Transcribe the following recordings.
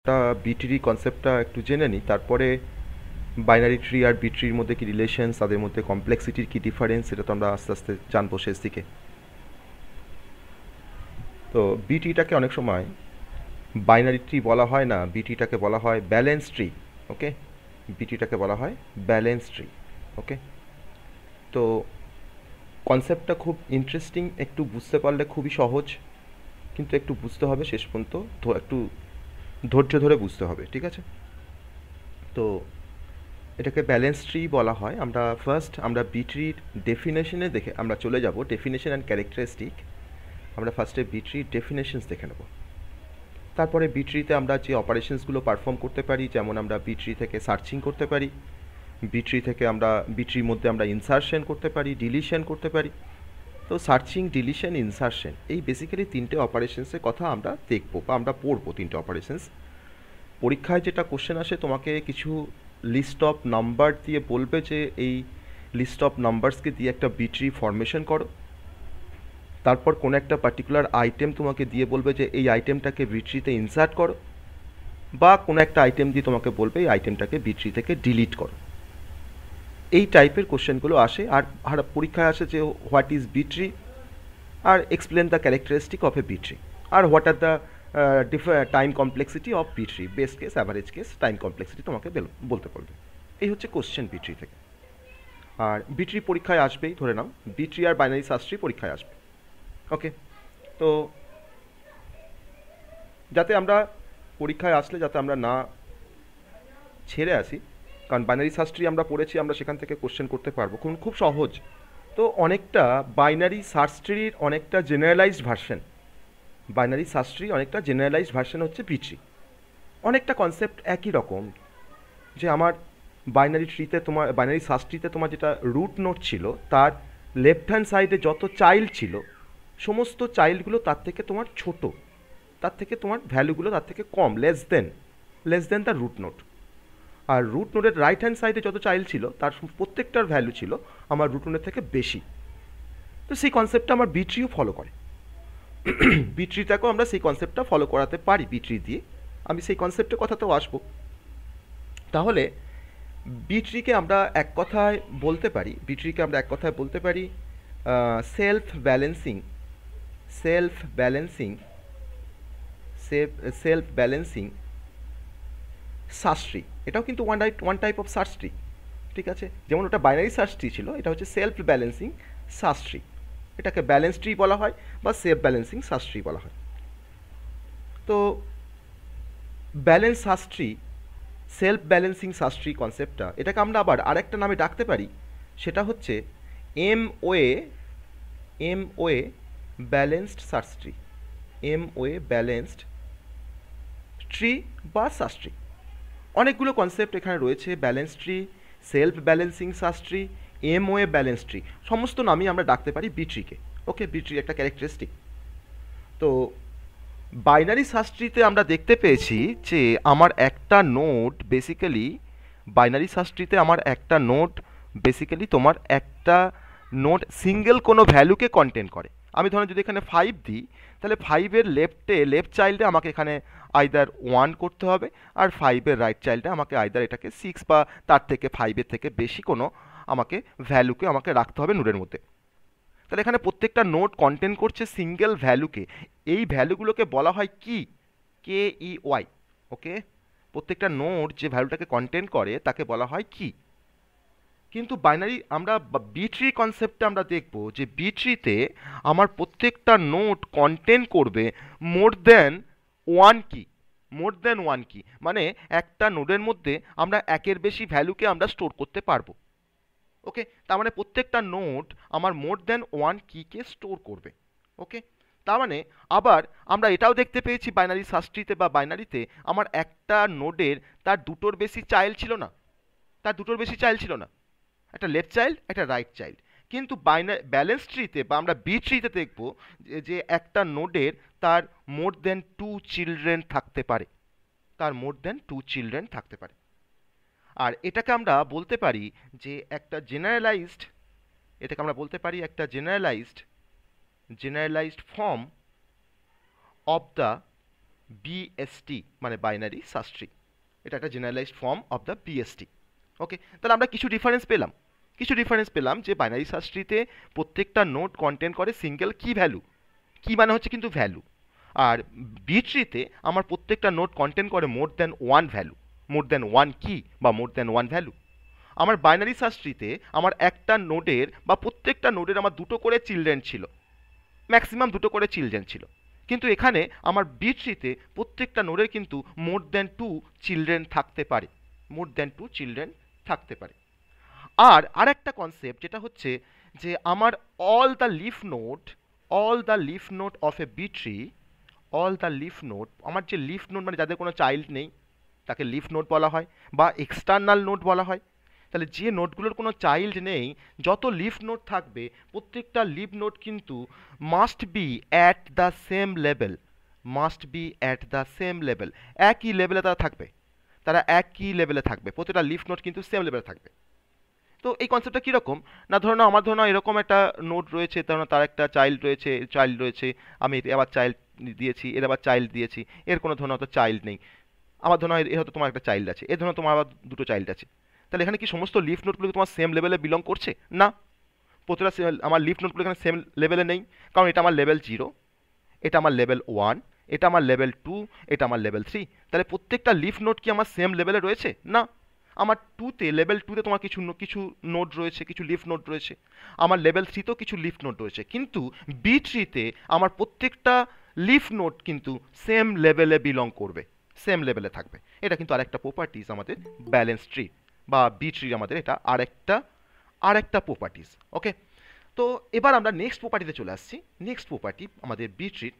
একটা বিট্রি কনসেপ্টটা একটু জেনে নিই, তারপরে বাইনারি ট্রি আর বিট্রির মধ্যে কি রিলেশনস, তাদের মধ্যে কমপ্লেক্সিটির কি ডিফারেন্স, এটা তো আমরা আস্তে আস্তে জানবো শেষ দিকে। তো বিট্রিটাকে অনেক সময় বাইনারি ট্রি বলা হয় না, বিট্রিটাকে বলা হয় ব্যালেন্স ট্রি। ওকে, বিট্রিটাকে বলা হয় ব্যালেন্স ট্রি। ওকে, তো কনসেপ্টটা খুব ইন্টারেস্টিং, একটু বুঝতে পারলে খুবই সহজ, কিন্তু একটু বুঝতে হবে শেষ পর্যন্ত, একটু ধৈর্য ধরে বুঝতে হবে, ঠিক আছে? তো এটাকে ব্যালেন্স ট্রি বলা হয়। আমরা বি ট্রির ডেফিনেশনে দেখে আমরা চলে যাব, ডেফিনেশন অ্যান্ড ক্যারেক্টারিস্টিক। আমরা ফার্স্টে বি ট্রির ডেফিনেশনস দেখে নেব, তারপরে বি ট্রিতে আমরা যে অপারেশনসগুলো পারফর্ম করতে পারি, যেমন আমরা বি ট্রি থেকে সার্চিং করতে পারি, বি ট্রি থেকে আমরা বি ট্রির মধ্যে আমরা ইনসারশন করতে পারি, ডিলিশন করতে পারি। তো সার্চিং, ডিলিশন, ইনসারশন, এই বেসিক্যালি তিনটে অপারেশনসের কথা আমরা দেখবো বা আমরা পড়বো। তিনটে অপারেশনস পরীক্ষায় যেটা কোশ্চেন আসে, তোমাকে কিছু লিস্ট অফ নাম্বার দিয়ে বলবে যে এই লিস্ট অফ নাম্বারসকে দিয়ে একটা বিট্রি ফরমেশন করো। তারপর কোনো একটা পার্টিকুলার আইটেম তোমাকে দিয়ে বলবে যে এই আইটেমটাকে বিট্রিতে ইনসার্ট করো, বা কোনো একটা আইটেম দিয়ে তোমাকে বলবে এই আইটেমটাকে বিট্রি থেকে ডিলিট করো। এই টাইপের কোশ্চেনগুলো আসে। আর পরীক্ষায় আসে যে হোয়াট ইজ বিট্রি, আর explain the characteristic of a B tree, আর what are the time complexity of B tree, best case, average case, time complexity তোমাকে বলতে পারবে। এই হচ্ছে কোশ্চেন বিট্রি থেকে। আর বিট্রি পরীক্ষায় আসবেই, ধরে নাও বিট্রি আর বাইনারি সার্চ পরীক্ষায় আসবে। ওকে, তো যাতে আমরা পরীক্ষায় আসলে যাতে আমরা না ছেড়ে আসি, কারণ বাইনারি সার্চ আমরা পড়েছি, আমরা সেখান থেকে কোশ্চেন করতে পারবো, খুব খুব সহজ। তো অনেকটা বাইনারি সার্চ ট্রির অনেকটা জেনারেলাইজড ভার্সন, বাইনারি সার্চ ট্রির অনেকটা জেনারেলাইজড ভার্সন হচ্ছে বিট্রি। অনেকটা কনসেপ্ট একই রকম, যে আমার বাইনারি সার্চ ট্রিতে তোমার যেটা রুট নোট ছিল, তার লেফট হ্যান্ড সাইডে যত চাইল্ড ছিল, সমস্ত চাইল্ডগুলো তার থেকে তোমার ছোট, তার থেকে তোমার ভ্যালুগুলো তার থেকে কম, less than the root node. আর রুট নোটের রাইট হ্যান্ড সাইডে যত চাইল্ড ছিল, তার প্রত্যেকটার ভ্যালু ছিল আমার রুট নোটের থেকে বেশি। তো সেই কনসেপ্টটা আমার বিট্রিও ফলো করে। বিট্রিটাকেও আমরা সেই কনসেপ্টটা ফলো করাতে পারি বিট্রি দিয়ে। আমি সেই কনসেপ্টের কথাতেও আসবো। তাহলে বিট্রিকে আমরা এক কথায় বলতে পারি, self balancing, self balancing, self balancing search tree. এটাও কিন্তু one type of search tree, ঠিক আছে? যেমন ওটা বাইনারি সার্চ ট্রি ছিল, এটা হচ্ছে সেলফ ব্যালেন্সিং সার্চ ট্রি। এটাকে ব্যালেন্স ট্রি বলা হয় বা সেলফ ব্যালেন্সিং সার্চ ট্রি বলা হয়। তো balance search tree, self balancing search tree কনসেপ্টটা, এটাকে আমরা আবার আরেকটা নামে ডাকতে পারি, সেটা হচ্ছে MOA, MOA balanced search tree, MOA balanced tree বা সার্চ ট্রি। অনেকগুলো কনসেপ্ট এখানে রয়েছে, balance tree, self balancing search tree, MOA balance tree, সমস্ত নামই আমরা ডাকতে পারি বিট্রিকে। ওকে, বিট্রি একটা ক্যারেক্টারিস্টিক। তো বাইনারি সার্চ ট্রিতে আমরা দেখতে পেয়েছি যে আমার একটা নোড বেসিক্যালি, বাইনারি সার্চ ট্রিতে আমার একটা নোড বেসিক্যালি তোমার একটা নোড সিঙ্গেল কোনো ভ্যালুকে কন্টেন করে। আমি ধরুন যদি এখানে 5 দিই, তাহলে 5-এর লেফট চাইল্ডে আমাকে এখানে আইদার 1 করতে হবে, আর 5-এর রাইট চাইল্ডে আমাকে আইদার এটাকে 6 বা তার থেকে 5-এর থেকে বেশি কোনো আমাকে ভ্যালুকে আমাকে রাখতে হবে নোডের মধ্যে। তাহলে এখানে প্রত্যেকটা নোড কন্টেন্ট করছে সিঙ্গেল ভ্যালুকে। এই ভ্যালুগুলোকে বলা হয় কি, কে ই ওয়াই। ওকে, প্রত্যেকটা নোড যে ভ্যালুটাকে কন্টেন্ট করে তাকে বলা হয় কি। কিন্তু বাইনারি আমরা বি ট্রি কনসেপ্টে আমরা দেখব যে বি ট্রিতে আমার প্রত্যেকটা নোড কন্টেন্ট করবে মোর দেন ওয়ান কি, মোর দেন ওয়ান কি, মানে একটা নোডের মধ্যে আমরা একের বেশি ভ্যালুকে আমরা স্টোর করতে পারবো। ওকে, তার মানে প্রত্যেকটা নোড আমার মোর দেন ওয়ান কিকে স্টোর করবে। ওকে, তার মানে আবার আমরা এটাও দেখতে পেয়েছি বাইনারি সার্চট্রিতে বা বাইনারিতে আমার একটা নোডের তার দুটোর বেশি চাইল্ড ছিল না, তার দুটোর বেশি চাইল্ড ছিল না, একটা লেফট চাইল্ড একটা রাইট চাইল্ড। কিন্তু ব্যালেন্স ট্রিতে বা আমরা বি ট্রিতে দেখব যে একটা নোডের তার মোর দেন টু চিলড্রেন থাকতে পারে, তার মোর দেন টু চিলড্রেন থাকতে পারে। আর এটাকে আমরা বলতে পারি যে একটা জেনারেলাইজড, এটাকে আমরা বলতে পারি একটা generalised form of the BST মানে বাইনারি সার্চ ট্রি, এটা একটা generalised form of the BST. Okay, তাহলে আমরা কিছু ডিফারেন্স পেলাম যে বাইনারি সার্চ ট্রিতে প্রত্যেকটা নোড কন্টেন্ট করে সিঙ্গেল কি ভ্যালু, কি মানে হচ্ছে কিন্তু ভ্যালু, আর বি ট্রিতে আমার প্রত্যেকটা নোড কন্টেন্ট করে more than one value, more than one কি বা মোর দ্যান ওয়ান ভ্যালু। আমার বাইনারি সার্চ ট্রিতে আমার একটা নোডের বা প্রত্যেকটা নোডের আমার দুটো করে চিলড্রেন ছিল, ম্যাক্সিমাম দুটো করে চিলড্রেন ছিল, কিন্তু এখানে আমার বি ট্রিতে প্রত্যেকটা নোডের কিন্তু মোর দ্যান টু চিলড্রেন থাকতে পারে, মোর দ্যান টু চিলড্রেন থাকতে পারে। আর আরেকটা কনসেপ্ট যেটা হচ্ছে যে আমার all the leaf node of a B tree, all the leaf node, আমার যে লিফ নোড মানে যাদের কোনো চাইল্ড নেই তাকে লিফ নোড বলা হয় বা এক্সটার্নাল নোড বলা হয়। তাহলে যে নোডগুলোর কোনো চাইল্ড নেই, যত লিফ নোড থাকবে প্রত্যেকটা লিফ নোড কিন্তু must be at the same level, must be at the same level, একই লেভেলে তারা থাকবে, তারা একই লেভেলে থাকবে, প্রত্যেকটা লিফ নোড কিন্তু সেম লেভেলে থাকবে। তো এই কনসেপ্টটা কীরকম না, ধরো না এরকম একটা নোড রয়েছে, ধরো তার একটা চাইল্ড রয়েছে, আমি এর আবার চাইল্ড দিয়েছি, এর আবার চাইল্ড দিয়েছি, এর কোনো ধরনের হয়তো চাইল্ড নেই, আমার ধরো এর হয়তো তোমার একটা চাইল্ড আছে, এর ধরো তোমার আবার দুটো চাইল্ড আছে। তাহলে এখানে কি সমস্ত লিফ নোটগুলো তোমার সেম লেভেলে বিলং করছে? না, প্রতিটা আমার লিফ নোটগুলো এখানে সেম লেভেলে নেই, কারণ এটা আমার লেভেল 0, এটা আমার লেভেল 1, এটা আমার লেভেল 2, এটা আমার লেভেল 3। তাহলে প্রত্যেকটা লিফ নোট কি আমার সেম লেভেলে রয়েছে? না, আমার লেভেল 2তে তোমার কিছু নোড রয়েছে, কিছু লিফ নোড রয়েছে, আমার লেভেল 3তেও কিছু লিফ নোড রয়েছে, কিন্তু বি ট্রিতে আমার প্রত্যেকটা লিফ নোড কিন্তু সেম লেভেলে বিলং করবে, সেম লেভেলে থাকবে। এটা কিন্তু আরেকটা প্রপার্টিজ আমাদের ব্যালেন্স ট্রি বা বি ট্রির আমাদের এটা আরেকটা প্রপার্টিজ। ওকে, তো এবার আমরা নেক্সট প্রপার্টিতে চলে আসছি। নেক্সট প্রপার্টি আমাদের বি ট্রির,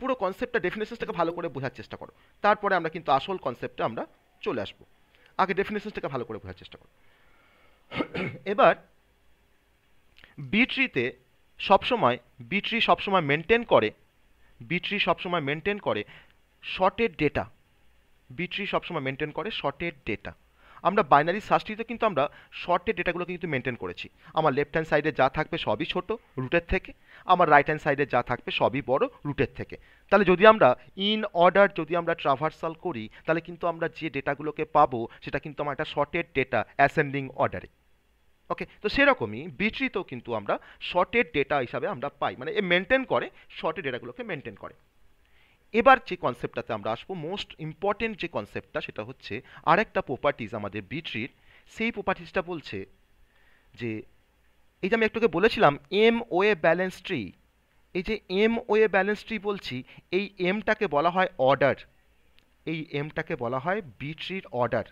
পুরো কনসেপ্টটা ডেফিনেশনসটাকে ভালো করে বোঝার চেষ্টা করো, তারপরে আমরা কিন্তু আসল কনসেপ্টে আমরা চলে আসবো। আগে ডেফিনেশনসটাকে ভালো করে বোঝার চেষ্টা করো। এবার বি ট্রিতে সবসময় বি ট্রি সবসময় মেনটেন করে শর্টেড ডেটা, বি ট্রি সবসময় মেনটেন করে শর্টেড ডেটা। আমরা বাইনারি সার্চ ট্রিতে কিন্তু আমরা শর্টেড ডেটাগুলো কিন্তু মেনটেন করেছি। আমার লেফট হ্যান্ড সাইডে যা থাকবে সবই ছোট রুটের থেকে, আমার রাইট হ্যান্ড সাইডে যা থাকবে সবই বড় রুটের থেকে। তাহলে যদি আমরা ইন অর্ডার যদি আমরা ট্রাভার্সাল করি, তাহলে কিন্তু আমরা যে ডেটাগুলোকে পাবো সেটা কিন্তু আমার একটা শর্টেড ডেটা অ্যাসেন্ডিং অর্ডারে। ওকে, তো সেরকমই বি ট্রিতেও কিন্তু আমরা শর্টেড ডেটা হিসাবে আমরা পাই, মানে এ মেনটেন করে, শর্টেড ডেটাগুলোকে মেনটেন করে। এবার যে কনসেপ্টটাতে আমরা আসবো, মোস্ট ইম্পর্টেন্ট যে কনসেপ্টটা, সেটা হচ্ছে আরেকটা প্রপার্টিজ আমাদের বি ট্রির। সেই প্রপার্টিজটা বলছে যে এই যে আমি একটুকে বলেছিলাম এম ওয়ে ব্যালেন্স ট্রি, এই যে এম ওয়ে ব্যালেন্স ট্রি বলছি, এই এমটাকে বলা হয় অর্ডার, এই এমটাকে বলা হয় বি ট্রির order.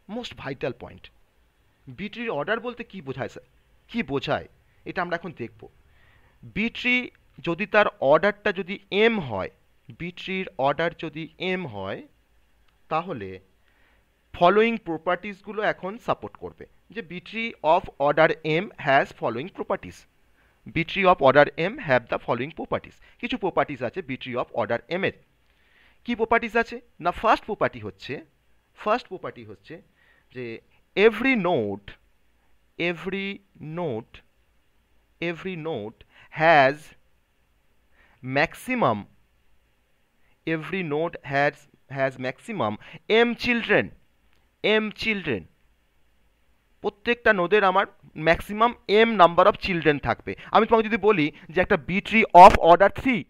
Most vital point, B ট্রির অর্ডার বলতে কি বোঝায় স্যার, কি বোঝায় এটা আমরা এখন দেখব। বি ট্রি যদি তার অর্ডারটা যদি এম হয়, বি ট্রির অর্ডার যদি এম হয়, তাহলে ফলোয়িং প্রপার্টিসগুলো এখন সাপোর্ট করবে, যে B tree of order M has following properties, B tree of order M have the following properties. কিছু প্রপার্টিস আছে B tree of order M এর। কি প্রপার্টিস আছে না, ফার্স্ট প্রপার্টি হচ্ছে যে every node every node has maximum every node has maximum m children, প্রত্যেকটা নোডের আমার maximum M number of children থাকবে। আমি তোমাকে যদি বলি যে একটা বি ট্রি অফ অর্ডার 3,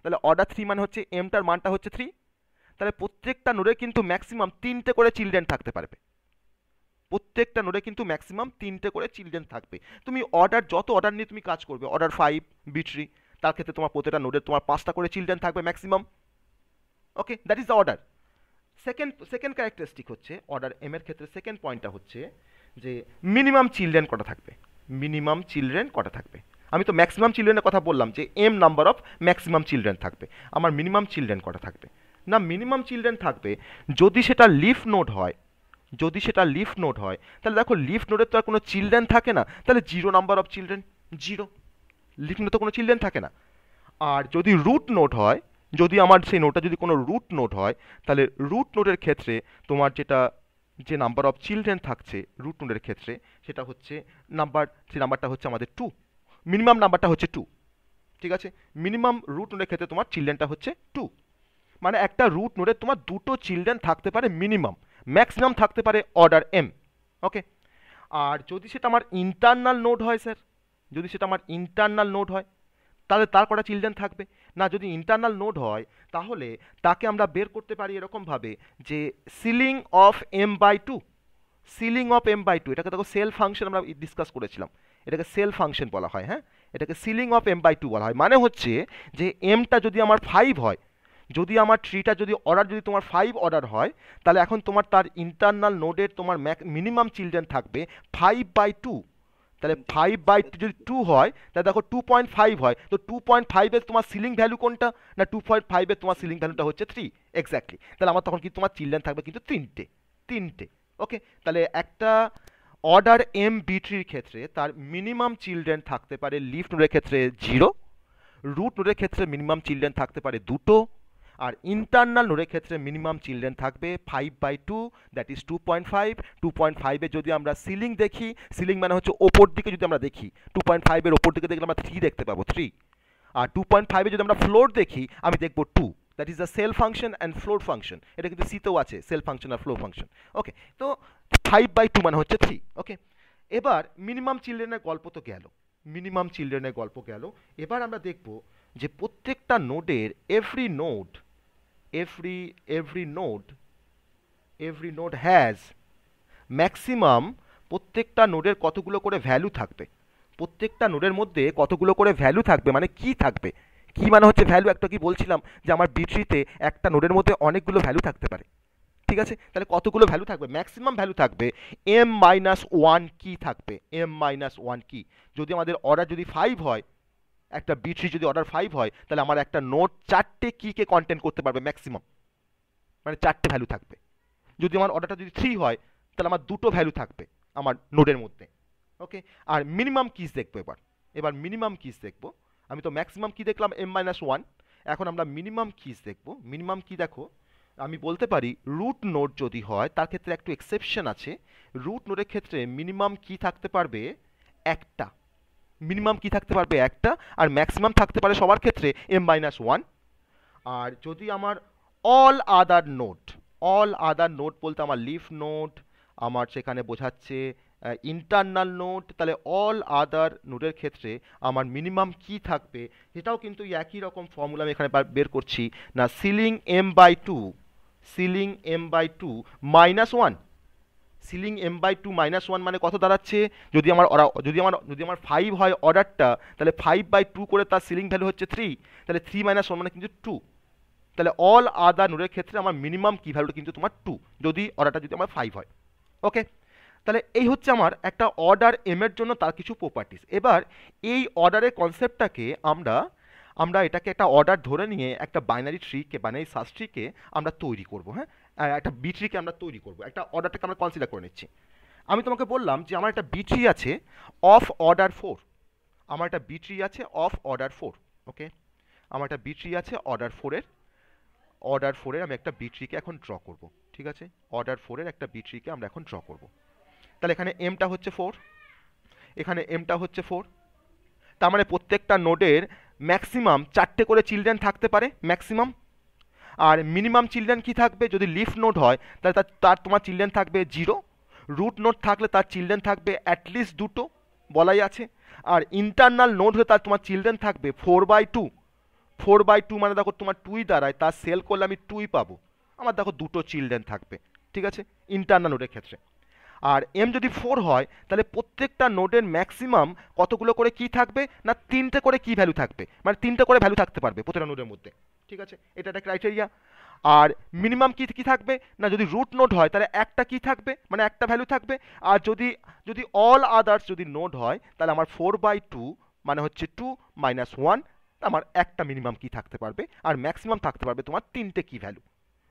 তাহলে অর্ডার 3 মানে হচ্ছে এমটার মানটা হচ্ছে 3, তাহলে প্রত্যেকটা নোডে কিন্তু ম্যাক্সিমাম 3টে করে চিলড্রেন থাকতে পারবে, প্রত্যেকটা নোডে কিন্তু ম্যাক্সিমাম 3টে করে চিলড্রেন থাকবে। তুমি যত অর্ডার নিয়ে তুমি কাজ করবে, অর্ডার 5 বি ট্রি, তার ক্ষেত্রে তোমার প্রত্যেকটা নোডে তোমার 5টা করে চিলড্রেন থাকবে maximum. Okay, that is the order. Second characteristic হচ্ছে অর্ডার এম এর ক্ষেত্রে, সেকেন্ড পয়েন্টটা হচ্ছে যে মিনিমাম চিলড্রেন কটা থাকবে। আমি তো ম্যাক্সিমাম চিলড্রেনের কথা বললাম যে M number of maximum children থাকবে, আমার মিনিমাম চিলড্রেন কটা থাকবে না, মিনিমাম চিলড্রেন থাকবে যদি সেটা লিফ নোড হয়, তাহলে দেখো লিফ নোডের তো আর কোনো চিলড্রেন থাকে না, তাহলে 0 নাম্বার অফ চিলড্রেন, 0, লিফ নোডে তো কোনো চিলড্রেন থাকে না। আর যদি রুট নোড হয়, যদি আমার সেই নোডটা যদি কোনো রুট নোড হয়, তাহলে রুট নোডের ক্ষেত্রে তোমার যে নাম্বার অফ চিলড্রেন থাকছে রুট নোডের ক্ষেত্রে, সেটা হচ্ছে সেই নাম্বারটা হচ্ছে আমাদের 2, মিনিমাম নাম্বারটা হচ্ছে 2, ঠিক আছে, মিনিমাম রুট নোডের ক্ষেত্রে তোমার চিলড্রেনটা হচ্ছে 2, মানে একটা রুট নোডে তোমার দুটো চিলড্রেন থাকতে পারে মিনিমাম, ম্যাক্সিমাম থাকতে পারে অর্ডার এম। ওকে, আর যদি সেটা আমার ইন্টারনাল নোড হয় স্যার, যদি সেটা আমার ইন্টারনাল নোড হয় তাহলে তার কটা চিলড্রেন থাকবে না, যদি ইন্টারনাল নোড হয় তাহলে তাকে আমরা বের করতে পারি এরকমভাবে যে ceiling of M by two, ceiling of M by two, এটাকে দেখো সেল ফাংশন আমরা ডিসকাস করেছিলাম, এটাকে সেল ফাংশন বলা হয়। হ্যাঁ, এটাকে ceiling of M by two বলা হয়, মানে হচ্ছে যে এমটা যদি আমার 5 হয়, যদি আমার ট্রিটা যদি অর্ডার যদি তোমার 5 অর্ডার হয়, তাহলে এখন তোমার তার ইন্টারনাল নোডের তোমার মিনিমাম চিলড্রেন থাকবে 5/2। তাহলে 5/2 যদি 2 হয় তাহলে দেখো 2.5 হয়, তো 2.5 এর তোমার সিলিং ভ্যালু কোনটা না, 2.5 এর তোমার সিলিং ভ্যালুটা হচ্ছে 3 এক্স্যাক্টলি। তাহলে আমার তখন কি তোমার চিলড্রেন থাকবে কিন্তু তিনটে, তিনটে। ওকে, তাহলে একটা অর্ডার এম বিট্রির ক্ষেত্রে তার মিনিমাম চিলড্রেন থাকতে পারে লিফ নোডের ক্ষেত্রে 0, রুট নোডের ক্ষেত্রে মিনিমাম চিলড্রেন থাকতে পারে দুটো, আর ইন্টারনাল নোডের ক্ষেত্রে মিনিমাম চিলড্রেন থাকবে 5/2, দ্যাট ইজ 2.5। 2.5 যদি আমরা সিলিং দেখি, সিলিং মানে হচ্ছে ওপর দিকে যদি আমরা দেখি, 2.5 ওপর দিকে দেখলে আমরা 3 দেখতে পাবো, 3। আর 2.5 যদি আমরা ফ্লোর দেখি আমি দেখবো 2, that is the ceil function and floor function, এটা কিন্তু সিতেও আছে সেল ফাংশন আর ফ্লোর ফাংশন। ওকে, তো 5/2 মানে হচ্ছে 3। ওকে, এবার মিনিমাম চিলড্রেনের গল্প তো গেল, মিনিমাম চিলড্রেনের গল্প গেল। এবার আমরা দেখব যে প্রত্যেকটা নোডের every node, every node has maximum, প্রত্যেকটা নোডের কতগুলো করে ভ্যালু থাকবে, প্রত্যেকটা নোডের মধ্যে কতগুলো করে ভ্যালু থাকবে, মানে কি থাকবে, কি মানে হচ্ছে ভ্যালু, একটা কি বলছিলাম যে আমার বিট্রিতে একটা নোডের মধ্যে অনেকগুলো ভ্যালু থাকতে পারে। ঠিক আছে, তাহলে কতগুলো ভ্যালু থাকবে, ম্যাক্সিমাম ভ্যালু থাকবে m-1 কি থাকবে, m-1 কি। যদি আমাদের অর্ডার যদি 5 হয়, একটা বিট্রি যদি অর্ডার 5 হয় তাহলে আমার একটা নোড 4টে কিকে কন্টেন্ট করতে পারবে ম্যাক্সিমাম, মানে 4টে ভ্যালু থাকবে। যদি আমার অর্ডারটা যদি 3 হয় তাহলে আমার দুটো ভ্যালু থাকবে আমার নোডের মধ্যে। ওকে, আর মিনিমাম কিস দেখবো এবার, এবার মিনিমাম কিস দেখবো। আমি তো ম্যাক্সিমাম কি দেখলাম m-1, এখন আমরা মিনিমাম কিস দেখবো। মিনিমাম কি দেখো, আমি বলতে পারি রুট নোড যদি হয় তার ক্ষেত্রে একটু এক্সেপশন আছে, রুট নোডের ক্ষেত্রে মিনিমাম কি থাকতে পারবে একটা, মিনিমাম কি থাকতে পারবে একটা, আর ম্যাক্সিমাম থাকতে পারে সবার ক্ষেত্রে m-1। আর যদি আমার all other node, all other node বলতে আমার লিফ নোড, আমার সেখানে বোঝাচ্ছে ইন্টারনাল নোড, তাহলে অল আদার নোডের ক্ষেত্রে আমার মিনিমাম কি থাকবে, সেটাও কিন্তু একই রকম ফর্মুলা আমি এখানে বের করছি না, ceiling m/2, ceiling m/2 -1, ceiling m/2 -1 মানে কত দাঁড়াচ্ছে, যদি আমার 5 হয় অর্ডারটা, তাহলে 5/2 করে তার সিলিং ভ্যালু হচ্ছে 3, তাহলে 3 - 1 মানে কিন্তু 2। তাহলে অল আদার নোডের ক্ষেত্রে আমার মিনিমাম কি ভ্যালুটা কিন্তু তোমার 2, যদি অর্ডারটা যদি আমার 5 হয়। ওকে, তাহলে এই হচ্ছে আমার একটা অর্ডার এম এর জন্য তার কিছু প্রপার্টিস। এবার এই অর্ডারের কনসেপ্টটাকে আমরা এটাকে একটা অর্ডার ধরে নিয়ে একটা বাইনারি ট্রিকে, বাইনারি সার্চ ট্রিকে আমরা তৈরি করব। হ্যাঁ, একটা বি ট্রিকে আমরা তৈরি করব, একটা অর্ডারটাকে আমরা কনসিডার করে নিচ্ছি। আমি তোমাকে বললাম যে আমার একটা বি ট্রি আছে অফ অর্ডার 4, আমার একটা বি ট্রি আছে অফ অর্ডার 4। ওকে, আমার একটা বি ট্রি আছে অর্ডার 4-এর আমি একটা বি ট্রিকে এখন ড্র করব। ঠিক আছে, অর্ডার 4-এর একটা বি ট্রিকে আমরা এখন ড্র করব। তাহলে এখানে এমটা হচ্ছে 4, এখানে এমটা হচ্ছে 4, তার মানে প্রত্যেকটা নোডের ম্যাক্সিমাম 4টে করে চিলড্রেন থাকতে পারে ম্যাক্সিমাম। আর মিনিমাম চিলড্রেন কি থাকবে, যদি লিফ নোড হয় তাহলে তার তোমার চিলড্রেন থাকবে 0, রুট নোড থাকলে তার চিলড্রেন থাকবে অ্যাটলিস্ট দুটো বলাই আছে, আর ইন্টারনাল নোড হলে তার তোমার চিলড্রেন থাকবে 4/2। 4/2 মানে দেখো তোমার 2ই দাঁড়ায়, তার সেল করলে আমি 2ই পাবো, আমার দেখো দুটো চিলড্রেন থাকবে। ঠিক আছে, ইন্টারনাল নোডের ক্ষেত্রে। আর এম যদি 4 হয় তাহলে প্রত্যেকটা নোডের ম্যাক্সিমাম কতগুলো করে কি থাকবে না 3টে করে কি ভ্যালু থাকবে, মানে 3টে করে ভ্যালু থাকতে পারবে প্রত্যেকটা নোডের মধ্যে। ঠিক আছে, এটা একটা ক্রাইটেরিয়া। আর মিনিমাম কি কি থাকবে না, যদি রুট নোড হয় তাহলে একটা কি থাকবে, মানে একটা ভ্যালু থাকবে। আর যদি যদি অল আদার্স যদি নোড হয় তাহলে আমার 4/2 মানে হচ্ছে 2 - 1, আমার একটা মিনিমাম কি থাকতে পারবে, আর ম্যাক্সিমাম থাকতে পারবে তোমার 3টে কি ভ্যালু।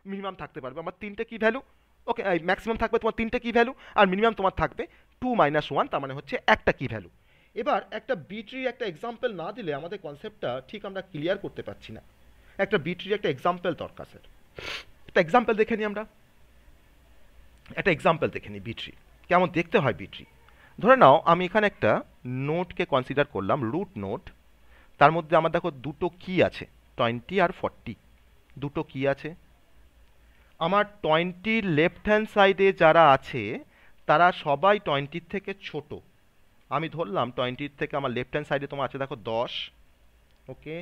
মিনিমাম থাকতে পারবে আমার 3টে কি ভ্যালু, ওকে, ম্যাক্সিমাম থাকবে তোমার 3টে কি ভ্যালু, আর মিনিমাম তোমার থাকবে 2 - 1, তার মানে হচ্ছে একটা কি ভ্যালু। এবার একটা বি ট্রির একটা এক্সাম্পল না দিলে আমাদের কনসেপ্টটা ঠিক আমরা ক্লিয়ার করতে পারছি না। একটা বি ট্রির একটা এক্সাম্পল দরকার স্যার। একটা এক্সাম্পল দেখে নিই আমরা, একটা এক্সাম্পল দেখে নিই বি ট্রি কেমন দেখতে হয়। বি ট্রি ধরে নাও আমি এখানে একটা নোডকে কনসিডার করলাম রুট নোড, তার মধ্যে আমার দেখো দুটো কি আছে, 20 আর 40, দুটো কি আছে। আমার 20 লেফট হ্যান্ড সাইডে যারা আছে তারা সবাই 20 থেকে ছোট। আমি ধরলাম 20 থেকে আমার লেফট হ্যান্ড সাইডে তোমার আছে দেখো 10। ওকে,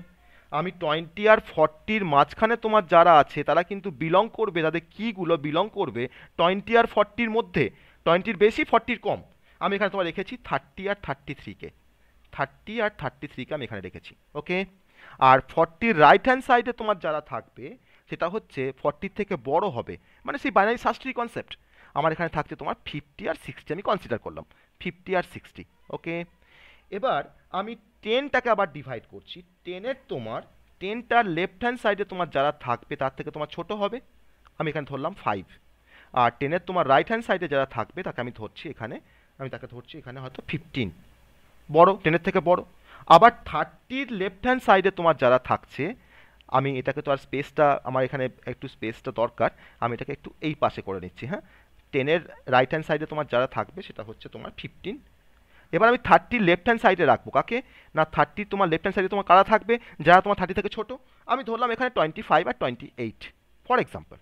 আমি 20 আর 40-র মাঝখানে তোমার যারা আছে তারা কিন্তু বিলং করবে, তাদের কিগুলো বিলং করবে 20 আর 40-র মধ্যে, 20-র বেশি 40-র কম। আমি এখানে তোমার রেখেছি 30 আর 33-কে, 30 আর 33-কে আমি এখানে রেখেছি। ওকে, আর 40-র রাইট হ্যান্ড সাইডে তোমার যারা থাকবে সেটা হচ্ছে 40-র থেকে বড় হবে, মানে সেই বাইনারি সার্চ ট্রি কনসেপ্ট। আমার এখানে থাকছে তোমার 50 আর 60, আমি কনসিডার করলাম 50 আর 60। ওকে, এবার আমি 10টাকে আবার ডিভাইড করছি। 10-এর তোমার 10টার লেফট হ্যান্ড সাইডে তোমার যারা থাকবে তার থেকে তোমার ছোট হবে, আমি এখানে ধরলাম 5। আর 10-এর তোমার রাইট হ্যান্ড সাইডে যারা থাকবে তাকে আমি ধরছি এখানে, আমি তাকে ধরছি এখানে হয়তো 15, বড়, 10-এর থেকে বড়। আবার 30-র লেফট হ্যান্ড সাইডে তোমার যারা থাকছে, আমি এটাকে তো আর স্পেসটা, আমার এখানে একটু স্পেসটা দরকার, আমি এটাকে একটু এই পাশে করে নিচ্ছি। হ্যাঁ, 10-এর রাইট হ্যান্ড সাইডে তোমার যারা থাকবে সেটা হচ্ছে তোমার 15। এবার আমি 30 লেফট হ্যান্ড সাইডে রাখবো কাকে না, 30 তোমার লেফট হ্যান্ড সাইডে তোমার কারা থাকবে, যারা তোমার 30 থেকে ছোট। আমি ধরলাম এখানে 25 আর 28 ফর এক্সাম্পল।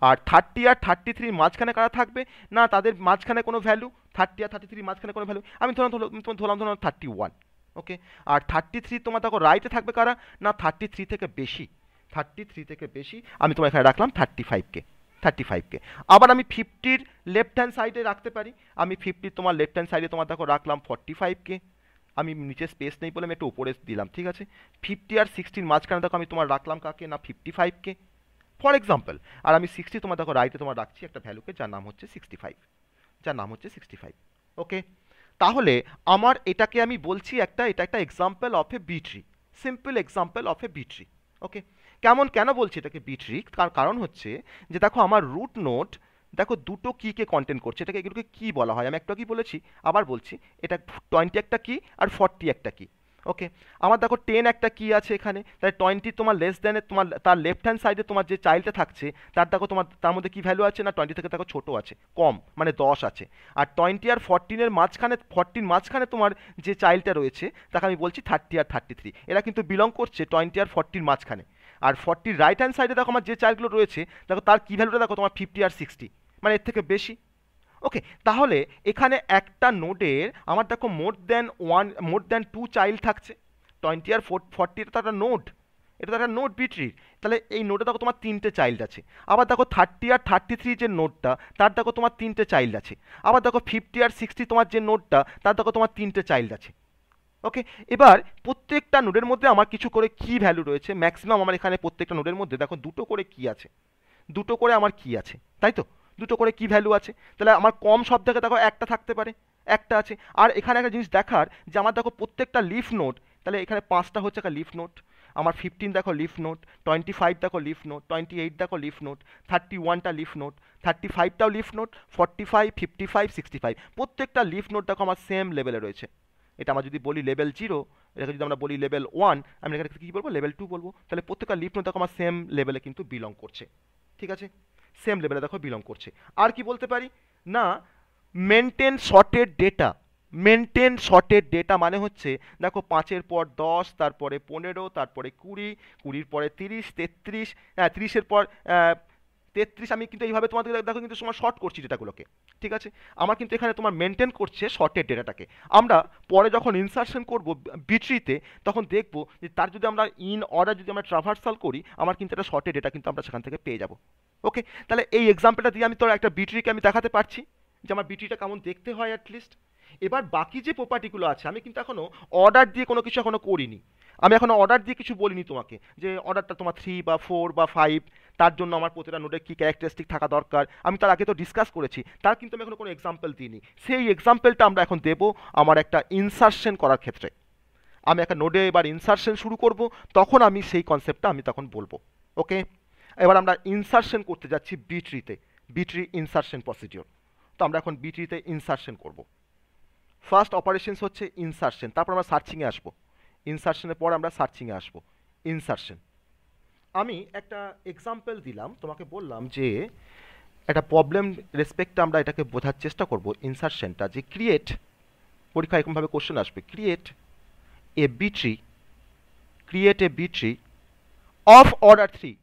আর 30 আর 33 মাঝখানে কারা থাকবে না, তাদের মাঝখানে কোনো ভ্যালু, 30 আর 33 মাঝখানে কোনো ভ্যালু, আমি ধরলাম 31। ওকে, আর 33 তোমার দেখো রাইটে থাকবে কারা না, 33 থেকে বেশি, 33 থেকে বেশি আমি তোমার এখানে রাখলাম 35কে, 35কে। আবার আমি 50-র লেফট হ্যান্ড সাইডে রাখতে পারি, আমি 50 তোমার লেফট হ্যান্ড সাইডে তোমার দেখো রাখলাম 45কে, আমি নিচে স্পেস নেই বলে আমি একটু উপরে দিলাম, ঠিক আছে। 50 আর 60-র মাঝখানে দেখো আমি তোমার রাখলাম কাকে না 55কে ফর এক্সাম্পল। আর আমি 60 তোমার দেখো রাইটে তোমার রাখছি একটা ভ্যালুকে যার নাম হচ্ছে 65, যার নাম হচ্ছে 65। ওকে, তাহলে আমার এটাকে আমি বলছি একটা, এটা একটা example of a B tree, simple example of a B tree. Okay, কেন বলছি এটাকে বি ট্রি, তার কারণ হচ্ছে যে দেখো আমার রুট নোড দেখো দুটো কিকে কন্টেন্ট করছে, এটাকে এগুলোকে কি বলা হয়, আমি একটা কি বলেছি আবার বলছি, এটা 20 একটা কি আর 40 একটা কি। ওকে, আমার দেখো 10 একটা কি আছে এখানে, তাই 20 তোমার লেস দেন তোমার তার লেফট হ্যান্ড সাইডে তোমার যে চাইল্ডটা থাকছে তার দেখো তোমার তার মধ্যে কি ভ্যালু আছে না 20 থেকে দেখো ছোট আছে, কম, মানে 10 আছে। আর 20 আর 14-এর মাঝখানে, 40-র মাঝখানে তোমার যে চাইল্ডটা রয়েছে তাকে আমি বলছি 30 আর 33, এরা কিন্তু বিলং করছে 20 আর 40-র মাঝখানে। আর 40-র রাইট হ্যান্ড সাইডে দেখো আমার যে চাইল্ডগুলো রয়েছে দেখো তার কি ভ্যালুটা দেখো তোমার 50 আর 60, মানে এর থেকে বেশি। ওকে, তাহলে এখানে একটা নোডের আমার দেখো মোর দ্যান 2 চাইল্ড থাকছে, 20 আর 40 এটা তো একটা নোড, এটা তো একটা নোড বিট্রির, তাহলে এই নোডে দেখো তোমার 3টে চাইল্ড আছে। আবার দেখো 30 আর 33 যে নোডটা তার দেখো তোমার 3টে চাইল্ড আছে। আবার দেখো 50 আর 60 তোমার যে নোডটা তার দেখো তোমার 3টে চাইল্ড আছে। ওকে, এবার প্রত্যেকটা নোডের মধ্যে আমার কিছু করে কি ভ্যালু রয়েছে, ম্যাক্সিমাম আমার এখানে প্রত্যেকটা নোডের মধ্যে দেখো দুটো করে কি আছে, দুটো করে আমার কি আছে, তাই তো, দুটো করে কি ভ্যালু আছে। তাহলে আমার কম সব থেকে দেখো একটা থাকতে পারে, একটা আছে। আর এখানে একটা জিনিস দেখার যে আমার দেখো প্রত্যেকটা লিফ নোড, তাহলে এখানে 5টা হচ্ছে একটা লিফ নোড, আমার 15 দেখো লিফ নোড, 25 দেখো লিফ নোড, 28 দেখো লিফ নোড, 31টা লিফ নোড, 35টাও লিফ নোড, 45, 55, 65 প্রত্যেকটা লিফ নোড দেখো আমার সেম লেভেলে রয়েছে। এটা আমরা যদি বলি লেভেল 0, এটাকে যদি আমরা বলি লেভেল 1, আমি এখানে কী বলবো লেভেল 2 বলবো। তাহলে প্রত্যেকটা লিফ নোড দেখো আমার সেম লেভেলে কিন্তু বিলং করছে, ঠিক আছে, সেম লেভেলে দেখো বিলং করছে। আর কি বলতে পারি না, maintain sorted data, maintain sorted data মানে হচ্ছে দেখো 5-এর পর 10, তারপরে 15, তারপরে 20, 20-র পরে 30, 33, 30-এর পর 33, আমি কিন্তু এইভাবে তোমাদের দেখো কিন্তু তোমার শর্ট করছি ডেটাগুলোকে, ঠিক আছে। আমার কিন্তু এখানে তোমার মেনটেন করছে শর্টেড ডেটাটাকে। আমরা পরে যখন ইনসার্শন করব বিট্রিতে তখন দেখবো যে তার যদি আমরা ইন অর্ডার যদি আমরা ট্রাভার্সাল করি আমার কিন্তু একটা শর্টেড ডেটা কিন্তু আমরা সেখান থেকে পেয়ে যাব। ওকে, তাহলে এই এক্সাম্পলটা দিয়ে আমি তোর একটা বিট্রিকে আমি দেখাতে পারছি যে আমার বিট্রিটা কেমন দেখতে হয় অ্যাটলিস্ট। এবার বাকি যে প্রপার্টিগুলো আছে আমি কিন্তু এখনো অর্ডার দিয়ে কোনো কিছু এখনো করিনি, আমি এখনো অর্ডার দিয়ে কিছু বলিনি তোমাকে যে অর্ডারটা তোমার 3 বা 4 বা 5, তার জন্য আমার প্রতিটা নোডে কী ক্যারেক্টারিস্টিক থাকা দরকার আমি তার আগে তো ডিসকাস করেছি, তার কিন্তু আমি এখন কোনো এক্সাম্পল দিইনি। সেই এক্সাম্পলটা আমরা এখন দেবো আমার একটা ইনসার্শন করার ক্ষেত্রে। আমি একটা নোডে এবার ইনসার্শন শুরু করব, তখন আমি সেই কনসেপ্টটা আমি তখন বলবো। ওকে, এবার আমরা ইনসার্শন করতে যাচ্ছি বিট্রিতে, বিট্রি ইনসার্শন প্রসিডিওর। তো আমরা এখন বিট্রিতে ইনসার্শন করব। ফার্স্ট অপারেশনস হচ্ছে ইনসার্শন, তারপর আমরা সার্চিংয়ে আসবো, ইনসার্শনের পর আমরা সার্চিংয়ে আসবো। ইনসার্শন আমি একটা এক্সাম্পল দিলাম, তোমাকে বললাম যে একটা প্রবলেম রেসপেক্টে আমরা এটাকে বোঝার চেষ্টা করব ইনসার্শনটা, যে ক্রিয়েট, পরীক্ষা এরকমভাবে কোশ্চেন আসবে, create a B tree create a B tree of order 3,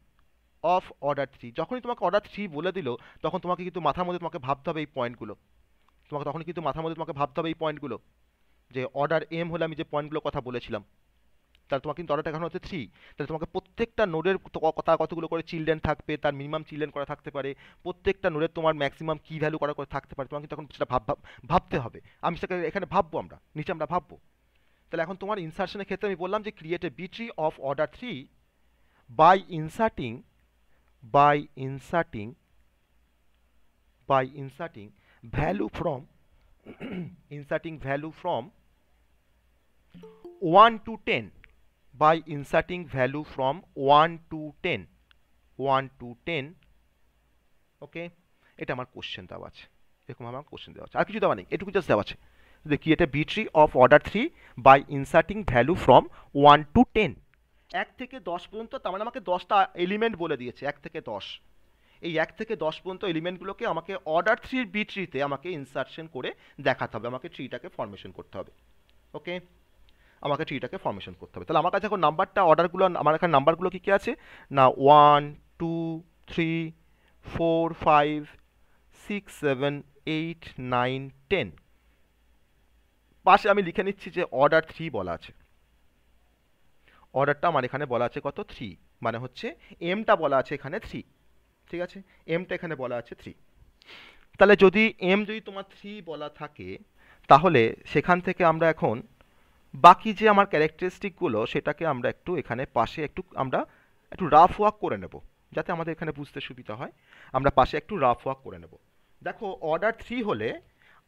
of order 3। যখনই তোমাকে অর্ডার 3 বলে দিল তখন তোমাকে কিন্তু মাথার মধ্যে তোমাকে ভাবতে হবে এই পয়েন্টগুলো, তোমাকে তখন কিন্তু মাথার মধ্যে তোমাকে ভাবতে হবে এই পয়েন্টগুলো, যে অর্ডার এম হলে আমি যে পয়েন্টগুলোর কথা বলেছিলাম, তাহলে তোমার কিন্তু অর্ডারটা এখন হচ্ছে 3। তাহলে তোমাকে প্রত্যেকটা নোডের কথা কতগুলো করে চিলড্রেন থাকবে, তার মিনিমাম চিলড্রেন করা থাকতে পারে, প্রত্যেকটা নোডের তোমার ম্যাক্সিমাম কি ভ্যালু করা করে থাকতে পারে, তোমাকে কিন্তু এখন সেটা ভাবতে হবে। আমি সেটা এখানে ভাববো, আমরা নিচে আমরা ভাববো। তাহলে এখন তোমার ইনসার্শনের ক্ষেত্রে আমি বললাম যে create a B tree of order 3 by inserting by inserting value from inserting value from 1 to 10, by inserting value from 1 to 10, 1 to 10, ওকে। এটা আমার কোশ্চেন দেওয়া আছে, এরকম আমার কোশ্চেন দেওয়া আছে, আর কিছু দেওয়া নেই, এটুকু জাস্ট দেওয়া আছে যে create a B tree of order 3 by inserting value from 1 to 10, 1 থেকে 10 পর্যন্ত। তার মানে আমাকে 10টা এলিমেন্ট বলে দিয়েছে, 1 থেকে 10। এই 1 থেকে 10 পর্যন্ত এলিমেন্টগুলোকে আমাকে অর্ডার 3 বি ট্রিতে আমাকে ইনসার্শন করে দেখাতে হবে, আমাকে ট্রিটাকে ফরমেশন করতে হবে, ওকে। আমাকে ট্রিটাকে ফরমেশন করতে হবে। তাহলে আমার কাছে এখন নাম্বারটা অর্ডারগুলো, আমার এখানে নাম্বারগুলো কী কী আছে না, 1 2 3 4 5 6 7 8 9 10। পাশে আমি লিখে নিচ্ছি যে অর্ডার 3 বলা আছে, অর্ডারটা আমার এখানে বলা আছে কত, 3, মানে হচ্ছে এমটা বলা আছে এখানে 3, ঠিক আছে, এমটা এখানে বলা আছে 3। তাহলে যদি এম যদি তোমার 3 বলা থাকে, তাহলে সেখান থেকে আমরা এখন বাকি যে আমার ক্যারেক্টারিস্টিকগুলো সেটাকে আমরা একটু এখানে পাশে আমরা একটু রাফ ওয়ার্ক করে নেব, যাতে আমাদের এখানে বুঝতে সুবিধা হয়। আমরা পাশে একটু রাফ ওয়ার্ক করে নেব। দেখো অর্ডার 3 হলে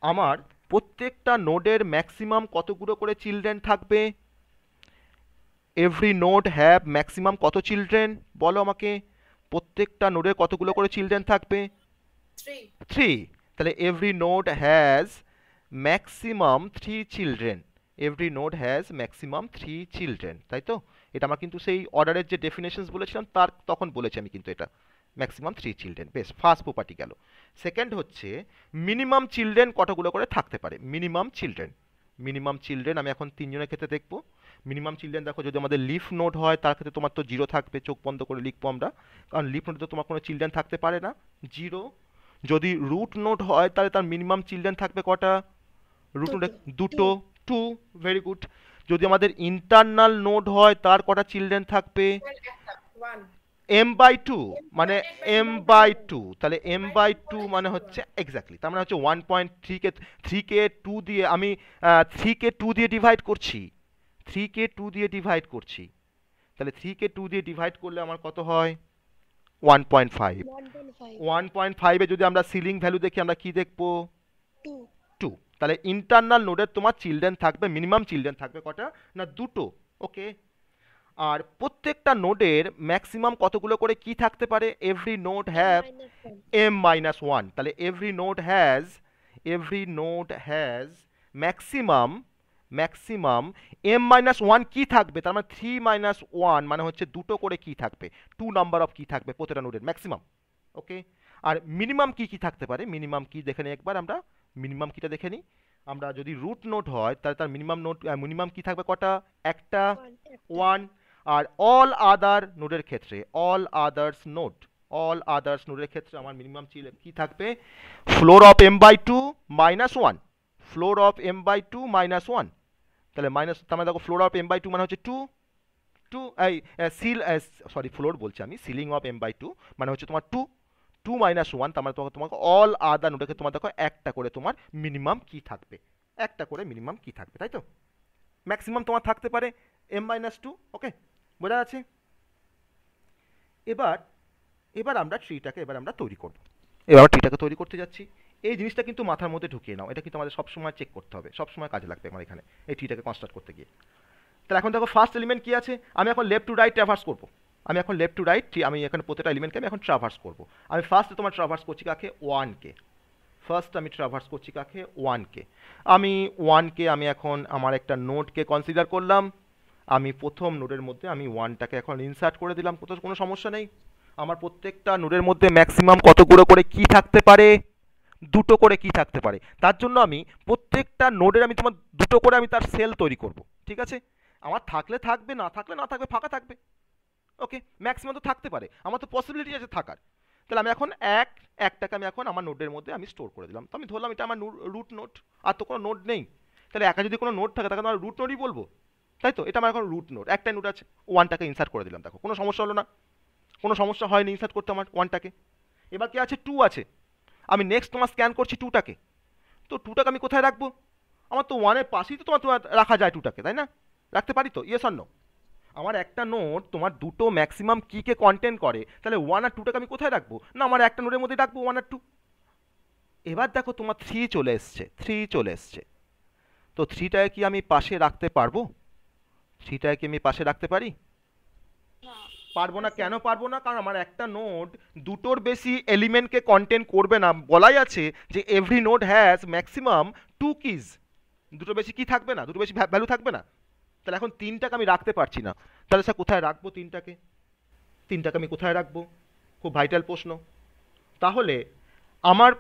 আমার প্রত্যেকটা নোডের ম্যাক্সিমাম কতগুলো করে চিলড্রেন থাকবে, এভরি নোড হ্যাভ ম্যাক্সিমাম কত চিলড্রেন, বলো আমাকে, প্রত্যেকটা নোডের কতগুলো করে চিলড্রেন থাকবে, 3। তাহলে every node has maximum 3 children, every node has maximum 3 children, তাই তো? এটা আমার কিন্তু সেই অর্ডারের যে ডেফিনেশনস বলেছিলাম তার তখন বলেছি আমি কিন্তু এটা ম্যাক্সিমাম 3 চিলড্রেন। বেশ, ফার্স্ট প্রপার্টি গেল। সেকেন্ড হচ্ছে মিনিমাম চিলড্রেন কতগুলো করে থাকতে পারে, মিনিমাম চিলড্রেন, মিনিমাম চিলড্রেন আমি এখন 3 জনের ক্ষেত্রে দেখবো। মিনিমাম চিলড্রেন দেখো, যদি আমাদের লিফ নোড হয় তার ক্ষেত্রে তোমার তো 0 থাকবে, চোখ বন্ধ করে লিখবো আমরা, কারণ লিফ নোডে তো তোমার কোনো চিলড্রেন থাকতে পারে না, 0। যদি রুট নোড হয় তাহলে তার মিনিমাম চিলড্রেন থাকবে কটা, রুট নোডে 2, 2, ভেরি গুড। যদি আমাদের ইন্টারনাল নোড হয় তার কটা চিলড্রেন থাকবে, m/2, মানে m/2, তাহলে m/2 মানে হচ্ছে এক্স্যাক্টলি, তার মানে হচ্ছে 1.3কে 2 দিয়ে আমি 3কে 2 দিয়ে ডিভাইড করছি, 3কে 2 দিয়ে ডিভাইড করছি, তাহলে 3কে 2 দিয়ে ডিভাইড করলে আমার কত হয়, 1.5। 1.5 এ যদি আমরা সিলিং ভ্যালু দেখি আমরা কি দেখবো, 2। তাহলে ইন্টারনাল নোডের তোমার চিলড্রেন থাকবে, মিনিমাম চিলড্রেন থাকবে কটা না, 2, ওকে। আর প্রত্যেকটা নোডের ম্যাক্সিমাম কতগুলো করে কি থাকতে পারে, এভরি নোড হ্যাভ m-1, তাহলে every node has maximum m-1 কি থাকবে, তার মানে 3-1 মানে হচ্ছে 2 করে কি থাকবে, 2 নাম্বার অফ কি থাকবে প্রত্যেকটা নোডের ম্যাক্সিমাম, ওকে। আর মিনিমাম কি কি থাকতে পারে, মিনিমাম কি দেখে নিই একবার আমরা, মিনিমাম কিটা দেখে নিই আমরা। যদি রুট নোড হয় তাহলে তার মিনিমাম কি থাকবে কটা, একটা, 1। আর অল আদার নোডের ক্ষেত্রে, অল আদার্স নোডের ক্ষেত্রে আমার মিনিমাম কি থাকবে, floor of m/2 -1, floor of m/2 -1, তাহলে মাইনাস, তার মানে দেখো ফ্লোর অফ m/2 মানে হচ্ছে 2, এই ফ্লোর বলছি আমি, সিলিং অফ m/2 মানে হচ্ছে তোমার 2, 2 -1, তার মানে তোমাকে অল আদার নোডকে তোমার দেখো একটা করে তোমার মিনিমাম কি থাকবে, একটা করে মিনিমাম কি থাকবে, তাই তো? ম্যাক্সিমাম তোমার থাকতে পারে m-2, ওকে, বোঝা আছে? এবার আমরা ট্রিটাকে তৈরি করব। এবার ট্রিটাকে তৈরি করতে যাচ্ছি। এই জিনিসটা কিন্তু মাথার মধ্যে ঢুকিয়ে নাও, এটা কিন্তু আমাদের সবসময় চেক করতে হবে, সবসময় কাজে লাগবে আমার এখানে এই ট্রিটাকে কনস্ট্রাক্ট করতে গিয়ে। তাহলে এখন দেখো ফার্স্ট এলিমেন্ট কি আছে, আমি এখন লেফট টু রাইট ট্রাভার্স করবো, আমি এখানে প্রত্যেকটা এলিমেন্টকে আমি এখন ট্রাভার্স করবো। আমি ফার্স্টে তোমার ট্রাভার্স করছি কাকে, 1কে। ফার্স্ট আমি ট্রাভার্স করছি কাকে, 1কে। আমি 1কে আমি এখন আমার একটা নোডকে কনসিডার করলাম, আমি প্রথম নোডের মধ্যে আমি 1টাকে এখন ইনসার্ট করে দিলাম, কোনো সমস্যা নেই। আমার প্রত্যেকটা নোডের মধ্যে ম্যাক্সিমাম কতগুলো করে কি থাকতে পারে, 2 করে কি থাকতে পারে, তার জন্য আমি প্রত্যেকটা নোডের আমি তোমার 2 করে আমি তার সেল তৈরি করব, ঠিক আছে? আমার থাকলে থাকবে, না থাকলে না থাকবে, ফাঁকা থাকবে। ওকে, ম্যাক্সিমাম তো থাকতে পারে, আমার তো পসিবিলিটি আছে থাকার। তাহলে আমি এখন একটাকে আমি এখন আমার নোডের মধ্যে আমি স্টোর করে দিলাম। তো আমি ধরলাম এটা আমার রুট নোড, আর তো কোনো নোড নেই। তাহলে একা যদি কোনো নোড থাকে তাকে আমার রুট নোডই বলবো, তাই তো? এটা আমার এখন রুট নোড, একটাই নোড আছে, ওয়ানটাকে ইনসার্ট করে দিলাম। দেখো কোনো সমস্যা হলো না, কোনো সমস্যা হয়নি ইনসার্ট করতে আমার ওয়ানটাকে। এবার কি আছে, টু আছে। আমি নেক্সট তোমার স্ক্যান করছি টুটাকে। তো টুটাকে আমি কোথায় রাখবো? আমার তো ওয়ানের পাশেই তো তোমার রাখা যায় টুটাকে, তাই না? রাখতে পারি তো, ইয়েস অর নো? আমার একটা নোড তোমার দুটো ম্যাক্সিমাম কিকে কন্টেন্ট করে, তাহলে ওয়ান আর টুটাকে আমি কোথায় রাখবো? না, আমার একটা নোডের মধ্যে রাখবো ওয়ান আর টু। এবার দেখো তোমার থ্রি চলে এসছে, থ্রি চলে এসছে। তো থ্রিটাকে কি আমি পাশে রাখতে পারবো? থ্রিটাকে কি আমি পাশে রাখতে পারি? পারবো না। কেন পারবো না? কারণ আমার একটা নোড দুটোর বেশি এলিমেন্টকে কন্টেন্ট করবে না। বলাই আছে যে every node has maximum two keys. দুটো বেশি কি থাকবে না, দুটো বেশি ভ্যালু থাকবে না। তাহলে এখন তিনটাকে আমি রাখতে পারছি না। তাহলে স্যার কোথায় রাখবো তিনটাকে? তিনটাকে আমি কোথায় রাখবো? খুব ভাইটাল প্রশ্ন। তাহলে আমার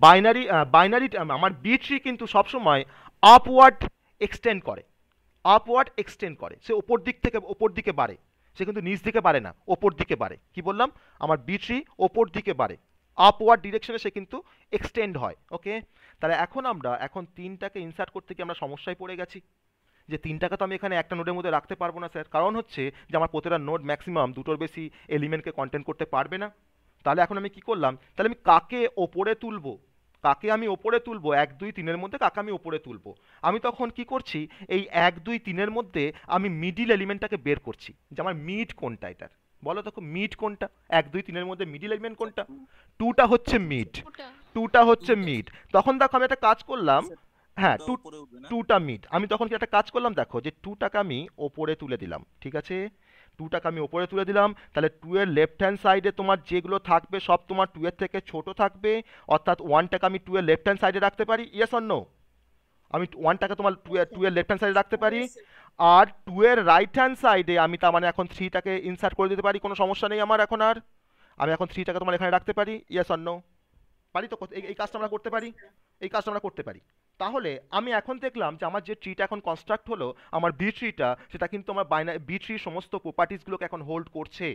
বাইনারি আমার বি ট্রি কিন্তু সবসময় আপওয়ার্ড এক্সটেন্ড করে, আপওয়ার্ড এক্সটেন্ড করে। সে ওপর দিক থেকে ওপর দিকে বাড়ে, সে কিন্তু নিচ দিকে বাড়ে না, ওপর দিকে বাড়ে। কি বললাম? আমার বি ট্রি ওপর দিকে বাড়ে, আপওয়ার্ড ডিরেকশনে সে কিন্তু এক্সটেন্ড হয়। ওকে, তাহলে এখন আমরা এখন তিনটাকে ইনসার্ট করতে গিয়ে আমরা সমস্যায় পড়ে গেছি যে তিনটাকে তো আমি এখানে একটা নোডের মধ্যে রাখতে পারবো না স্যার। কারণ হচ্ছে যে আমার প্রতিটা নোড ম্যাক্সিমাম দুটোর বেশি এলিমেন্টকে কন্টেন্ট করতে পারবে না। তাহলে এখন আমি কি করলাম? তাহলে আমি কাকে ওপরে তুলবো? কাকে আমি ওপরে তুলবো? এক দুই তিনের মধ্যে কাকে আমি ওপরে তুলবো? আমি তখন কি করছি, এই এক দুই তিনের মধ্যে আমি মিডিল এলিমেন্টটাকে বের করছি যে আমার মিড কোনটা এটার। বলো দেখো মিড কোনটা? এক দুই তিনের মধ্যে মিডিল এলিমেন্ট কোনটা? টুটা হচ্ছে মিড, টুটা হচ্ছে মিড। তখন দেখো আমি একটা কাজ করলাম, হ্যাঁ টুটা মিড। আমি তখন কি একটা কাজ করলাম, দেখো যে টুটাকে আমি ওপরে তুলে দিলাম, ঠিক আছে? টুটাকে আমি ওপরে তুলে দিলাম। তাহলে টু এর লেফট হ্যান্ড সাইডে তোমার যেগুলো থাকবে সব তোমার টু এর থেকে ছোট থাকবে। অর্থাৎ ওয়ানটাকে আমি টু এর লেফট হ্যান্ড সাইডে রাখতে পারি, ইয়েস অর নো? আমি ওয়ানটাকে তোমার টু এর লেফট হ্যান্ড সাইডে রাখতে পারি। আর টু এর রাইট হ্যান্ড সাইডে আমি তার মানে এখন থ্রিটাকে ইনসার্ট করে দিতে পারি, কোনো সমস্যা নেই আমার এখন আর। আমি এখন থ্রিটাকে তোমার এখানে রাখতে পারি, ইয়েস অর নো? পারি তো? এই কাজটা আমরা করতে পারি, এই কাজটা আমরা করতে পারি। তাহলে আমি এখন দেখলাম যে আমার যে ট্রিটা এখন কনস্ট্রাক্ট হলো, আমার বি ট্রিটা, সেটা কিন্তু আমার বি ট্রির সমস্ত প্রপার্টিসগুলোকে এখন হোল্ড করছে,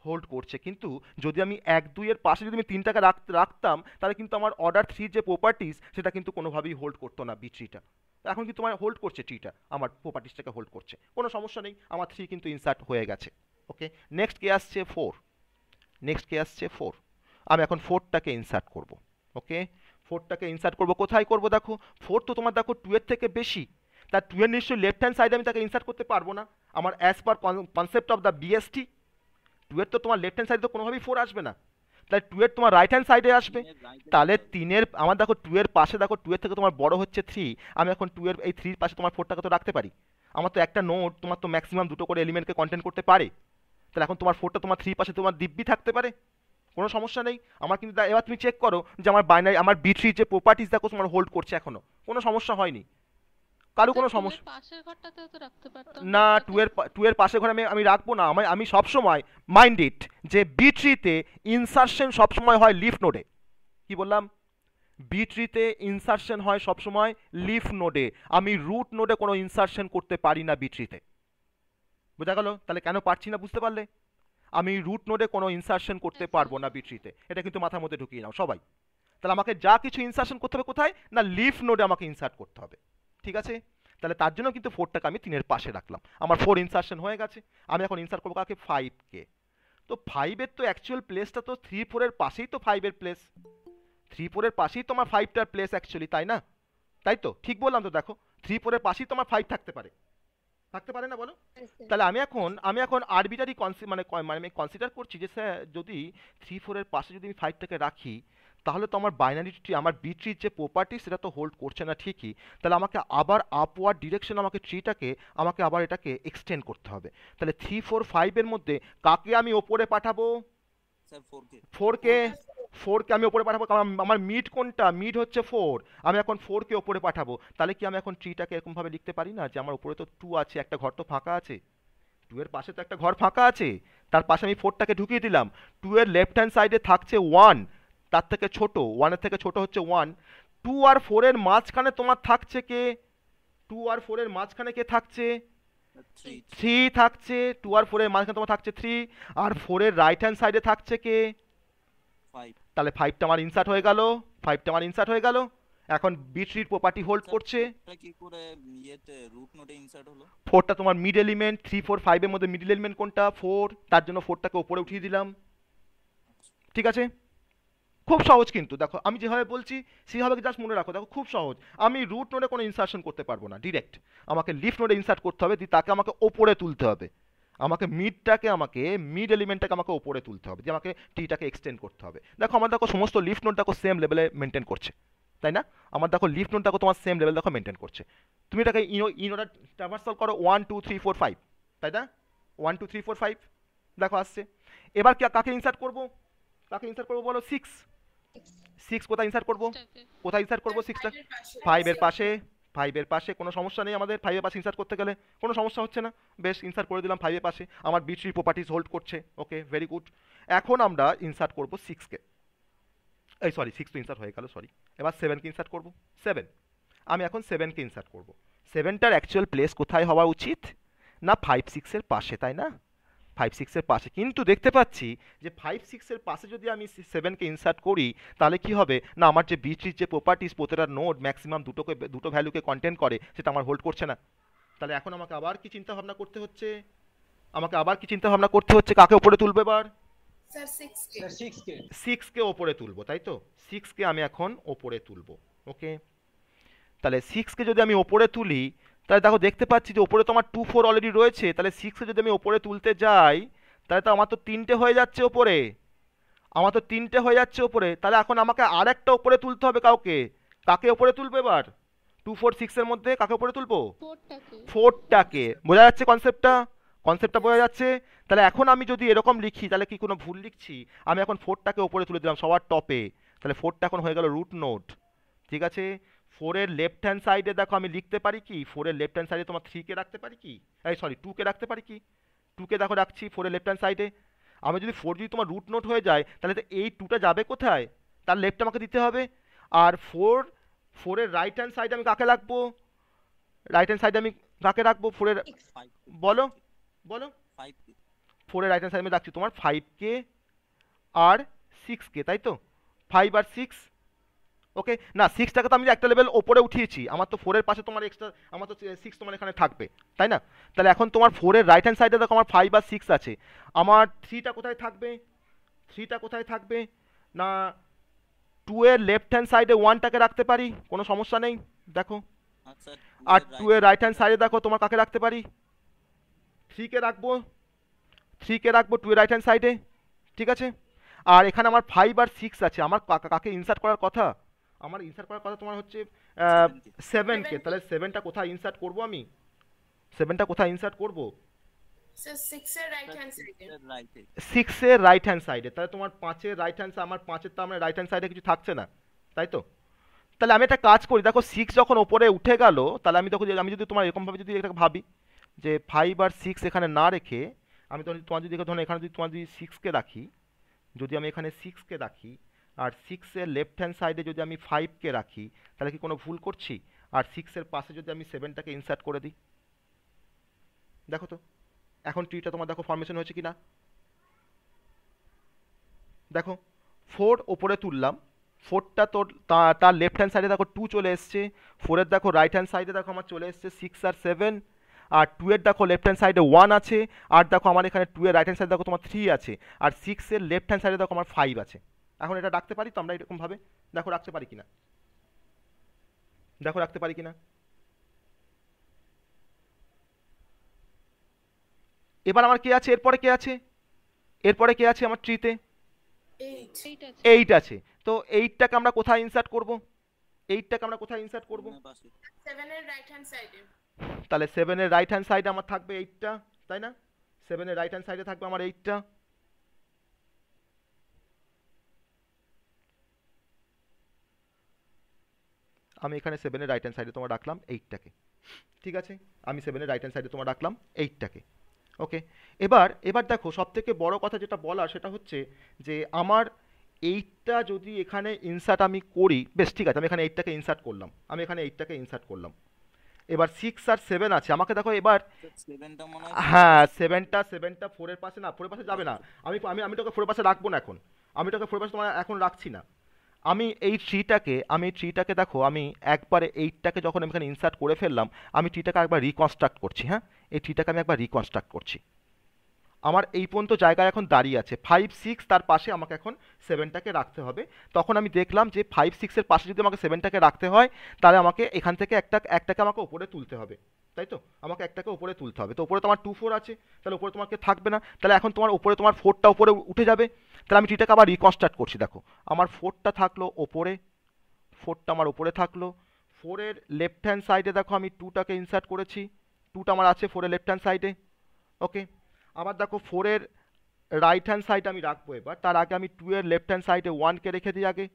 হোল্ড করছে। কিন্তু যদি আমি এক দুইয়ের পাশে যদি আমি তিনটাকে রাখতাম, তাহলে কিন্তু আমার অর্ডার থ্রির যে প্রপার্টিস সেটা কিন্তু কোনোভাবেই হোল্ড করতো না বি ট্রিটা। এখন কিন্তু তোমার হোল্ড করছে ট্রিটা, আমার প্রপার্টিসটাকে হোল্ড করছে, কোনো সমস্যা নেই। আমার থ্রি কিন্তু ইনসার্ট হয়ে গেছে। ওকে, নেক্সট কে আসছে ফোর। নেক্সট কে আসছে ফোর। আমি এখন ফোরটাকে ইনসার্ট করব। ওকে, ফোরটাকে ইনসার্ট করব। কোথায় করব? দেখো ফোর তো তোমার দেখো টু এর থেকে বেশি, তার টু এর নিশ্চয়ই লেফট হ্যান্ড সাইডে আমি তাকে ইনসার্ট করতে পারবো না। আমার as per concept of the BST, two এর তো তোমার লেফট হ্যান্ড সাইডে তো কোনোভাবেই ফোর আসবে না, তাহলে টু এর তোমার রাইট হ্যান্ড সাইডে আসবে। তাহলে তিনের আমার দেখো টু এর পাশে দেখো টু এর থেকে তোমার বড় হচ্ছে থ্রি, আমি এখন টু এর এই থ্রির পাশে তোমার ফোরটাকে তো রাখতে পারি। আমার তো একটা নোট তোমার তো ম্যাক্সিমাম দুটো করে এলিমেন্টকে কন্টেন্ট করতে পারে। তাহলে এখন তোমার ফোরটা তোমার থ্রি পাশে তোমার দিব্যি থাকতে পারে, কোনো সমস্যা নেই আমার। কিন্তু এবার তুমি চেক করো যে আমার বাইনারি আমার বি থ্রি যে প্রপার্টিস দেখো তোমার হোল্ড করছে এখনো, কোনো সমস্যা হয়নি, কারো কোনো সমস্যা না। টু এর পাশে ঘরে আমি আমি রাখবো না। আমি সবসময় মাইন্ড ইট যে বি থ্রিতে ইনসারশন সবসময় হয় লিফ নোডে। কি বললাম? বি ট্রিতে ইনসারশন হয় সবসময় লিফ নোডে। আমি রুট নোডে কোনো ইনসারশন করতে পারি না বি ট্রিতে। বোঝা গেল? তাহলে কেন পারছি না বুঝতে পারলে? আমি রুট নোডে কোনো ইনসারশন করতে পারবো না বি ট্রিতে, এটা কিন্তু মাথার মধ্যে ঢুকিয়ে নাও সবাই। তাহলে আমাকে যা কিছু ইনসারশন করতে হবে কোথায় না, লিফ নোডে আমাকে ইনসার্ট করতে হবে, ঠিক আছে? তাহলে তার জন্য কিন্তু ফোরটাকে আমি তিনের পাশে রাখলাম। আমার ফোর ইনসারশন হয়ে গেছে। আমি এখন ইনসার্ট করবো কাকে? ফাইভকে। তো ফাইভের তো অ্যাকচুয়াল প্লেসটা তো থ্রি ফোরের পাশেই তো ফাইভের প্লেস, থ্রি ফোরের পাশেই তো আমার ফাইভটার প্লেস অ্যাকচুয়ালি, তাই না? তাই তো ঠিক বললাম তো? দেখো থ্রি ফোরের পাশেই তো আমার ফাইভ থাকতে পারে, থাকতে পারে না বলো? তাহলে আমি এখন আরবিটারি মানে কনসিডার করছি যে স্যার যদি থ্রি ফোরের পাশে যদি আমি ফাইভটাকে রাখি, তাহলে তো আমার বাইনারি ট্রি আমার বি ট্রির যে প্রপার্টি সেটা তো হোল্ড করছে না ঠিকই। তাহলে আমাকে আবার আপওয়ার্ড ডিরেকশন আমাকে ট্রিটাকে আমাকে আবার এটাকে এক্সটেন্ড করতে হবে। তাহলে থ্রি ফোর ফাইভের মধ্যে কাকে আমি ওপরে পাঠাবো? ফোরকে। ফোরকে আমি ওপরে পাঠাবো, কারণ আমার মিড কোনটা? মিড হচ্ছে ফোর। আমি এখন ফোরকে ওপরে পাঠাবো। তাহলে কি আমি এখন ট্রিটাকে এরকমভাবে লিখতে পারি না যে আমার উপরে তো টু আছে, একটা ঘর তো ফাঁকা আছে, টু এর পাশে তো একটা ঘর ফাঁকা আছে, তার পাশে আমি ফোরটাকে ঢুকিয়ে দিলাম। টু এর লেফট হ্যান্ড সাইডে থাকছে ওয়ান, তার থেকে ছোট, ওয়ানের থেকে ছোট হচ্ছে ওয়ান। টু আর ফোরের মাঝখানে তোমার থাকছে কে? টু আর ফোরের মাঝখানে কে থাকছে? থ্রি থ্রি থ্রি থাকছে, 2 আর 4 এর মাঝখানে তোমার থাকছে 3, আর 4 এর রাইট হ্যান্ড সাইডে থাকছে কে? ফাইভ। তাহলে 5টা আমার ইনসার্ট হয়ে গেল, 5টা আমার ইনসার্ট হয়ে গেল। এখন বি ট্রির প্রপার্টি হোল্ড আচ্ছা, করছে। ফোরটা কি করে ইয়েতে রুট নোটে ইনসার্ট হলো? 4টা তোমার মিড এলিমেন্ট, 3 4 5 এর মধ্যে মিডল এলিমেন্ট কোনটা? 4, তার জন্য 4টাকে উপরে উঠিয়ে দিলাম। ঠিক আছে, খুব সহজ কিন্তু দেখো আমি যেভাবে বলছি সেভাবে জাস্ট মনে রাখো, দেখো খুব সহজ। আমি রুট নোডে কোনো ইনসার্শন করতে পারবো না ডিরেক্ট, আমাকে লিফট নোডে ইনসার্ট করতে হবে, দিয়ে তাকে আমাকে ওপরে তুলতে হবে। আমাকে মিড এলিমেন্টটাকে আমাকে ওপরে তুলতে হবে, দিয়ে আমাকে টিটাকে এক্সটেন্ড করতে হবে। দেখো আমার দেখো সমস্ত লিফট নোড দেখো সেম লেভেলে মেনটেন করছে, তাই না? আমার দেখো লিফট নোড দেখো তোমার সেম লেভেল দেখো মেনটেন করছে। তুমি এটাকে ইনোডা ট্রাভার্সাল করো 1 2 3 4 5, তাই না? 1 2 3 4 5 দেখো আসছে। এবার কাকে ইনসার্ট করবো? কাকে ইনসার্ট করবো বলো? 6। 6 কোথায় ইনসার্ট করবো? সিক্সটাকে। কোথায় ইনসার্ট করবো স্যার সিক্সটা? 5 এর পাশে। 5 এর পাশে। 5 এর পাশে কোনো সমস্যা নেই আমাদের, 5 এর পাশে ইনসার্ট করতে গেলে কোনো সমস্যা হচ্ছে না। বেশ, ইনসার্ট করে দিলাম 5 এর পাশে, আমার বি ট্রি প্রপার্টিজ হোল্ড করছে। ওকে, ভেরি গুড। এখন আমরা ইনসার্ট করবো 6কে, এই সরি 6 তো ইনসার্ট হয়ে গেল, সরি। এবার 7কে ইনসার্ট করবো। 7, আমি এখন 7কে ইনসার্ট করবো। 7টার অ্যাকচুয়াল প্লেস কোথায় হওয়া উচিত? না 5 6 এর পাশে, তাই না? 5 6 এর পাশে, কিন্তু দেখতে পাচ্ছি যে 5 6 এর পাশে যদি আমি 7কে ইনসার্ট করি তাহলে কি হবে না, আমার যে বি ট্রির যে প্রপার্টিস প্রতিটা নোড ম্যাক্সিমাম দুটো ভ্যালুকে কন্টেন্ট করে, সেটা আমার হোল্ড করছে না। তাহলে এখন আমাকে আবার কি চিন্তা ভাবনা করতে হচ্ছে? কাকে উপরে তুলবে এবার? স্যার 6 কে। স্যার 6 কে। 6কে ওপরে তুলবো, তাই তো? 6কে আমি এখন ওপরে তুলবো। ওকে, তাহলে 6কে যদি আমি ওপরে তুলি, তাহলে দেখো দেখতে পাচ্ছি যে ওপরে তো আমার 2 4 অলরেডি রয়েছে, তাহলে 6কে যদি আমি ওপরে তুলতে যাই তাহলে তো আমার তো 3টে হয়ে যাচ্ছে ওপরে। তাহলে এখন আমাকে আর একটা ওপরে তুলতে হবে কাউকে। কাকে ওপরে তুলবো এবার? 2 4 6 এর মধ্যে কাকে ওপরে তুলবো? ফোরটাকে। 4টাকে। বোঝা যাচ্ছে কনসেপ্টটা? বোঝা যাচ্ছে? তাহলে এখন আমি যদি এরকম লিখি তাহলে কি কোনো ভুল লিখছি? আমি এখন 4টাকে ওপরে তুলে দিলাম সবার টপে, তাহলে 4টা এখন হয়ে গেল রুট নোড। ঠিক আছে, 4 এর লেফট হ্যান্ড সাইডে দেখো আমি লিখতে পারি কি, 4 এর লেফট হ্যান্ড সাইডে তোমার 3কে রাখতে পারি কি, এই সরি 2কে রাখতে পারি কি? 2কে দেখো রাখছি 4 এর লেফট হ্যান্ড সাইডে। আমি যদি 4 যদি তোমার রুট নোট হয়ে যায় তাহলে তো এই 2টা যাবে কোথায়? তার লেফট আমাকে দিতে হবে। আর 4 এর রাইট হ্যান্ড সাইডে আমি কাকে রাখবো? রাইট হ্যান্ড সাইডে আমি কাকে রাখবো 4 এর? ফাইভ। বলো বলো। 5 কে। 4 এর রাইট হ্যান্ড সাইডে আমি রাখছি তোমার 5কে আর 6কে, তাই তো? 5 আর 6। ওকে, না 6টাকে তো আমি একটা লেভেল ওপরে উঠিয়েছি, আমার তো 4 এর পাশে তোমার এক্সট্রা, আমার তো 6 তোমার এখানে থাকবে, তাই না? তাহলে এখন তোমার 4 এর রাইট হ্যান্ড সাইডে দেখো আমার 5 আর 6 আছে। আমার 3টা কোথায় থাকবে? 3টা কোথায় থাকবে? না 2 এর লেফট হ্যান্ড সাইডে 1টাকে রাখতে পারি, কোনো সমস্যা নেই। দেখো, আচ্ছা, আর 2 এর রাইট হ্যান্ড সাইডে দেখো তোমার কাকে রাখতে পারি? 3কে রাখবো। 2 এর রাইট হ্যান্ড সাইডে। ঠিক আছে, আর এখানে আমার 5 আর 6 আছে, আমার কাকে ইনসার্ট করার কথা? আমার ইনসার্ট করার কথা তোমার হচ্ছে 7 কে। 7কে। তাহলে 7টা কোথায় ইনসার্ট করব আমি? 7টা কোথায় ইনসার্ট করব? স্যার 6 এর রাইট হ্যান্ড সাইডে। রাইটে। 6 এর রাইট হ্যান্ড সাইডে। তাহলে তোমার 5 এর রাইট হ্যান্ড, আমার 5 এর তো আমার রাইট হ্যান্ড সাইডে কিছু থাকছে না, তাই তো? তাহলে আমি একটা কাজ করি, দেখো 6 যখন ওপরে উঠে গেল, তাহলে আমি যদি তোমার এরকমভাবে যদি এটা ভাবি যে 5 আর 6 এখানে না রেখে আমি তোমার যদি ধরো এখানে যদি তোমার যদি 6কে রাখি, যদি আমি এখানে 6কে রাখি আর 6 এর লেফট হ্যান্ড সাইডে যদি আমি 5কে রাখি, তাহলে কি কোনো ভুল করছি? আর 6 এর পাশে যদি আমি 7টাকে ইনসার্ট করে দিই, দেখো তো এখন ট্রিটা তোমার দেখো ফরমেশন হয়েছে কি না? দেখো 4 ওপরে তুললাম, 4টা তোর তার লেফট হ্যান্ড সাইডে দেখো 2 চলে এসছে, 4 এর দেখো রাইট হ্যান্ড সাইডে দেখো আমার চলে এসছে 6 আর 7, আর 2 এর দেখো লেফট হ্যান্ড সাইডে 1 আছে, আর দেখো আমার এখানে 2 এর রাইট হ্যান্ড সাইডে দেখো তোমার 3 আছে, আর 6 এর লেফট হ্যান্ড সাইডে দেখো আমার 5 আছে। এখন এটা রাখতে পারি তো আমরা এরকম ভাবে? দেখো রাখতে পারি কিনা, দেখো রাখতে পারি কিনা। এবার আমার কে আছে? এরপরে কে আছে আমার ট্রিতে? 8। এইট আছে। 8 আছে। তো 8টাকে আমরা কোথায় ইনসার্ট করব? 8টাকে আমরা কোথায় ইনসার্ট করব? 7 এর পাশে। 7 এর রাইট হ্যান্ড সাইডে। তাহলে 7 এর রাইট হ্যান্ড সাইডে আমার থাকবে 8টা, তাই না? 7 এর রাইট হ্যান্ড সাইডে থাকবে আমার 8টা। আমি এখানে 7 এর রাইট হ্যান্ড সাইডে তোমার রাখলাম 8টাকে। ঠিক আছে, আমি 7 এর রাইট হ্যান্ড সাইডে তোমার রাখলাম 8টাকে। ওকে, এবার দেখো সবথেকে বড় কথা যেটা বলার সেটা হচ্ছে যে আমার 8টা যদি এখানে ইনসার্ট আমি করি, বেশ ঠিক আছে, আমি এখানে 8টাকে ইনসার্ট করলাম, এবার 6 আর 7 আছে, আমাকে দেখো এবার, সেভেনটা মনে হয় হ্যাঁ সেভেনটা ফোরের পাশে না, ফোরের পাশে যাবে না, আমি আমি আমি তোকে ফোরের পাশে রাখবো না এখন, আমি তোকে ফোরের পাশে তোমার এখন রাখছি না। আমি এই ট্রিটাকে দেখো, আমি একবারে এইটটাকে যখন আমি এখানে ইনসার্ট করে ফেললাম, আমি ট্রিটাকে একবার রিকনস্ট্রাক্ট করছি। হ্যাঁ, এই ট্রিটাকে আমি একবার রিকনস্ট্রাক্ট করছি। আমার এই পর্যন্ত জায়গায় এখন দাঁড়িয়ে আছে 5 6, তার পাশে আমাকে এখন 7টাকে রাখতে হবে। তখন আমি দেখলাম যে 5 6-এর পাশে যদি আমাকে 7টাকে রাখতে হয়, তাহলে আমাকে এখান থেকে একটাকে আমাকে ওপরে তুলতে হবে, তাই তো? আমাকে একটাকে ওপরে তুলতে হবে। তো ওপরে তোমার 2 4 আছে, তাহলে ওপরে তোমাকে থাকবে না, তাহলে এখন তোমার ওপরে তোমার 4টা ওপরে উঠে যাবে। তাহলে আমি ট্রিটাকে আবার রিকনস্ট্রাক্ট করছি। দেখো আমার 4টা থাকলো ওপরে, 4টা আমার ওপরে থাকলো। 4-এর লেফট হ্যান্ড সাইডে দেখো আমি 2টাকে ইনসার্ট করেছি, 2টা আমার আছে 4-এর লেফট হ্যান্ড সাইডে। ওকে, আবার দেখো 4-এর রাইট হ্যান্ড সাইডে আমি রাখবো। এবার তার আগে আমি 2-এর লেফট হ্যান্ড সাইডে 1কে রেখে দিই আগে।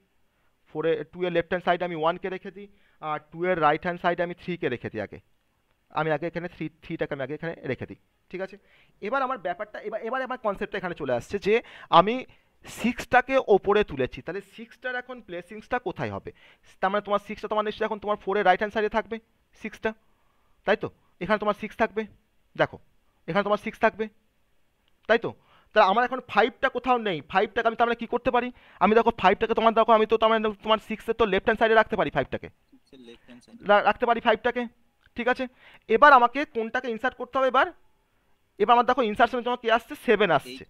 2-এর লেফট হ্যান্ড সাইডে আমি 1কে রেখে দিই, আর 2-এর রাইট হ্যান্ড সাইডে আমি 3কে রেখে দিই আগে। আমি আগে এখানে থ্রিটাকে আমি আগে এখানে রেখে দিই, ঠিক আছে? এবার আমার ব্যাপারটা, এবার আমার কনসেপ্টটা এখানে চলে আসছে যে আমি 6টাকে ওপরে তুলেছি, তাহলে 6টার এখন প্লেসিংসটা কোথায় হবে? তার মানে তোমার 6টা তোমার নিশ্চয়ই এখন তোমার 4-এর রাইট হ্যান্ড সাইডে থাকবে 6টা, তাই তো? এখানে তোমার 6 থাকবে, দেখো এখানে তোমার 6 থাকবে, তাই তো? তা আমার এখন 5টা কোথাও নেই, 5টাকে আমি তার মানে কী করতে পারি? আমি দেখো 5টাকে তোমার দেখো, আমি তো তার মানে তোমার 6-এর তো লেফট হ্যান্ড সাইডে রাখতে পারি 5টাকে, লেফট হ্যান্ড সাইড। রাখতে পারি 5টাকে, ঠিক আছে? এবার আমাকে কোনটাকে ইনসার্ট করতে হবে? এবার এবার আমার দেখো ইনসার্শনের জন্য কি আসছে? 7 আসছে।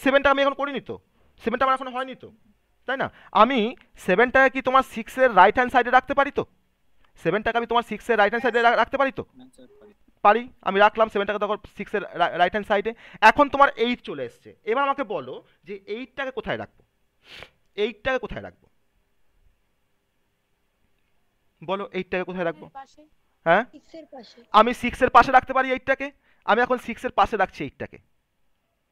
7টা আমি এখন করিনি তো, 7টা আমার এখন হয়নি তো, তাই না? আমি 7টাকে কি তোমার 6-এর রাইট হ্যান্ড সাইডে রাখতে পারি তো? 7টাকে আমি তোমার 6-এর রাইট হ্যান্ড সাইডে রাখতে পারি তো? পারি, আমি রাখলাম 7টাকে দেখো 6-এর রাইট হ্যান্ড সাইডে। এখন তোমার 8 চলে এসছে, এবার আমাকে বলো যে 8টাকে কোথায় রাখবো? 8টাকে কোথায় রাখবো বলো? 8টাকে কোথায় রাখবো? পাশে, হ্যাঁ, 6 এর পাশে। আমি 6-এর পাশে রাখতে পারি 8টাকে, আমি এখন 6-এর পাশে রাখছি 8টাকে।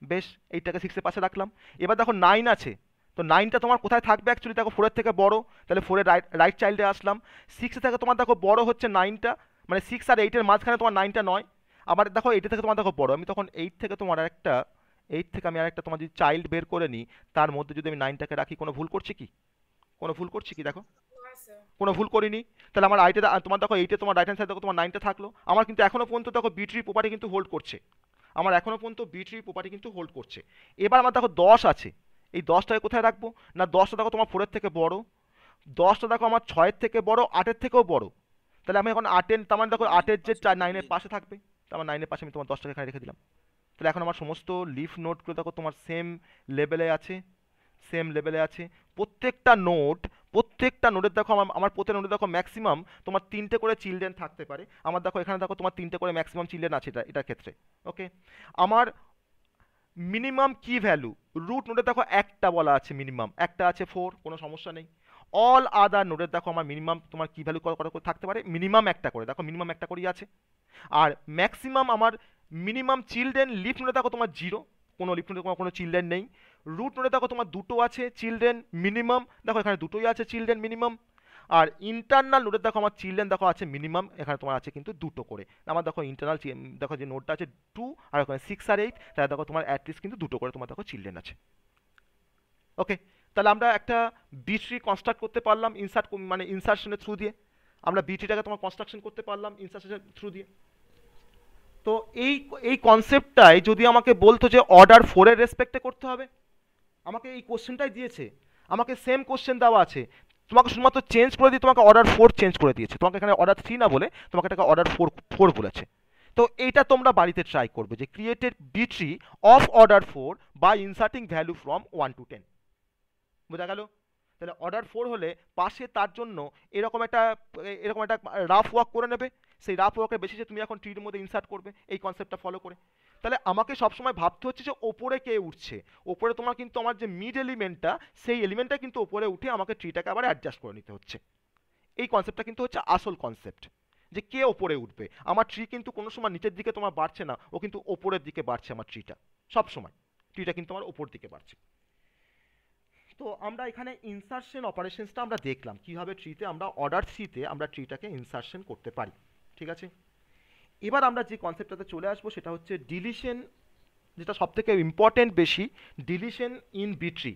বেশ, 8টাকে 6-এর পাশে রাখলাম। এবার দেখো 9 আছে, তো 9টা তোমার কোথায় থাকবে? অ্যাকচুয়ালি দেখো 4-এর থেকে বড়, তাহলে 4-এর রাইট চাইল্ডে আসলাম। 6 থেকে তোমার দেখো বড় হচ্ছে 9টা, মানে 6 আর 8-এর মাঝখানে তোমার 9টা নয়। আবার দেখো 8 থেকে তোমার দেখো বড়, আমি তখন 8 থেকে তোমার একটা, 8 থেকে আমি আরেকটা তোমার যদি চাইল্ড বের করে নিই, তার মধ্যে যদি আমি 9টাকে রাখি, কোনো ভুল করছি কি? কোনো ভুল করছি কি? দেখো না স্যার। কোনো ভুল করিনি। তাহলে আমার আইটে তোমার দেখো 8-এ তোমার রাইট হ্যান্ড সাইড দেখো তোমার 9টা থাকলো। আমার কিন্তু এখনো পর্যন্ত দেখো বিট্রি প্রপার্টি কিন্তু হোল্ড করছে, আমার এখনো পর্যন্ত বিট্রি প্রপার্টি কিন্তু হোল্ড করছে। এবার আমার দেখো 10 আছে, এই 10টাকে কোথায় রাখবো? না 10টা দেখো তোমার 4-এর থেকে বড়, 10টা দেখো আমার 6-এর থেকে বড়, 8-এর থেকেও বড়। তাহলে আমি এখন 8-এর, তার মানে দেখো 8-এর যে 9-এর পাশে থাকবে, তার মানে 9-এর পাশে আমি তোমার 10টাকে এখানে রেখে দিলাম। তাহলে এখন আমার সমস্ত লিফ নোটগুলো দেখো তোমার সেম লেভেলে আছে, সেম লেভেলে আছে। প্রত্যেকটা নোটের দেখো আমার প্রত্যেক নোটে দেখো ম্যাক্সিমাম তোমার 3টে করে চিলড্রেন থাকতে পারে। আমার দেখো এখানে দেখো তোমার 3টে করে ম্যাক্সিমাম চিলড্রেন আছে এটার ক্ষেত্রে। ওকে, আমার মিনিমাম কি ভ্যালু, রুট নোটে দেখো একটা বলা আছে, মিনিমাম একটা আছে 4, কোনো সমস্যা নেই। অল আদার নোটের দেখো আমার মিনিমাম তোমার কি ভ্যালু করে থাকতে পারে, মিনিমাম একটা করে, দেখো মিনিমাম একটা করেই আছে। আর ম্যাক্সিমাম আমার মিনিমাম চিলড্রেন লিফ নোটে দেখো তোমার 0, কোনো লিফ নোটে কোনো চিলড্রেন নেই। রুট নোটে দেখো তোমার 2টো আছে চিলড্রেন মিনিমাম, দেখো এখানে 2টোই আছে চিলড্রেন মিনিমাম। আর ইন্টারনাল নোটে দেখো আমার চিলড্রেন দেখো আছে মিনিমাম, এখানে তোমার আছে কিন্তু 2টো করে। আমার দেখো ইন্টারনাল দেখো যে নোটটা আছে 2, আর ওখানে 6 আর 8, তাহলে দেখো তোমার অ্যাটলিস্ট কিন্তু 2টো করে তোমার দেখো চিলড্রেন আছে। ওকে, তাহলে আমরা একটা বিট্রি কনস্ট্রাক্ট করতে পারলাম মানে ইনসার্শনের থ্রু দিয়ে, আমরা বিট্রিটাকে তোমার কনস্ট্রাকশন করতে পারলাম ইনসার্শনের থ্রু দিয়ে। তো এই এই কনসেপ্টটাই যদি আমাকে বলতো যে অর্ডার 4-এর রেসপেক্টে করতে হবে, আমাকে এই কোশ্চেনটাই দিয়েছে, আমাকে সেম কোশ্চেন দেওয়া আছে, তোমাকে শুধুমাত্র চেঞ্জ করে দিয়ে তোমাকে অর্ডার 4 চেঞ্জ করে দিয়েছে, তোমাকে এখানে অর্ডার 3 না বলে তোমাকে এটাকে অর্ডার 4 বলেছে। তো এইটা তোমরা বাড়িতে ট্রাই করবে যে created B tree of order 4 by inserting value from 1 to 10। বোঝা গেল? তাহলে অর্ডার 4 হলে পাশে তার জন্য এরকম একটা রাফ ওয়ার্ক করে নেবে, সেই রাফ ওয়ার্কের বেসিসে তুমি এখন ট্রির মধ্যে ইনসার্ট করবে এই কনসেপ্টটা ফলো করে। তাহলে আমাকে সবসময় ভাবতে হচ্ছে যে ওপরে কে উঠছে, ওপরে তোমার কিন্তু আমার যে মিড এলিমেন্টটা, সেই এলিমেন্টটা কিন্তু ওপরে উঠে আমাকে ট্রিটাকে আবার অ্যাডজাস্ট করে নিতে হচ্ছে। এই কনসেপ্টটা কিন্তু হচ্ছে আসল কনসেপ্ট, যে কে ওপরে উঠবে। আমার ট্রি কিন্তু কোনো সময় নিচের দিকে তোমার বাড়ছে না, ও কিন্তু ওপরের দিকে বাড়ছে, আমার ট্রিটা সব সময় ট্রিটা কিন্তু আমার ওপর দিকে বাড়ছে। তো আমরা এখানে ইনসার্শন অপারেশনসটা আমরা দেখলাম কিভাবে ট্রিতে আমরা অর্ডার থ্রিতে আমরা ট্রিটাকে ইনসার্শন করতে পারি, ঠিক আছে? এবার আমরা যে কনসেপ্টটাতে চলে আসবো সেটা হচ্ছে ডিলিশন, যেটা সবথেকে ইম্পর্টেন্ট বেশি, deletion in B tree.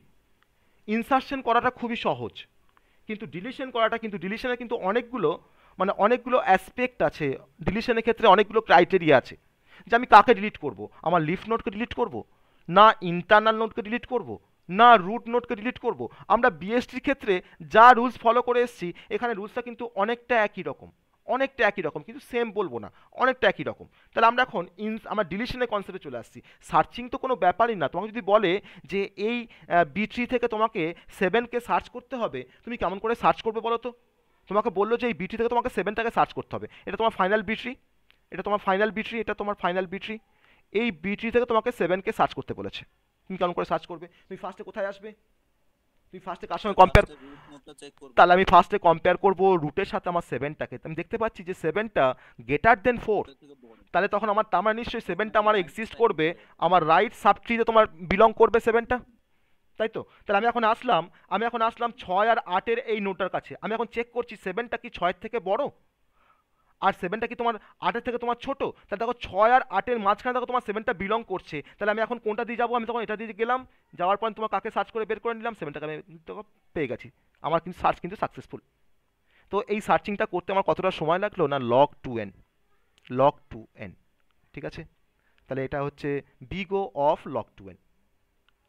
Insertion করাটা খুবই সহজ, কিন্তু ডিলিশন করাটা, কিন্তু ডিলিশনের কিন্তু মানে অনেকগুলো অ্যাসপেক্ট আছে ডিলিশনের ক্ষেত্রে, অনেকগুলো ক্রাইটেরিয়া আছে যে আমি কাকে ডিলিট করব। আমার লিফ নোডকে ডিলিট করব, না ইন্টারনাল নোডকে ডিলিট করব, না রুট নোডকে ডিলিট করব। আমরা বিএসটির ক্ষেত্রে যা রুলস ফলো করে এসেছি, এখানে রুলসটা কিন্তু অনেকটা একই রকম, অনেকটা একই রকম, কিন্তু সেম বলবো না, অনেকটা একই রকম। তাহলে আমরা এখন আমার ডিলিশনের কনসেপ্টে চলে আসছি। সার্চিং তো কোনো ব্যাপারই না। তোমাকে যদি বলে যে এই বি3 থেকে তোমাকে 7কে সার্চ করতে হবে, তুমি কেমন করে সার্চ করবে বলো তো? তোমাকে বললো যে এই বি3 থেকে তোমাকে 7টাকে সার্চ করতে হবে, এটা তোমার ফাইনাল বি3, এটা তোমার ফাইনাল বি3, এটা তোমার ফাইনাল বি3। এই বি3 থেকে তোমাকে 7কে সার্চ করতে বলেছে, তুমি কেমন করে সার্চ করবে? তুমি ফার্স্টে কোথায় আসবে? তুমি ফার্স্টে কার সঙ্গে কম্পেয়ার? ফার্স্টে রুট নোডটা চেক করব। তাহলে আমি ফার্স্টে কম্পেয়ার করবো রুটের সাথে আমার 7টাকে। আমি দেখতে পাচ্ছি যে 7টা গ্রেটার দেন 4। ওটা থেকে বড়। তাহলে তখন আমার তার মানে নিশ্চয়ই 7টা আমার রাইট এক্সিস্ট সাইড করবে, আমার রাইট সাব ট্রিতে তোমার বিলং করবে 7টা, তাই তো? তাহলে আমি এখন আসলাম 6 আর 8-এর এই নোটটার কাছে। আমি এখন চেক করছি 7টা কি 6-এর থেকে বড়, আর 7টা কি তোমার 8-এর থেকে তোমার ছোট। তাহলে দেখো 6 আর 8-এর মাঝখানে দেখো তোমার 7টা বিলং করছে। তাহলে আমি এখন কোনটা দিয়ে যাবো? আমি তখন এটা দিয়ে গেলাম, যাওয়ার পর তোমার কাকে সার্চ করে বের করে নিলাম, 7টাকে আমি তখন পেয়ে গেছি। আমার কিন্তু সার্চ কিন্তু সাকসেসফুল। তো এই সার্চিংটা করতে আমার কতটা সময় লাগলো? না log 2n, log 2n, ঠিক আছে? তাহলে এটা হচ্ছে বিগো অফ log 2n।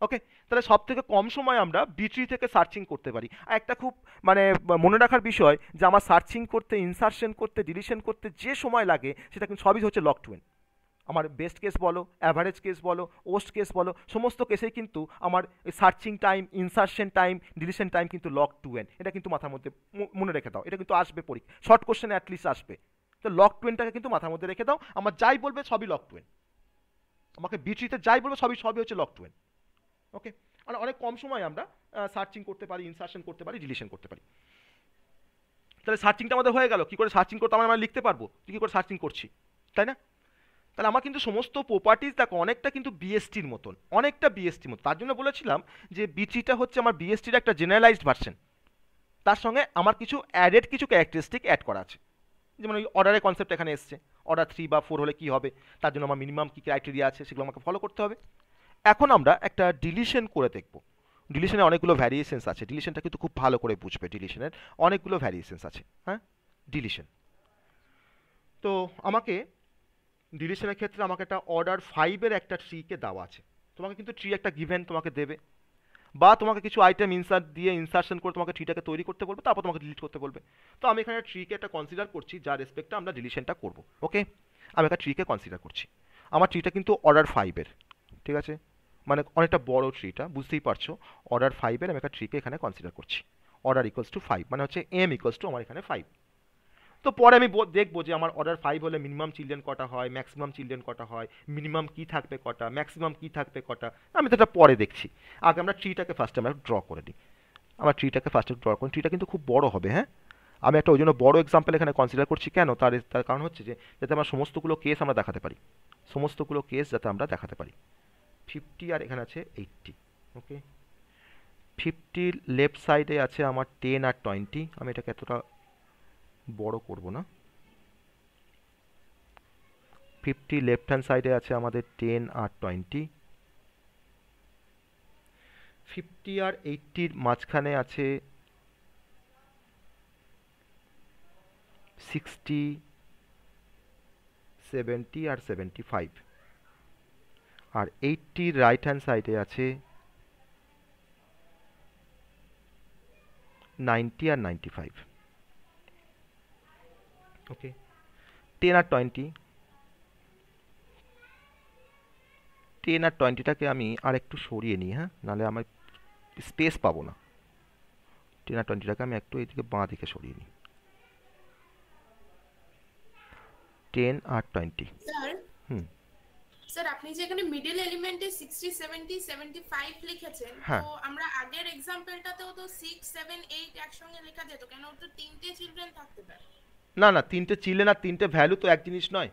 ওকে, তাহলে সব থেকে কম সময় আমরা বি3 থেকে সার্চিং করতে পারি। আর একটা খুব মানে মনে রাখার বিষয় যে আমার সার্চিং করতে, ইনসার্শন করতে, ডিলিশন করতে যে সময় লাগে সেটা কিন্তু সবই হচ্ছে log 2n। আমার বেস্ট কেস বলো, অ্যাভারেজ কেস বলো, ওস্ট কেস বলো, সমস্ত কেসেই কিন্তু আমার searching time, insertion time, deletion time কিন্তু log 2n। এটা কিন্তু মাথার মধ্যে মনে রেখে দাও, এটা কিন্তু আসবে পরীক্ষা, শর্ট কোশ্চেনে অ্যাটলিস্ট আসবে। তো log 2nটাকে কিন্তু মাথার মধ্যে রেখে দাও। আমার যাই বলবে সবই log 2n, আমাকে বি3তে যাই বলবে সবই হচ্ছে log 2n। ওকে, মানে অনেক কম সময় আমরা সার্চিং করতে পারি, ইনসার্শন করতে পারি, ডিলিশন করতে পারি। তাহলে সার্চিংটা আমাদের হয়ে গেল। কী করে সার্চিং করতে আমরা লিখতে পারবো কী করে সার্চিং করছি, তাই না? তাহলে আমার কিন্তু সমস্ত প্রপার্টিজ দেখো অনেকটা কিন্তু বিএসটির মতন, অনেকটা বিএসটির মতো। তার জন্য বলেছিলাম যে বি3টা হচ্ছে আমার বিএসটির একটা জেনারেলাইজড ভার্সন, তার সঙ্গে আমার কিছু অ্যাডেড কিছু ক্যারেক্টারিস্টিক অ্যাড করা আছে। যেমন ওই অর্ডারের কনসেপ্ট এখানে এসছে, অর্ডার 3 বা 4 হলে কী হবে, তার জন্য আমার মিনিমাম কী ক্রাইটেরিয়া আছে সেগুলো আমাকে ফলো করতে হবে। এখন আমরা একটা ডিলিশন করে দেখব। ডিলিশনের অনেকগুলো ভ্যারিয়েশনস আছে, ডিলিশনটা কিন্তু খুব ভালো করে বুঝবে, ডিলিশনের অনেকগুলো ভ্যারিয়েশনস আছে। হ্যাঁ, ডিলিশন। তো আমাকে ডিলিশনের ক্ষেত্রে আমাকে একটা অর্ডার 5-এর একটা ট্রিকে দেওয়া আছে। তোমাকে কিন্তু ট্রি একটা গিভেন তোমাকে দেবে, বা তোমাকে কিছু আইটেম ইনসার্ট দিয়ে ইনসার্শন করে তোমাকে ট্রিটাকে তৈরি করতে বলবে, তারপর তোমাকে ডিলিট করতে বলবে। তো আমি এখানে ট্রিকে একটা কনসিডার করছি যার রেসপেক্টে আমরা ডিলিশনটা করব। ওকে, আমি একটা ট্রিকে কনসিডার করছি। আমার ট্রিটা কিন্তু অর্ডার 5-এর, ঠিক আছে? মানে অনেকটা বড় ট্রিটা, বুঝতেই পারছো। অর্ডার 5-এর আমি একটা ট্রিকে এখানে কনসিডার করছি। অর্ডার ইকুয়ালস টু 5 মানে হচ্ছে এম ইকুয়ালস টু আমার এখানে 5। তো পরে আমি দেখবো যে আমার অর্ডার 5 হলে মিনিমাম চিলড্রেন কটা হয়, ম্যাক্সিমাম চিলড্রেন কটা হয়, মিনিমাম কি থাকবে কটা, ম্যাক্সিমাম কি থাকবে কটা, আমি তো এটা পরে দেখছি। আগে আমরা ট্রিটাকে ফার্স্টে আমরা ড্র করে দিই। আমরা ট্রিটাকে ফার্স্টে ড্র করি। ট্রিটা কিন্তু খুব বড় হবে। হ্যাঁ, আমি একটা ওই জন্য বড় এক্সাম্পল এখানে কনসিডার করছি। কেন? তার কারণ হচ্ছে যে যাতে আমরা সমস্তগুলো কেস আমরা দেখাতে পারি, সমস্তগুলো কেস যাতে আমরা দেখাতে পারি। 50 আর এখানে আছে 80। ওকে, 50 লেফট সাইডে আছে আমার 10 আর 20। আমি এটাকে এতটা বড় করব না। 50 লেফট হ্যান্ড সাইডে আছে আমাদের 10 আর 20। 50 আর 80-র মাঝখানে আছে 60, 70 আর 75। আর 80-র রাইট হ্যান্ড সাইডে আছে 90 আর 95। ওকে, 10 আর 20, 10 আর 20টাকে আমি আর একটু সরিয়ে নিই। হ্যাঁ, নাহলে আমার স্পেস পাবো না। 10 আর 20টাকে আমি একটু এইদিকে বাঁ দিকে সরিয়ে নিই। 10 আর 20। স্যার, হুম, স্যার আপনি যে এখানে মিডল এলিমেন্টে 60 70 75 লিখেছেন, হ্যাঁ। তো আমরা আগের एग्जांपलটাতেও তো 6 7 8 একসঙ্গে লেখা যেত, কেন? ওটা তিনটে চিলড্রেন থাকতে পারে। না না, তিনটে চিলড্রেন আর তিনটে ভ্যালু তো এক জিনিস নয়।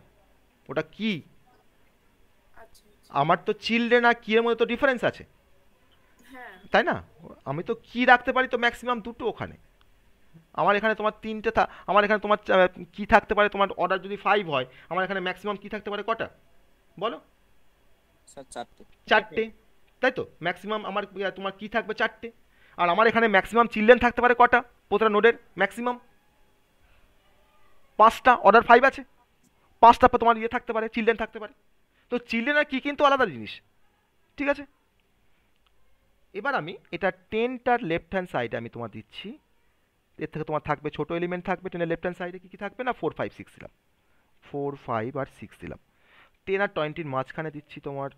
ওটা কি, আচ্ছা আচ্ছা, আমার তো চিলড্রেন আর কি এর মধ্যে তো ডিফারেন্স আছে, হ্যাঁ তাই না? আমি তো কি রাখতে পারি তো ম্যাক্সিমাম দুটো ওখানে। আমার এখানে তোমার তিনটে আমার এখানে তোমার কি থাকতে পারে, তোমার অর্ডার যদি 5 হয়, আমার এখানে ম্যাক্সিমাম কি থাকতে পারে কটা বলো? স্যার 4টে। 4টে, তাই তো? ম্যাক্সিমাম আমার তোমার কি থাকবে 4টে। আর আমার এখানে ম্যাক্সিমাম চিলড্রেন থাকতে পারে কটা প্রতিটা নোডের ম্যাক্সিমাম? 5টা অর্ডার 5 আছে, 5টা তোমার ইয়ে থাকতে পারে, চিলড্রেন থাকতে পারে। তো চিলড্রেন আর কি কিন্তু আলাদা জিনিস, ঠিক আছে। এবার আমি এটা 10টার লেফট হ্যান্ড সাইডে আমি তোমার দিচ্ছি, এর থেকে তোমার থাকবে ছোট এলিমেন্ট থাকবে 10-এর লেফট হ্যান্ড সাইডে কি কি থাকবে না 4 5 6 দিলাম, 4 5 আর 6 দিলাম। 10 আর 20-র মাঝখানে দিচ্ছি তোমার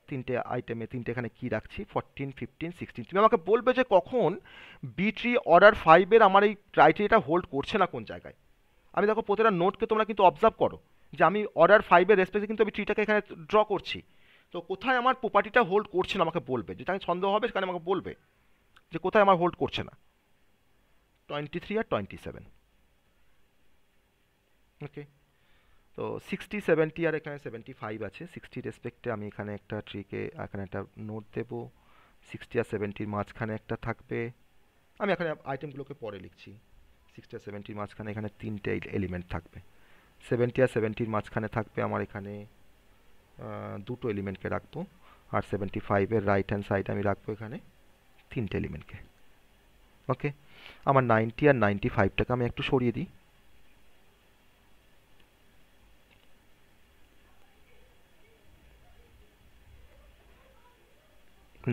তিনটে আইটেমে, তিনটে এখানে কি রাখছি 14 15 16। তুমি আমাকে বলবে যে কখন বি ট্রি অর্ডার 5-এর আমার এই ক্রাইটেরিয়াটা হোল্ড করছে না কোন জায়গায়। আমি দেখো প্রতিটা নোটকে তোমরা কিন্তু অবজার্ভ করো যে আমি অর্ডার 5-এর রেসপেক্টে কিন্তু আমি ট্রিটাকে এখানে ড্র করছি। তো কোথায় আমার প্রপার্টিটা হোল্ড করছে না আমাকে বলবে, যেটা আমি সন্দেহ হবে সেখানে আমাকে বলবে যে কোথায় আমার হোল্ড করছে না। 23 আর 27, ওকে। তো 60 70 আর এখানে 75 আছে, 60 রেসপেক্টে আমি এখানে একটা ট্রিকে এখানে একটা নোট দেব, 60 আর 70-র মাঝখানে একটা থাকবে। আমি এখানে আইটেমগুলোকে পরে লিখছি। 60 আর 70-র মাঝখানে এখানে তিনটে এলিমেন্ট থাকবে, 70 আর 70-র মাঝখানে থাকবে আমার এখানে দুটো এলিমেন্টকে রাখবো, আর 75-এর রাইট হ্যান্ড সাইডে আমি রাখবো এখানে তিনটে এলিমেন্টকে, ওকে। আমার 90 আর 95টাকে আমি একটু সরিয়ে দিই,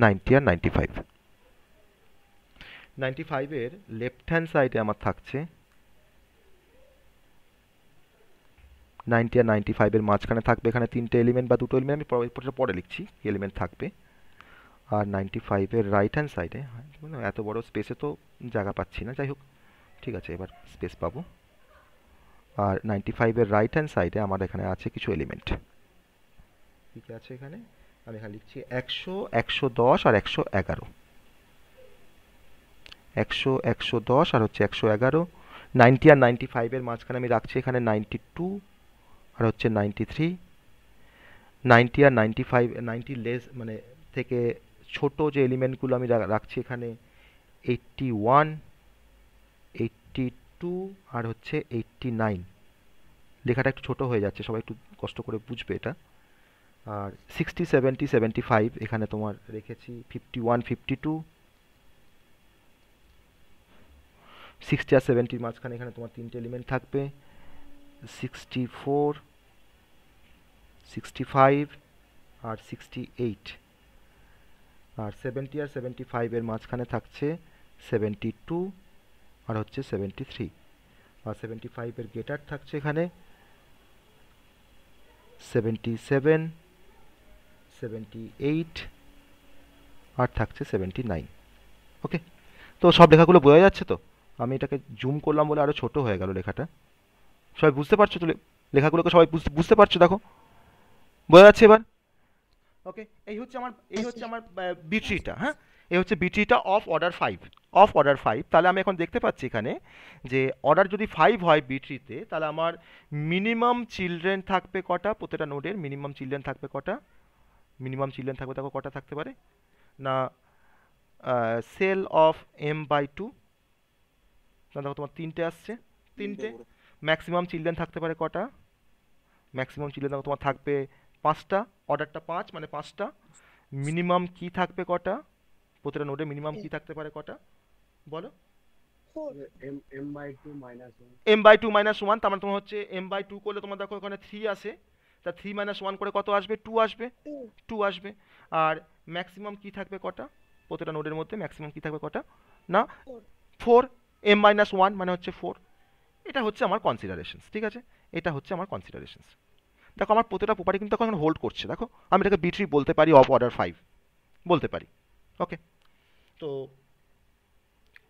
90 আর 95, 95-এর লেফট হ্যান্ড সাইডে আমার থাকছে 90 আর 95-এর মাঝখানে থাকবে এখানে তিনটে এলিমেন্ট বা দুটো এলিমেন্ট, আমি পরে লিখছি কি এলিমেন্ট থাকবে। আর 95-এর রাইট হ্যান্ড সাইডে, এত বড় স্পেসে তো জায়গা পাচ্ছি না, যাই হোক ঠিক আছে এবার স্পেস পাবো। আর 95-এর রাইট হ্যান্ড সাইডে আমার এখানে আছে কিছু এলিমেন্ট, ঠিক আছে। এখানে আমি এখানে লিখছি 100 110 আর 111, 100 110 আর হচ্ছে 111। 90 আর 95-এর মাঝখানে আমি রাখছি এখানে 92 আর হচ্ছে 93। 90 আর 95 90 লেস মানে থেকে ছোট যে এলিমেন্টগুলো আমি রাখছি এখানে 81 82 আর হচ্ছে 89। লেখাটা একটু ছোট হয়ে যাচ্ছে, সবাই একটু কষ্ট করে বুঝবে এটা। আর 60 70 75 এখানে তোমার রেখেছি 51 52। 60 আর 70-র মাঝখানে এখানে তোমার তিনটে এলিমেন্ট থাকবে, 64 65 আর 68। আর 70 আর 75-এর মাঝখানে থাকছে 72 আর হচ্ছে 73। আর 75-এর গেটার থাকছে এখানে 77 78 আর থাকছে 79, ওকে। তো সব লেখাগুলো বোঝা যাচ্ছে তো? আমি এটাকে জুম করলাম বলে আরও ছোট হয়ে গেল লেখাটা। সবাই বুঝতে পারছো তো? লেখাগুলোকে সবাই বুঝতে পারছো? দেখো বোঝা যাচ্ছে এবার, ওকে। এই হচ্ছে আমার বি ট্রিটা, হ্যাঁ। এই হচ্ছে বি ট্রিটা অফ অর্ডার 5, অফ অর্ডার 5। তাহলে আমি এখন দেখতে পাচ্ছি এখানে যে অর্ডার যদি 5 হয় বি ট্রিতে, তাহলে আমার মিনিমাম চিলড্রেন থাকবে কটা, প্রত্যেকটা নোডের মিনিমাম চিলড্রেন থাকবে কটা, মিনিমাম চিলড্রেন থাকবে দেখো কটা থাকতে পারে না সেল অফ m/2, না দেখো তোমার তিনটে আসছে, তিনটে। ম্যাক্সিমাম চিলড্রেন থাকতে পারে কটা, ম্যাক্সিমাম চিলড্রেন দেখো তোমার থাকবে 5টা, অর্ডারটা 5 মানে 5টা। মিনিমাম কি থাকবে কটা, প্রতিটা নোডে মিনিমাম কি থাকতে পারে কটা বলো। m/2 - 1, তার মানে তোমার হচ্ছে m/2 করলে তোমার দেখো এখানে 3 আসে, তা 3 - 1 করে কত আসবে, 2 আসবে, 2 আসবে। আর ম্যাক্সিমাম কি থাকবে কটা, প্রতিটা নোডের মধ্যে ম্যাক্সিমাম কি থাকবে কটা না 4, m - 1 মানে হচ্ছে 4। এটা হচ্ছে আমার কনসিডারেশনস, ঠিক আছে, এটা হচ্ছে আমার কনসিডারেশনস। দেখো আমার প্রতিটা প্রপার্টি কিন্তু এখন হোল্ড করছে, দেখো আমি এটাকে বি ট্রি বলতে পারি, অফ অর্ডার 5 বলতে পারি, ওকে। তো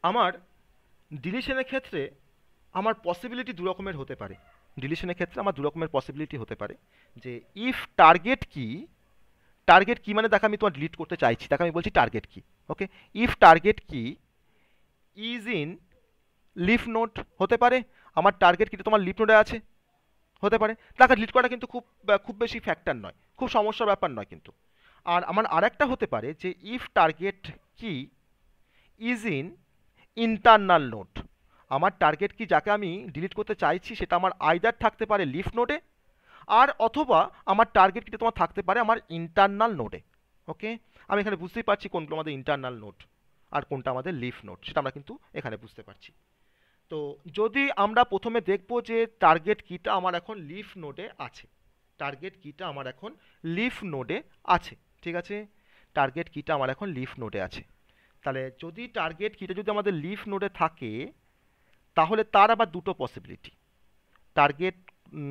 আমার ডিলিশনের ক্ষেত্রে আমার পসিবিলিটি দু রকমের হতে পারে, ডিলিশনের ক্ষেত্রে আমার দু রকমের পসিবিলিটি হতে পারে। যে ইফ টার্গেট কি, টার্গেট কি মানে দেখো আমি তোমার ডিলিট করতে চাইছি, দেখো আমি বলছি টার্গেট কি, ওকে। ইফ টার্গেট কি ইজ ইন লিফ নোড, হতে পারে আমার টার্গেট কিটা তোমার লিফ নোডে আছে, হতে পারে। তাকে ডিলিট করা কিন্তু খুব বেশি ফ্যাক্টর নয়, খুব সমস্যার ব্যাপার নয় কিন্তু। আর আমার আরেকটা হতে পারে যে ইফ টার্গেট কি ইজ ইন ইন্টারনাল নোড, আমার টার্গেট কি যাকে আমি ডিলিট করতে চাইছি সেটা আমার আইদার থাকতে পারে লিফ নোডে, আর অথবা আমার টার্গেট কিটা তোমার থাকতে পারে আমার ইন্টারনাল নোডে, ওকে। আমি এখানে বুঝতেই পারছি কোনগুলো আমাদের ইন্টারনাল নোড আর কোনটা আমাদের লিফ নোড, সেটা আমরা কিন্তু এখানে বুঝতে পারছি। তো যদি আমরা প্রথমে দেখব যে টার্গেট কিটা আমার এখন লিফ নোডে আছে, টার্গেট কিটা আমার এখন লিফ নোডে আছে, ঠিক আছে, টার্গেট কিটা আমার এখন লিফ নোডে আছে। তাহলে যদি টার্গেট কিটা যদি আমাদের লিফ নোডে থাকে তাহলে তার আবার দুটো পসিবিলিটি। টার্গেট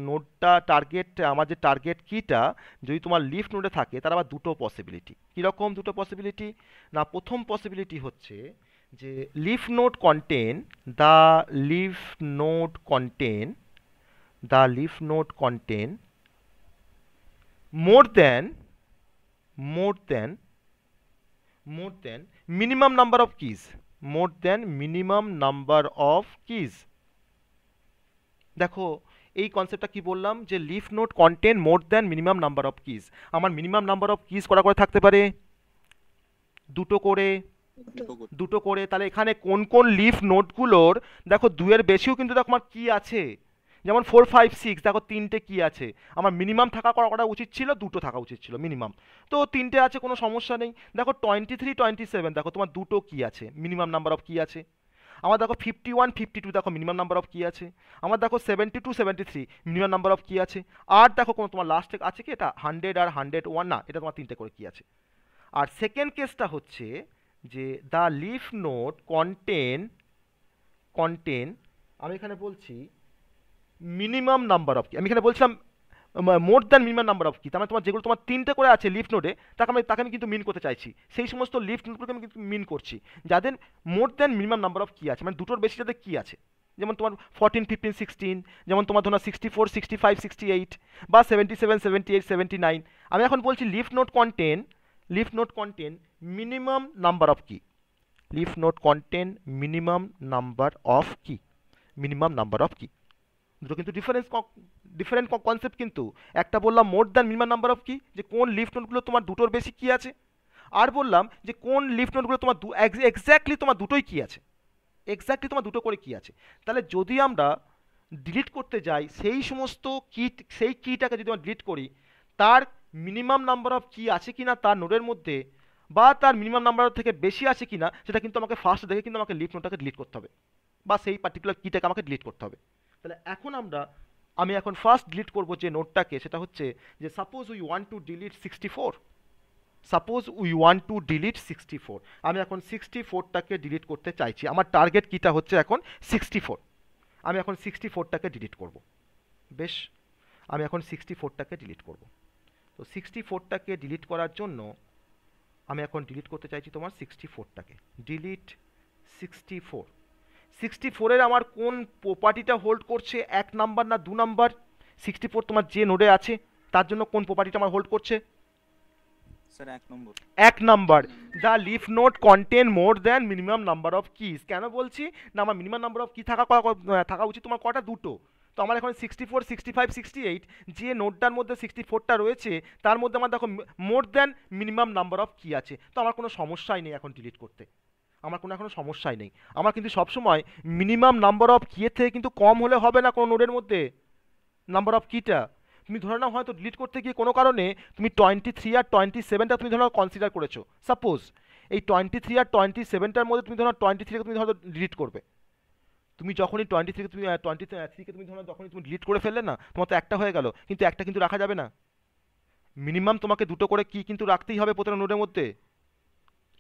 নোডটা আমার যে টার্গেট কিটা যদি তোমার লিফ নোডে থাকে তার আবার দুটো পসিবিলিটি। কীরকম দুটো পসিবিলিটি? না, প্রথম পসিবিলিটি হচ্ছে যে leaf node contain the leaf node contain the leaf node contain more than minimum number of keys, more than minimum number of keys। দেখো এই কনসেপ্টটা কি বললাম যে leaf node contain more than minimum number of keys. আমার minimum number of keys কটা করে থাকতে পারে? দুটো করে। দুটো করে। তাহলে এখানে কোন কোন লিফ নোডগুলোর দেখো দুয়ের বেশিও কিন্তু দেখো আমার কি আছে, যেমন 4 5 6 দেখো তিনটে কি আছে, আমার মিনিমাম থাকা করা উচিত ছিল, দুটো থাকা উচিত ছিল মিনিমাম, তো তিনটে আছে, কোনো সমস্যা নেই। দেখো 23 27 দেখো তোমার দুটো কি আছে, মিনিমাম নাম্বার অফ কি আছে। আমার দেখো 51 52 দেখো মিনিমাম নাম্বার অফ কি আছে। আমার দেখো 72 73 মিনিমাম নাম্বার অফ কি আছে। আর দেখো কোনো তোমার লাস্টে আছে কি এটা 100 আর 101 না, এটা তোমার তিনটে করে কি আছে। আর সেকেন্ড কেসটা হচ্ছে যে দ্য লিফ নোড কন্টেন আমি এখানে বলছি মিনিমাম নাম্বার অফ কি, আমি এখানে বলছিলাম মোর দ্যান মিনিমাম নাম্বার অফ কি, তার মানে তোমার যেগুলো তোমার তিনটে করে আছে লিফ নোডে তাকে আমি কিন্তু মিন করতে চাইছি, সেই সমস্ত লিফ নোডগুলোকে আমি কিন্তু মিন করছি যাদের মোর দ্যান মিনিমাম নাম্বার অফ কি আছে, মানে দুটোর বেশি যাদের কি আছে। যেমন তোমার 14 15 16, যেমন তোমার ধরো 64 65 68 বা 77 78 79। আমি এখন বলছি leaf node contain minimum number of key, leaf node contain minimum number of key, minimum number of key. দুটো কিন্তু ডিফারেন্ট কনসেপ্ট, কিন্তু একটা বললাম more than minimum number of key, যে কোন লিফ নোডগুলো তোমার দুটোর বেশি কি আছে, আর বললাম যে কোন লিফ নোডগুলো তোমার এক্স্যাক্টলি তোমার দুটোই কি আছে, এক্স্যাক্টলি তোমার দুটো করে কি আছে। তাহলে যদি আমরা ডিলিট করতে যাই সেই সমস্ত সেই কিটাকে যদি আমরা ডিলিট করি, তার মিনিমাম নাম্বার অফ কি আছে কিনা তার নোডের মধ্যে, বা তার মিনিমাম নাম্বার থেকে বেশি আছে কিনা, সেটা কিন্তু আমাকে ফার্স্ট দেখে কিন্তু আমাকে লিফ নোডটাকে ডিলিট করতে হবে, বা সেই পার্টিকুলার কিটাকে আমাকে ডিলিট করতে হবে। তাহলে এখন আমি এখন ফার্স্ট ডিলিট করব যে নোটটাকে, সেটা হচ্ছে যে suppose we want to delete 64, আমি এখন 64টাকে ডিলিট করতে চাইছি, আমার টার্গেট কিটা হচ্ছে এখন 64, আমি এখন 64টাকে ডিলিট করব। বেশ, আমি এখন 64টাকে ডিলিট করব। তো 64টাকে ডিলিট করার জন্য আমি এখন ডিলিট করতে চাইছি তোমার 64টাকে, ডিলিট 64 আমার কোন প্রপার্টিটা হোল্ড করছে, 1 নাম্বার না 2 নাম্বার? 64 তোমার যে নোডে আছে তার জন্য কোন প্রপার্টিটা আমার হোল্ড করছে? Sir 1 number. 1 number. The leaf node contain more than minimum number of keys. কেন বলছি না, আমার মিনিমাম নাম্বার অফ কি থাকা উচিত তোমার কটা? দুটো। তো আমার এখন 64 65 68 যে নোডটার মধ্যে 64টা রয়েছে তার মধ্যে আমার দেখো মোর দ্যান মিনিমাম নাম্বার অফ কি আছে, তো আমার কোনো সমস্যাই নেই এখন ডিলিট করতে, আমার কোনো এখনো সমস্যাই নেই। আমার কিন্তু সবসময় মিনিমাম নাম্বার অফ কি এর থেকে কিন্তু কম হলে হবে না কোনো নোডের মধ্যে নাম্বার অফ কিটা। তুমি ধরে নাও হয়তো ডিলিট করতে গিয়ে কোনো কারণে তুমি 23 আর 27টা তুমি ধরো কনসিডার করেছো, সাপোজ এই 23 আর 27টার মধ্যে তুমি ধরো 23কে তুমি ধরো ডিলিট করবে, তুমি যখনই 23কে তুমি ধরো যখনই তুমি ডিলিট করে ফেললে না, তোমার তো একটা হয়ে গেল, কিন্তু একটা কিন্তু রাখা যাবে না, মিনিমাম তোমাকে দুটো করে কি কিন্তু রাখতেই হবে প্রত্যেক নোডের মধ্যে,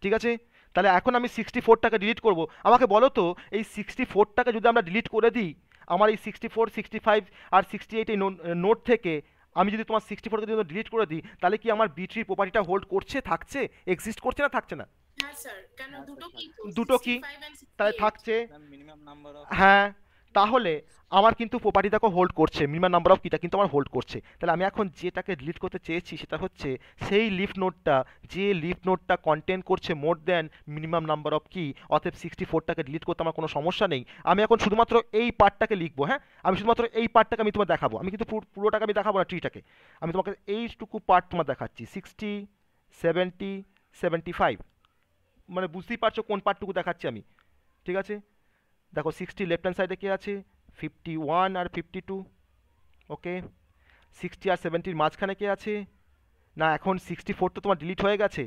ঠিক আছে। তাহলে এখন আমি 64টাকে ডিলিট করব। আমাকে বলো তো এই 64টাকে যদি আমরা ডিলিট করে দিই, আমার এই 64 65 আর 68 এই নোট থেকে আমি যদি তোমার 64কে যদি ডিলিট করে দিই, তাহলে কি আমার বি3 প্রপার্টিটা হোল্ড করছে, থাকছে, এক্সিস্ট করছে না থাকছে না? হ্যাঁ স্যার, কেন দুটো কি তো দুটো কি 65 and তাহলে 68 থাকছে, মিনিমাম নাম্বার অফ। হ্যাঁ, তাহলে আমার কিন্তু প্রপার্টিটাকে হোল্ড করছে, মিনিমাম নাম্বার অফ কিটা কিন্তু আমার হোল্ড করছে। তাহলে আমি এখন যেটাকে ডিলিট করতে চেয়েছি সেটা হচ্ছে সেই লিফ নোডটা, যে লিফ নোডটা কন্টেন্ট করছে মোর দ্যান মিনিমাম নাম্বার অফ কি, অতএব 64টাকে ডিলিট করতে আমার কোনো সমস্যা নেই। আমি এখন শুধুমাত্র এই পার্টটাকে লিখবো, হ্যাঁ, আমি শুধুমাত্র এই পার্টটাকে আমি তোমার দেখাবো, আমি কিন্তু পুরোটাকে আমি দেখাবো না ট্রিটাকে, আমি তোমাকে এইটুকু পার্ট তোমার দেখাচ্ছি 60 70 75, মানে বুঝতেই পারছো কোন পার্টটুকু দেখাচ্ছি আমি, ঠিক আছে। দেখো 60 লেফট হ্যান্ড সাইডে কে আছে, 51 আর 52, ওকে। 60 আর 70 মাঝখানে কে আছে না, এখন 64 তো তোমার ডিলিট হয়ে গেছে,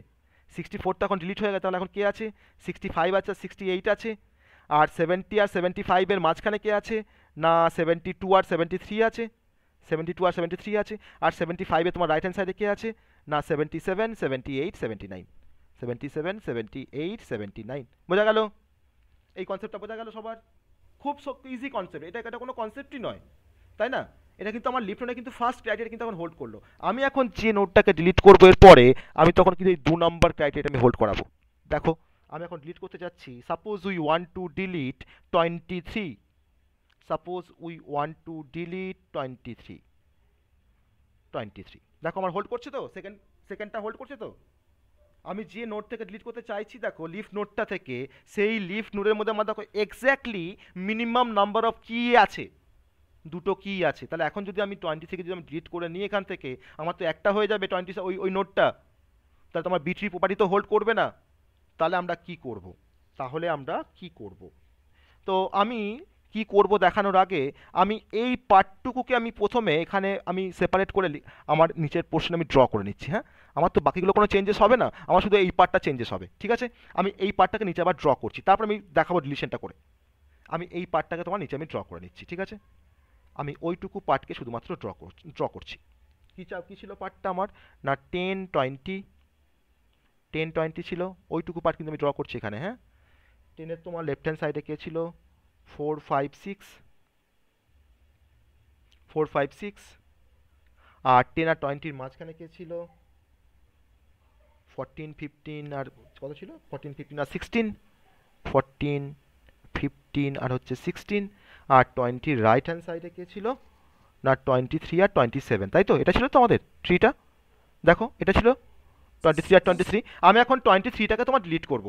64 তো এখন ডিলিট হয়ে গেছে, তাহলে এখন কে আছে 65 আছে, 68 আছে, আর 70 আর 75 এর মাঝখানে কে আছে? না 72 আর 73 আছে, 72 আর 73 আছে। আর 75 এ তোমার রাইট হ্যান্ড সাইডে কে আছে? না 77, 78, 79, 77, 78, 79। বোঝা গেল? এই কনসেপ্টটা বোঝা গেল সবার? খুব ইজি কনসেপ্ট, এটা কোনো কনসেপ্টই নয়, তাই না? এটা কিন্তু আমার লিফট নোটে কিন্তু ফার্স্ট ক্রাইটেরিয়া কিন্তু এখন হোল্ড করলো। আমি এখন যে নোটটাকে ডিলিট করবো এর পরে, আমি তখন কিন্তু এই 2 নম্বর ক্রাইটেরিয়া আমি হোল্ড করাবো। দেখো আমি এখন ডিলিট করতে যাচ্ছি, suppose we want to delete 23, suppose we want to delete 23। দেখো আমার হোল্ড করছে তো, সেকেন্ডটা হোল্ড করছে তো। আমি যে নোট থেকে ডিলিট করতে চাইছি, দেখো লিফট নোটটা থেকে, সেই লিফট নোটের মধ্যে আমার দেখো এক্স্যাক্টলি মিনিমাম নাম্বার অফ কি আছে, দুটো কি আছে। তাহলে এখন যদি আমি 20 থেকে যদি আমি ডিলিট করে নিই এখান থেকে, আমার তো একটা হয়ে যাবে 20, ওই নোটটা। তাহলে তোমার বিট্রি প্রপার্টি তো হোল্ড করবে না। তাহলে আমরা কি করব? তো আমি কি করব দেখানোর আগে আমি এই পার্টটুকুকে আমি প্রথমে এখানে আমি সেপারেট করে আমার নিচের পোর্শন আমি ড্র করে নিচ্ছি। হ্যাঁ, আমার তো বাকিগুলো কোনো চেঞ্জেস হবে না, আমার শুধু এই পার্টটা চেঞ্জেস হবে। ঠিক আছে, আমি এই পার্টটাকে নিচে আবার ড্র করছি, তারপর আমি দেখাবো ডিলিশনটা করে। আমি এই পার্টটাকে তোমার নিচে আমি ড্র করে নিচ্ছি। ঠিক আছে, আমি ওইটুকু পার্টকে শুধুমাত্র ড্র করছি। কী ছিল পার্টটা আমার? না 10, 20 ছিল, ওইটুকু পার্ট কিন্তু আমি ড্র করছি এখানে। হ্যাঁ, 10-এর তোমার লেফট হ্যান্ড সাইডে কে ছিল? 4, 5, 6। আর 10 আর 20-র মাঝখানে কে ছিল? 14, 15 আর কত ছিল? 14, 15 আর 16। 14, 15 আর হচ্ছে 16। আর 20-র রাইট হ্যান্ড সাইডে কে ছিল? না 23 আর 27, তাই তো? এটা ছিল তো আমাদের ট্রিটা। দেখো এটা ছিল 23 আর 23। আমি এখন 23টাকে তোমার ডিলিট করব,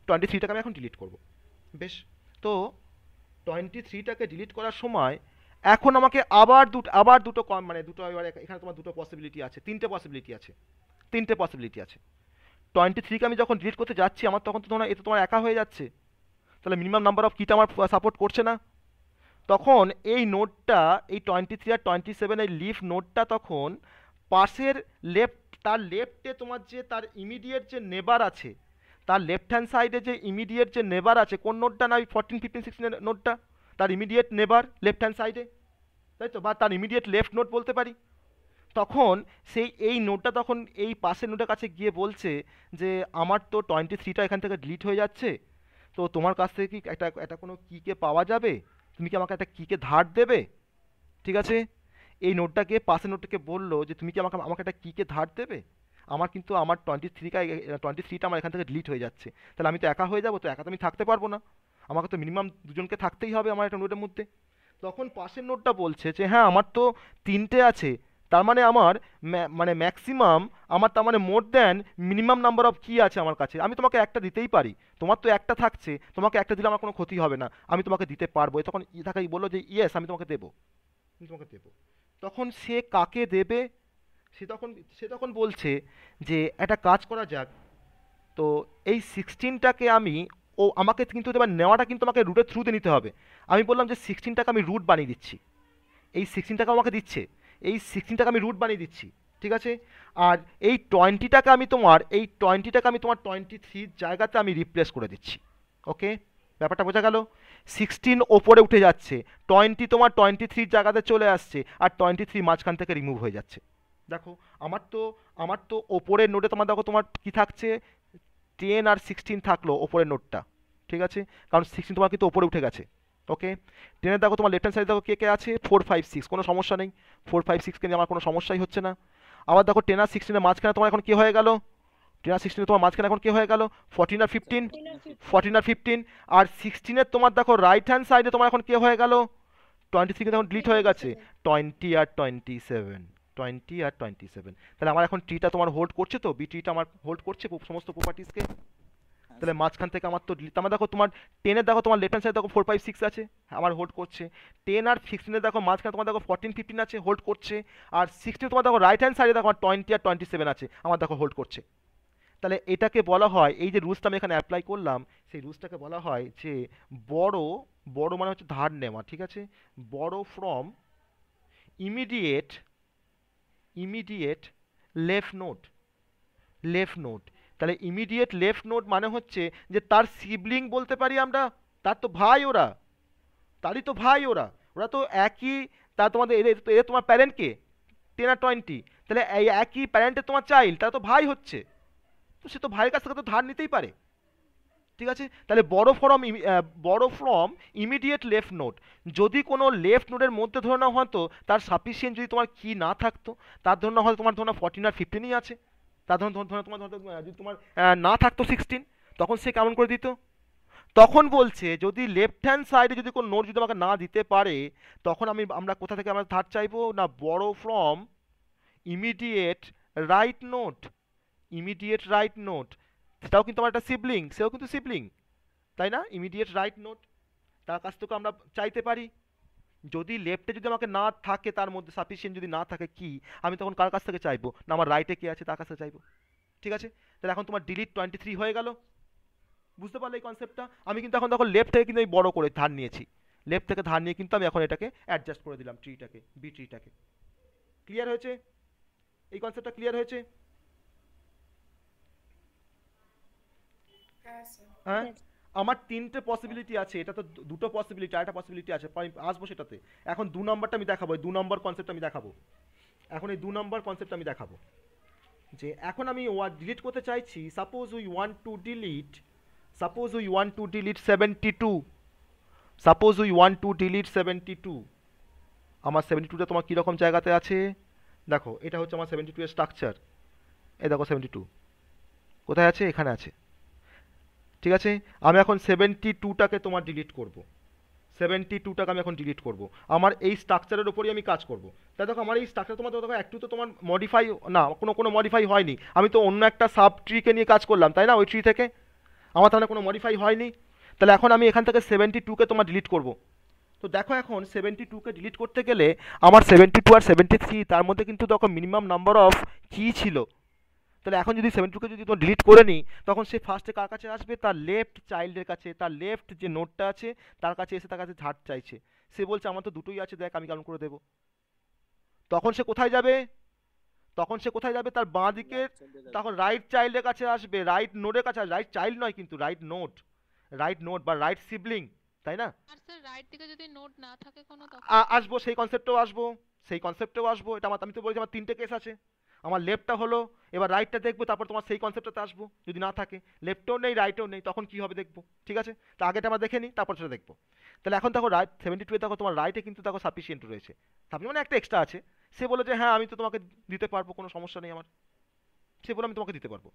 23টাকে আমি এখন ডিলিট করব। বেশ, তো 23টাকে ডিলিট করার সময় এখন আমাকে আবার দুটো মানে দুটো, এবার এখানে তোমার দুটো পসিবিলিটি আছে, তিনটে পসিবিলিটি আছে। 23কে আমি যখন ডিলিট করতে যাচ্ছি, আমার তখন তো তোমার এতে তোমার একা হয়ে যাচ্ছে, তাহলে মিনিমাম নাম্বার অফ কিটা আমার সাপোর্ট করছে না। তখন এই নোটটা, এই 23 আর 27 এই লিফ নোটটা তখন পাশের তার লেফটে তোমার যে তার ইমিডিয়েট যে নেবার আছে, তার লেফট হ্যান্ড সাইডে যে ইমিডিয়েট যে নেবার আছে, কোন নোটটা? না ওই 14, 15, 16 নোটটা, তার ইমিডিয়েট নেবার লেফট হ্যান্ড সাইডে, তাই তো? বা তার ইমিডিয়েট লেফট নোট বলতে পারি। তখন এই নোটটা তখন এই পাশের নোটের কাছে গিয়ে বলছে যে আমার তো 23টা এখান থেকে ডিলিট হয়ে যাচ্ছে, তো তোমার কাছ থেকে কি একটা কোনো কিকে পাওয়া যাবে? তুমি কি আমাকে একটা কিকে ধার দেবে? ঠিক আছে, এই নোটটাকে পাশের নোটটাকে বললো যে তুমি কি আমাকে আমাকে একটা কিকে ধার দেবে? আমার কিন্তু আমার 23টা আমার এখান থেকে ডিলিট হয়ে যাচ্ছে, তাহলে আমি তো একা হয়ে যাবো, তো একা তো আমি থাকতে পারবো না, আমাকে তো মিনিমাম দুজনকে থাকতেই হবে আমার একটা নোটের মধ্যে। তখন পাশের নোটটা বলছে যে হ্যাঁ আমার তো তিনটে আছে, তার মানে আমার মানে ম্যাক্সিমাম, আমার তার মানে মোর দ্যান মিনিমাম নাম্বার অফ কি আছে আমার কাছে, আমি তোমাকে একটা দিতেই পারি, তোমার তো একটা থাকছে, তোমাকে একটা দিলে আমার কোনো ক্ষতি হবে না, আমি তোমাকে দিতে পারবো। তখন থাকাই বললো যে ইয়েস আমি তোমাকে দেবো, তখন সে কাকে দেবে? সে তখন বলছে যে একটা কাজ করা যাক, তো এই 16টাকে আমি, আমাকে কিন্তু এবার নেওয়াটা কিন্তু আমাকে রুটের থ্রুতে নিতে হবে। আমি বললাম যে 16টাকে আমি রুট বানিয়ে দিচ্ছি, এই 16টাকে আমাকে দিচ্ছে, এই 16টাকে আমি রুট বানিয়ে দিচ্ছি। ঠিক আছে, আর এই 20টাকে আমি তোমার 23 জায়গাতে আমি রিপ্লেস করে দিচ্ছি। ওকে, ব্যাপারটা বোঝা গেল? 16 ওপরে উঠে যাচ্ছে, 20 তোমার 23 জায়গাতে চলে আসছে, আর 23 মাঝখান থেকে রিমুভ হয়ে যাচ্ছে। দেখো আমার তো ওপরের নোটে তোমার দেখো তোমার কি থাকছে? 10 আর 16 থাকলো ওপরের নোটটা। ঠিক আছে, কারণ 16 তোমার কিন্তু ওপরে উঠে গেছে। ওকে, 10 দেখো তোমার লেফট হ্যান্ড সাইডে দেখো কে কে আছে? 4, 5, 6, কোনো সমস্যা নেই, 4, 5, 6কে নিয়ে আমার কোনো সমস্যাই হচ্ছে না। আবার দেখো 10 আর 16-এর মাঝখানে তোমার এখন কি হয়ে গেল? 10 আর 16 তোমার মাঝখানে এখন কি হয়ে গেল? 14 আর 15, 14 আর 15। আর 16-এর তোমার দেখো রাইট হ্যান্ড সাইডে তোমার এখন কি হয়ে গেল? 23 তখন ডিলিট হয়ে গেছে, 20 আর 27, 20 আর 27। তাহলে আমার এখন ট্রিটা তোমার হোল্ড করছে তো, বি ট্রিটা আমার হোল্ড করছে সমস্ত প্রপার্টিজকে। হ্যাঁ তাহলে স্যার। মাঝখান থেকে আমার তো আমার দেখো তোমার 10-এর দেখো তোমার লেফট হ্যান্ড সাইড দেখো 4, 5, 6 আছে, আমার হোল্ড করছে। 10 আর 16-এর দেখো মাঝখানে তোমার দেখো 14, 15 আছে, হোল্ড করছে। আর 16 তোমার দেখো রাইট হ্যান্ড সাইডে দেখো 20 আর 27 আছে, আমার দেখো হোল্ড করছে। তাহলে এটাকে বলা হয়, এই যে রুলসটা আমি এখানে অ্যাপ্লাই করলাম, সেই রুলসটাকে বলা হয় যে বড় বড় মানে হচ্ছে ধার নেওয়া। ঠিক আছে, বড় ফ্রম ইমিডিয়েট লেফট নোট। তাহলে ইমিডিয়েট লেফট নোট মানে হচ্ছে যে তার সিবলিং বলতে পারি আমরা, তার তো ভাই ওরা, তারই তো ভাই ওরা, ওরা তো একই, তা তোমাদের এদের তোমার প্যারেন্ট কে 10 আর 20, তাহলে এই একই প্যারেন্টের তোমার চাইল্ড, তারা তো ভাই হচ্ছে, তো সে তো ভাইয়ের কাছ থেকে তো ধার নিতেই পারে। ঠিক আছে, তাহলে বড় ফ্রম ইমিডিয়েট লেফট নোড, যদি কোনো লেফট নোডের মধ্যে ধরে নেওয়া হয়তো তার সাফিসিয়েন্ট যদি তোমার কি না থাকতো, তার ধরে নেওয়া হয়তো তোমার ধরো 14 আর 15ই আছে, তার ধরো তোমার যদি তোমার না থাকতো 16, তখন সে কেমন করে দিত? তখন বলছে যদি লেফট হ্যান্ড সাইডে যদি কোনো নোট যদি আমাকে না দিতে পারে, তখন আমরা কোথা থেকে আমরা ধার চাইবো না, বড় from immediate right note. Immediate right note, সেটাও কিন্তু আমার একটা সিবলিং, সেও কিন্তু সিবলিং, তাই না? ইমিডিয়েট রাইট নোট, তার কাছ থেকে আমরা চাইতে পারি। যদি লেফটে যদি আমাকে না থাকে, তার মধ্যে সাফিসিয়েন্ট যদি না থাকে কি, আমি তখন কার কাছ থেকে চাইবো না, আমার রাইটে কে আছে তার কাছ থেকে চাইবো। ঠিক আছে, তাহলে এখন তোমার ডিলিট 23 হয়ে গেল। বুঝতে পারলে এই কনসেপ্টটা? আমি কিন্তু এখন তখন লেফট থেকে কিন্তু এই বড় করে ধার নিয়েছি, লেফট থেকে ধার নিয়ে কিন্তু আমি এখন এটাকে অ্যাডজাস্ট করে দিলাম, ট্রিটাকে, বি ট্রিটাকে। ক্লিয়ার হয়েছে? এই কনসেপ্টটা ক্লিয়ার হয়েছে? হ্যাঁ স্যার। হ্যাঁ, আমার তিনটে পসিবিলিটি আছে, এটা তো দুটো পসিবিলিটি, আরেকটা পসিবিলিটি আছে, আমি আসবো সেটাতে। এখন 2 নম্বরটা আমি দেখাবো, এই 2 নম্বর কনসেপ্ট আমি দেখাবো। এখন এই 2 নম্বর কনসেপ্ট আমি দেখাবো যে এখন আমি ডিলিট করতে চাইছি, suppose we want to delete 72, suppose we want to delete 72। আমার 72টা তোমার কীরকম জায়গাতে আছে দেখো, এটা হচ্ছে আমার 72 এর স্ট্রাকচার, এই দেখো 72 কোথায় আছে, এখানে আছে। ঠিক আছে, আমি এখন 72টাকে তোমার ডিলিট করব, 72টাকে আমি এখন ডিলিট করব, আমার এই স্ট্রাকচারের উপরই আমি কাজ করব। তাই দেখো আমার এই স্ট্রাকচার তোমার দেখো একটু তো তোমার মডিফাই না, কোনো মডিফাই হয়নি, আমি তো অন্য একটা সাব ট্রিকে নিয়ে কাজ করলাম, তাই না? ওই ট্রি থেকে আমার তাহলে কোনো মডিফাই হয়নি, তাহলে এখন আমি এখান থেকে 72কে তোমার ডিলিট করব। তো দেখো এখন 72কে ডিলিট করতে গেলে আমার 72 আর 73 তার মধ্যে কিন্তু তখন মিনিমাম নাম্বার অফ কি ছিল, তাহলে এখন যদি 72কে যদি তোমার ডিলিট করে নিই, তখন সে ফার্স্টে কার কাছে আসবে, তার লেফট চাইল্ডের কাছে, তার লেফট যে নোটটা আছে তার কাছে এসে তার কাছে ঝাড় চাইছে। সে বলছে আমার তো দুটোই আছে, দেখ আমি কেমন করে দেবো। তখন সে কোথায় যাবে, তার বাঁ দিকে, রাইট সাইডে যাবে। তখন রাইট চাইল্ডের কাছে আসবে, রাইট নোডের কাছে, রাইট চাইল্ড নয় কিন্তু রাইট নোড বা রাইট সিবলিং, তাই না? আর স্যার রাইট দিকে যদি নোট না থাকে কোনো তখন? আসবো সেই কনসেপ্টেও আসবো, এটা আমি তো বলছি আমার তিনটে কেস আছে। আমার লেফটটা হলো, এবার রাইটটা দেখবো, তারপর তোমার সেই কনসেপ্টটাতে আসবো। যদি না থাকে, লেফটেও নেই রাইটেও নেই, তখন কি হবে দেখবো। ঠিক আছে, তো আগেটা আমরা দেখে নিই, তারপর সেটা দেখবো। তাহলে এখন দেখো রাইট 72 দেখো তোমার রাইটে কিন্তু দেখো সাফিসিয়েন্ট রয়েছে, সাফিসিয়েন্ট মানে একটা এক্সট্রা আছে। সে বলে যে হ্যাঁ আমি তো তোমাকে দিতে পারবো, কোনো সমস্যা নেই আমার, সে বলে আমি তোমাকে দিতে পারবো,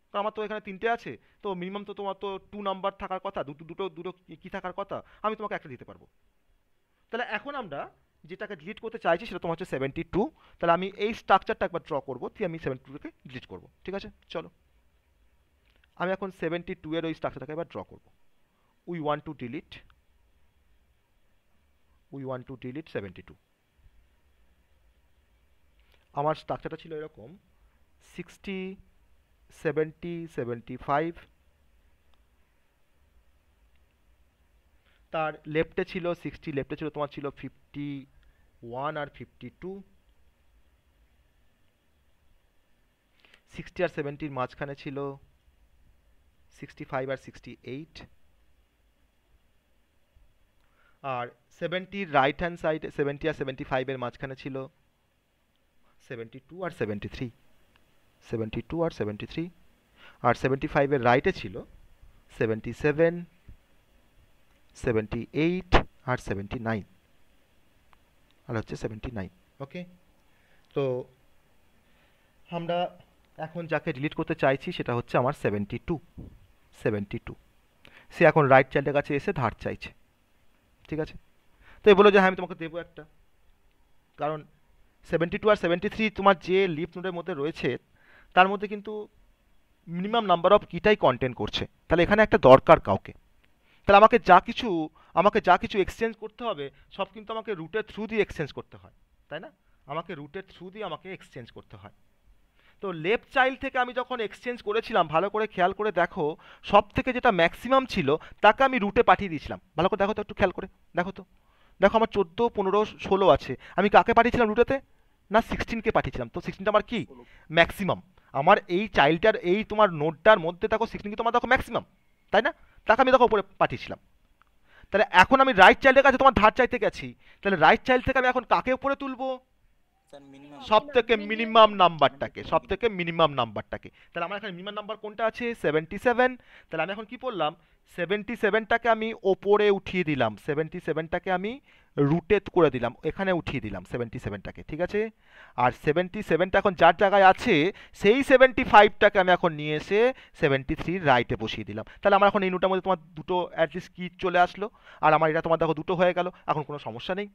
কারণ আমার তো এখানে তিনটে আছে, তো মিনিমাম তো তোমার তো 2 নাম্বার থাকার কথা, দুটো কি থাকার কথা, আমি তোমাকে একটা দিতে পারবো। তাহলে এখন আমরা যেটাকে ডিলিট করতে চাইছি সেটা তোমার হচ্ছে 72। তাহলে আমি এই স্ট্রাকচারটা একবার ড্র করবো, দিয়ে আমি 72কে ডিলিট করবো। ঠিক আছে, চলো আমি এখন 72 এর ওই স্ট্রাকচারটাকে এবার ড্র করবো। We want to delete 72। আমার স্ট্রাকচারটা ছিল এরকম 60, 70, 75, তার লেফটে ছিল 60, লেফটে ছিল তোমার ছিল 51 আর 52, 60 আর 70 মাঝখানে ছিল 65 আর 68, আর 70 রাইট হ্যান্ড সাইড, 70 আর 75 এর মাঝখানে ছিল 72 আর 73, 72 আর 73, আর 75 এর রাইটে ছিল 77, 78 আর 79, আর হচ্ছে 79। ওকে, তো আমরা এখন যাকে ডিলিট করতে চাইছি সেটা হচ্ছে আমার 72। সে এখন রাইট চাইল্ডের কাছে এসে ধার চাইছে। ঠিক আছে, তো এ বলো যে হ্যাঁ আমি তোমাকে দেবো একটা, কারণ 72 আর 73 তোমার যে লিফ নোডের মধ্যে রয়েছে তার মধ্যে কিন্তু মিনিমাম নাম্বার অফ কিটাই কন্টেন্ট করছে, তাহলে এখানে একটা দরকার কাউকে। তাহলে আমাকে যা কিছু এক্সচেঞ্জ করতে হবে সব কিন্তু আমাকে রুটের থ্রু দিয়ে এক্সচেঞ্জ করতে হয়, তাই না? আমাকে রুটের থ্রু দিয়ে আমাকে এক্সচেঞ্জ করতে হয়। তো লেফট চাইল্ড থেকে আমি যখন এক্সচেঞ্জ করেছিলাম, ভালো করে খেয়াল করে দেখো, সব থেকে যেটা ম্যাক্সিমাম ছিল তাকে আমি রুটে পাঠিয়ে দিয়েছিলাম। ভালো করে দেখো তো, একটু খেয়াল করে দেখো তো, দেখো আমার 14, 15, 16 আছে, আমি কাকে পাঠিয়েছিলাম রুটেতে? না 16কে পাঠিয়েছিলাম। তো 16টা আমার কি ম্যাক্সিমাম, আমার এই চাইল্ডটার এই তোমার নোডটার মধ্যে দেখো 16 কি তোমার দেখো ম্যাক্সিমাম, তাই না? তাকে আমি দেখো উপরে পাঠিয়েছিলাম। তাহলে এখন আমি রাইট চাইল্ডের কাছে তোমার ধার চাইতে গেছি, তাহলে রাইট চাইল্ড থেকে আমি এখন কাকে উপরে তুলবো? স্যার মিনিমাম সব থেকে মিনিমাম নাম্বারটাকে, সব থেকে মিনিমাম নাম্বারটাকে। তাহলে আমার এখানে মিনিমাম নাম্বার কোনটা আছে? 77। তাহলে আমি এখন কি করলাম? 77টাকে আমি ওপরে উঠিয়ে দিলাম, 77টাকে আমি রুটেট করে দিলাম, এখানে উঠিয়ে দিলাম 77টাকে, ঠিক আছে? আর 77টা এখন যার জায়গায় আছে সেই 75টাকে আমি এখন নিয়ে এসে 73 রাইটে বসিয়ে দিলাম। তাহলে আমার এখন এই নোটার মধ্যে তোমার দুটো অ্যাটলিস্ট কি চলে আসলো, আর আমার এটা তোমার দেখো দুটো হয়ে গেল, এখন কোনো সমস্যা নেই,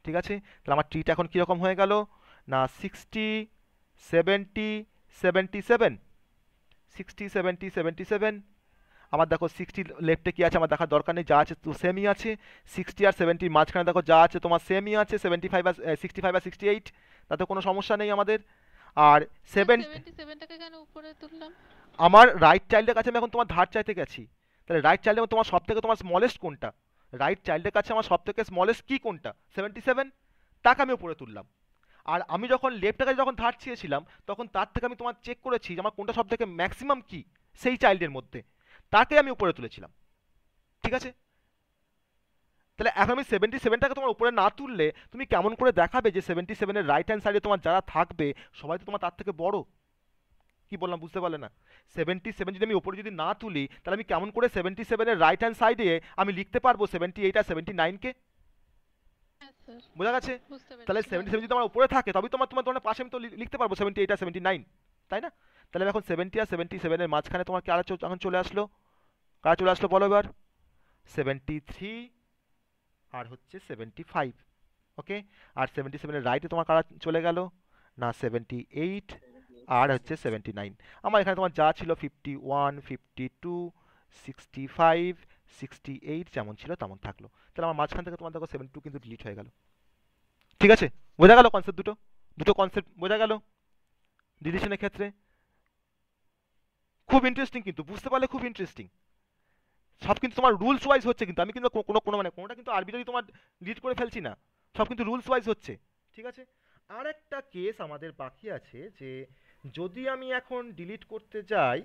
ঠিক আছে? তাহলে আমার ট্রিটা এখন কীরকম হয়ে গেল না 60 70 77, 60 70 77। আমার দেখো 60 লেফটে কি আছে আমার দেখার দরকার নেই, যা আছে তো সেমই আছে। 60 আর 70 মাঝখানে দেখো যা আছে তোমার সেমই আছে, 75 আর 65 আর 68, তাতে কোনো সমস্যা নেই আমাদের। আর 7 77টাকে কেন উপরে তুললাম? আমার রাইট চাইল্ডের কাছে আমি এখন তোমার ধার চাইতে গেছি, তাহলে রাইট চাইল্ডে তোমার সব থেকে তোমার স্মলেস্ট কোনটা? রাইট চাইল্ডের কাছে আমার সব থেকে স্মলেস্ট কি কোনটা? 77, তাকে আমি উপরে তুললাম। আর আমি যখন লেফটের কাছে যখন ধার চেয়েছিলাম তখন তার থেকে আমি তোমার চেক করেছি যে আমার কোনটা সব থেকে ম্যাক্সিমাম কি সেই চাইল্ডের মধ্যে, তাকে আমি উপরে তুলেছিলাম, ঠিক আছে? তাহলে এখন আমি 77টাকে তোমার উপরে না তুললে তুমি কেমন করে দেখাবে যে 77-এর রাইট হ্যান্ড সাইডে তোমার যারা থাকবে সবাই তো তোমার তার থেকে বড়? কি বললাম বুঝতে পারলে না? 77 যদি আমি উপরে যদি না তুলি তাহলে আমি কেমন করে 77-এর রাইট হ্যান্ড সাইডে আমি লিখতে পারবো 78 আর 79কে? হ্যাঁ স্যার, বোঝা গেছে? বুঝতে তাহলে পেরেছি। 77 যদি আমার উপরে থাকে তবেই তোমার তোমার তোমার পাশে আমি তো লিখতে পারবো 78 আর 79, তাই না? তাহলে এখন 70 আর 77-এর মাঝখানে তোমার কারা এখন চলে আসলো? কারা চলে আসলো বলো এবার? 73 আর হচ্ছে 75, ওকে? আর 77-এর রাইটে তোমার কারা চলে গেল না 78 আর হচ্ছে 79। আমার এখানে তোমার যা ছিল 51 52 65 68 যেমন ছিল তেমন থাকলো। তাহলে আমার মাঝখান থেকে তোমার দেখো 72 কিন্তু ডিলিট হয়ে গেল, ঠিক আছে? বোঝা গেল কনসেপ্ট? দুটো দুটো কনসেপ্ট বোঝা গেল ডিলিশনের ক্ষেত্রে? খুব ইন্টারেস্টিং কিন্তু, বুঝতে পারলে খুব ইন্টারেস্টিং। সব কিন্তু তোমার রুলস ওয়াইজ হচ্ছে, কিন্তু আমি কিন্তু কোনো কোনো মানে কোনোটা কিন্তু আরবিটারি তোমার ডিলিট করে ফেলছি না, সব কিন্তু রুলস ওয়াইজ হচ্ছে, ঠিক আছে? আর একটা কেস আমাদের বাকি আছে যে যদি আমি এখন ডিলিট করতে যাই,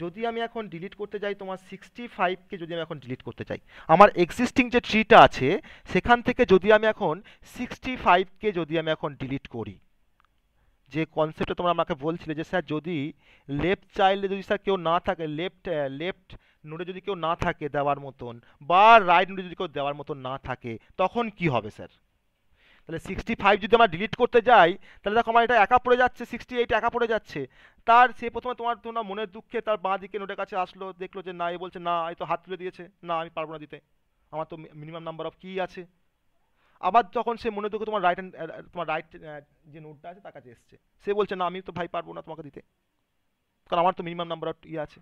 যদি আমি এখন ডিলিট করতে যাই তোমার 65কে যদি আমি এখন ডিলিট করতে চাই, আমার এক্সিস্টিং যে ট্রিটা আছে সেখান থেকে যদি আমি এখন 65কে যদি আমি এখন ডিলিট করি, যে কনসেপ্টটা তোমরা আমাকে বলছিলে যে স্যার যদি লেফট চাইল্ডে যদি স্যার কেউ না থাকে, লেফট নোডে যদি কেউ না থাকে দেওয়ার মতন, বা রাইট নোডে যদি কেউ দেওয়ার মতন না থাকে তখন কি হবে স্যার? তাহলে 65 যদি আমরা ডিলিট করতে যাই তাহলে দেখো আমার এটা একা পড়ে যাচ্ছে, 68 একা পড়ে যাচ্ছে। তার সে প্রথমে তোমার মনের দুঃখে তার বাঁ দিকে নোটের কাছে আসলো, দেখলো যে না, এ বলছে না, এই তো হাত তুলে দিয়েছে, না আমি পারবো না দিতে, আমার তো মিনিমাম নাম্বার অফ কি আছে। আবার যখন সে মনে দুঃখে তোমার তোমার রাইট যে নোটটা আছে তার কাছে এসছে, সে বলছে না আমি তো ভাই পারবো না তোমাকে দিতে, কারণ আমার তো মিনিমাম নাম্বার অফ ইয়ে আছে।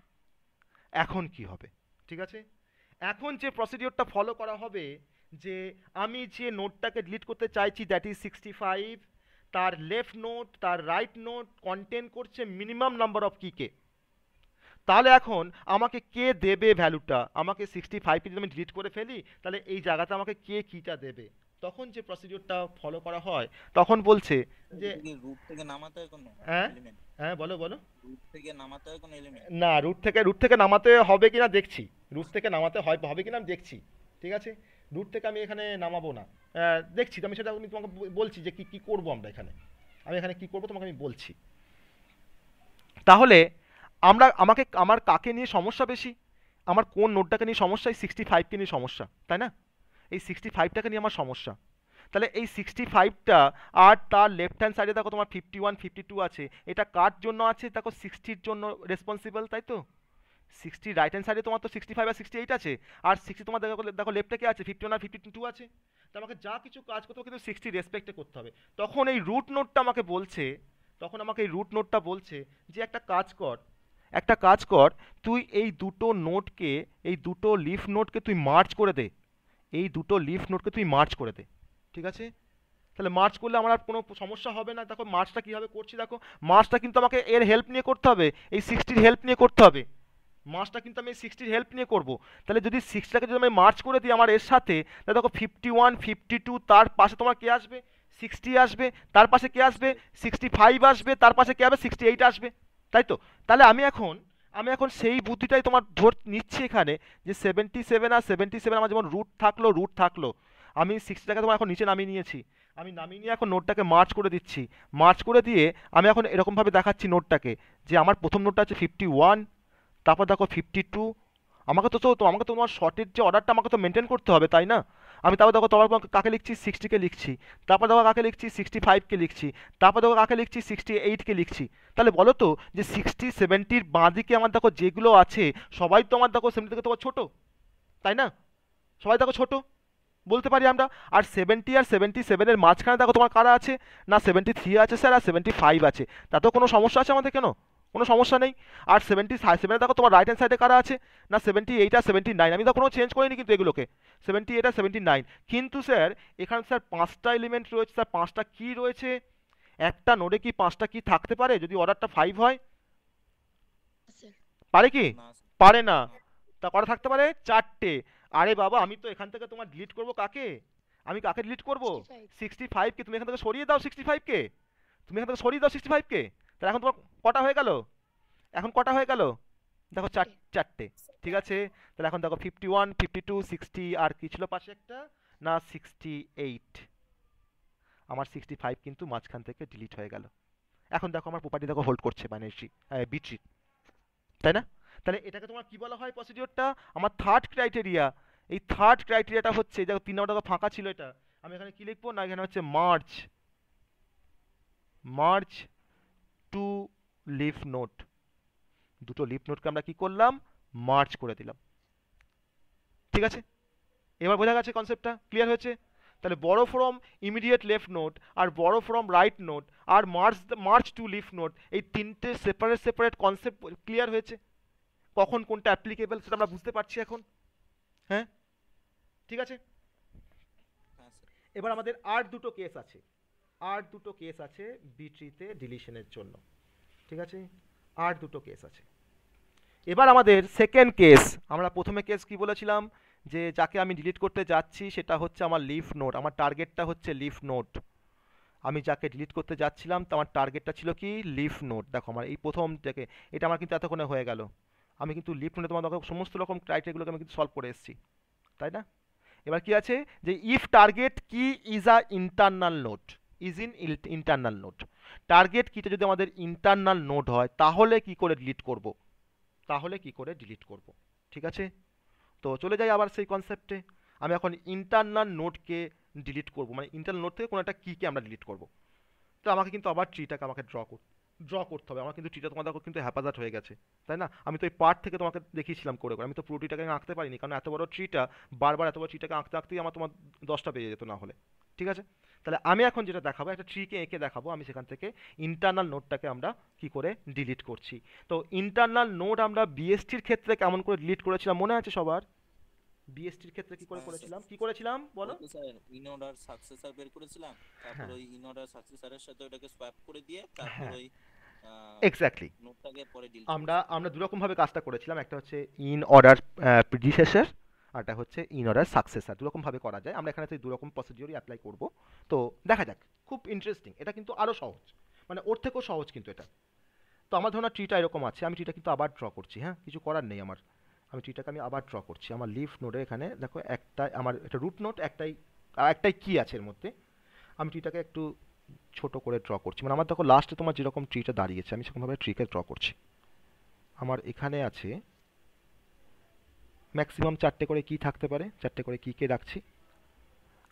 এখন কি হবে? ঠিক আছে, এখন যে প্রসিডিওরটা ফলো করা হবে যে আমি যে নোটটাকে ডিলিট করতে চাইছি দ্যাট ইজ 65, তার লেফট নোট তার রাইট নোট কন্টেন করছে মিনিমাম নাম্বার অফ কিকে। তাহলে এখন আমাকে কে দেবে ভ্যালুটা? আমাকে 65কে যদি আমি ডিলিট করে ফেলি তাহলে এই জায়গাতে আমাকে কে কিটা দেবে? তখন যে প্রসিডিওরটা ফলো করা হয় তখন বলছে যে রুট থেকে নামাতে হয় কোনো হ্যাঁ এলিমেন্ট? হ্যাঁ বলো বলো। রুট থেকে নামাতে হয় কোনো এলিমেন্ট? না, রুট থেকে নামাতে হবে কিনা দেখছি, রুট থেকে নামাতে হবে কিনা আমি দেখছি, ঠিক আছে? রুট থেকে আমি এখানে নামাবো না, দেখছি তো আমি, সেটা আমি তোমাকে বলছি যে কি কি করবো আমরা এখানে, আমি এখানে কি করবো তোমাকে আমি বলছি। তাহলে আমার কাকে নিয়ে সমস্যা বেশি? আমার কোন নোটটাকে নিয়ে সমস্যা? এই 65কে নিয়ে সমস্যা, তাই না? এই 65টাকে নিয়ে আমার সমস্যা। তাহলে এই 65টা আর তার লেফট হ্যান্ড সাইডে দেখো তোমার 51 52 আছে, এটা কার জন্য আছে? দেখো 60-র জন্য রেসপন্সিবল, তাই তো? 60 রাইট হ্যান্ড সাইডে তোমার তো 65 আর 68 আছে, আর 60 তোমার দেখো লেফটে কে আছে? 51 আর 52 আছে। তো আমাকে যা কিছু কাজ করতে হবে কিন্তু 60 রেসপেক্টে করতে হবে। তখন এই রুট নোটটা আমাকে বলছে, যে একটা কাজ কর, তুই এই দুটো নোটকে, এই দুটো লিফ নোটকে তুই মার্চ করে দে, ঠিক আছে? তাহলে মার্চ করলে আমার আর কোনো সমস্যা হবে না। দেখো মার্চটা কীভাবে করছি, দেখো মার্চটা কিন্তু আমাকে এর হেল্প নিয়ে করতে হবে, এই 60-র হেল্প নিয়ে করতে হবে। মার্চটা কিন্তু আমি 60-র হেল্প নিয়ে করবো। তাহলে যদি 60টাকে যদি আমি মার্চ করে দিই আমার এর সাথে, তাহলে দেখো 51 52 তার পাশে তোমার কে আসবে? 60 আসবে। তার পাশে কে আসবে? 65 আসবে। তার পাশে কে আসবে? 68 আসবে, তাই তো? তাহলে আমি এখন আমি এখন সেই বুদ্ধিটাই তোমার ধর নিচ্ছি এখানে, যে 77 আর 77 আমার যেমন রুট থাকলো, আমি 60টাকে তোমার এখন নিচে নামিয়ে নিয়েছি। আমি নামিয়ে নিয়ে এখন নোটটাকে মার্চ করে দিচ্ছি। মার্চ করে দিয়ে আমি এখন এরকমভাবে দেখাচ্ছি নোটটাকে, যে আমার প্রথম নোটটা আছে 51, তারপর দেখো 52। আমাকে তো তোমার শর্টের যে অর্ডারটা আমাকে তো মেনটেন করতে হবে, তাই না? আমি তারপর দেখো তোমার কাকে লিখছি, 60কে লিখছি। তারপর দেখো কাকে লিখছি, 65কে লিখছি। তারপর দেখো কাকে লিখছি, 68কে লিখছি। তাহলে বলো তো যে 60 70-র বাঁ দিকে আমার দেখো যেগুলো আছে, সবাই তো আমার দেখো 70 থেকে তোমার ছোট, তাই না? সবাই দেখো ছোট বলতে পারি আমরা। আর 70 আর 77-এর মাঝখানে দেখো তোমার কারা আছে, না 73 আছে স্যার, আর 75 আছে। তাতেও কোনো সমস্যা আছে আমাদের কেন? কোনো সমস্যা নেই। আর 77 দেখো তোমার রাইট হ্যান্ড সাইডে কারা আছে, না 78 আর 79। আমি তো কোনো চেঞ্জ করিনি কিন্তু এগুলোকে, 78 আর 79। কিন্তু স্যার এখানে স্যার 5টা এলিমেন্ট রয়েছে স্যার, 5টা কি রয়েছে? একটা নোডে কি 5টা কি থাকতে পারে যদি অর্ডারটা 5 হয়? স্যার পারে কি? না স্যার, পারে না। না। তা কটা থাকতে পারে? 4টে। আরে বাবা, আমি তো এখান থেকে তোমার ডিলিট করব কাকে? আমি কাকে ডিলিট করব? 65 65কে। তুমি এখান থেকে সরিয়ে দাও 65কে। তুমি এখান থেকে সরিয়ে দাও 65কে। তাহলে এখন তোমার কটা হয়ে গেল? এখন কটা হয়ে গেল? দেখো চারটে। ঠিক আছে, তাহলে এখন দেখো 51, 52, 60, আর কি ছিল পাশে একটা, না 68। আমার 65 কিন্তু মাঝখান থেকে ডিলিট হয়ে গেল। এখন দেখো আমার প্রপার্টি দেখো হোল্ড করছে বাইনারি বিট্রি, তাই না? তাহলে এটাকে তোমার কি বলা হয় প্রসিডিওরটা? আমার থার্ড ক্রাইটেরিয়া। এই থার্ড ক্রাইটেরিয়াটা হচ্ছে, দেখো 3 নম্বর দেখো ফাঁকা ছিল, এটা আমি এখানে কি লিখবো, না এখানে হচ্ছে মার্জ টু লিফ নোট। দুটো লিফ নোটকে আমরা কি করলাম, মার্জ করে দিলাম। ঠিক আছে, এবার বোঝা গেছে কনসেপ্টটা, ক্লিয়ার হয়েছে? তাহলে বড় ফ্রম ইমিডিয়েট লেফট নোট, আর বড় ফ্রম রাইট নোট, আর মার্জ টু লিফ নোট, এই তিনটে সেপারেট কনসেপ্ট ক্লিয়ার হয়েছে। কখন কোনটা অ্যাপ্লিকেবল সেটা আমরা বুঝতে পারছি এখন। হ্যাঁ, ঠিক আছে। হ্যাঁ স্যার। এবার আমাদের আর দুটো কেস আছে বি ট্রিতে ডিলিশনের জন্য। ঠিক আছে, আর দুটো কেস আছে। এবার আমাদের সেকেন্ড কেস। আমরা প্রথমে কেস কি বলেছিলাম, যে যাকে আমি ডিলিট করতে যাচ্ছি সেটা হচ্ছে আমার লিফ নোট, আমার টার্গেটটা হচ্ছে লিফ নোট। আমি যাকে ডিলিট করতে যাচ্ছিলাম তো আমার টার্গেটটা ছিল কি, লিফ নোট। দেখো আমার এই প্রথম থেকে এটা আমার কিন্তু এতক্ষণে হয়ে গেল। আমি কিন্তু লিফ নোটে তোমার দেখো সমস্ত রকম ক্রাইটেরিয়াগুলোকে আমি কিন্তু সলভ করে এসেছি, তাই না? এবার কি আছে, যে ইফ টার্গেট কি is a internal note, internal note. Target কিটা যদি আমাদের ইন্টারনাল নোট হয় তাহলে কি করে ডিলিট করব, ঠিক আছে? তো চলে যাই আবার সেই কনসেপ্টে। আমি এখন ইন্টারনাল নোটকে ডিলিট করব, মানে ইন্টারনাল নোট থেকে কোনো একটা কিকে আমরা ডিলিট করব। তো আমাকে কিন্তু আবার ট্রিটাকে আমাকে ড্র করতে হবে। আমার কিন্তু ট্রিটা তোমার দেখো কিন্তু হ্যাপাজার্ড হয়ে গেছে, তাই না? আমি তো এই পার্ট থেকে তোমাকে দেখিয়েছিলাম করে করে, আমি তো পুরো ট্রিটাকে আঁকতে পারিনি, কারণ এত বড় ট্রিটা বারবার এত বড় ট্রিটাকে আঁকতেই আমার তোমার 10টা বেজে যেত না হলে। ঠিক আছে, তাহলে আমি এখন যেটা দেখাবো, একটা ট্রিকে এঁকে দেখাবো আমি সেখান থেকে ইন্টারনাল নোটটাকে আমরা কি করে ডিলিট করছি। তো ইন্টারনাল নোট আমরা বিএসটির ক্ষেত্রে কেমন করে ডিলিট করেছিলাম মনে আছে সবার? বিএসটির ক্ষেত্রে কি করে হ্যাঁ স্যার। করেছিলাম বলো? ওই তো স্যার ইন অর্ডার সাকসেসর বের করেছিলাম, তারপর হ্যাঁ, ওই ইন অর্ডার সাকসেসরের সাথে ওটাকে সোয়াপ করে দিয়ে তারপর হ্যাঁ, ওই এক্স্যাক্টলি। নোটটাকে পরে ডিলিট আমরা করেছিলাম। আমরা দুরকম ভাবে কাজটা করেছিলাম, একটা হচ্ছে ইন অর্ডার প্রিডিসেসর, আর একটা হচ্ছে ইন অর্ডার সাকসেসর। দুরকম ভাবে করা যায়, আমরা এখানে তো দুরকম প্রসিডিওরই অ্যাপ্লাই করব। তো দেখা যাক, খুব ইন্টারেস্টিং, এটা কিন্তু আরো সহজ, মানে ওর থেকেও সহজ কিন্তু এটা। তো আমার ধরুন ট্রিটা এরকম আছে, আমি ট্রিটা কিন্তু আবার ড্র করছি, হ্যাঁ কিছু করার নেই আমার। আমি ট্রিটাকে আমি আবার ড্র করছি। আমার লিফ নোডে এখানে দেখো একটা আমার একটা রুট নোট, একটাই কি আছে এর মধ্যে। আমি ট্রিটাকে একটু ছোট করে ড্র করছি, মানে আমার দেখো লাস্টে তোমার যেরকম ট্রিটা দাঁড়িয়েছে আমি সেরকমভাবে ট্রিকে ড্র করছি। আমার এখানে আছে ম্যাক্সিমাম 4টে করে কি থাকতে পারে, 4টে করে কি কে রাখছি।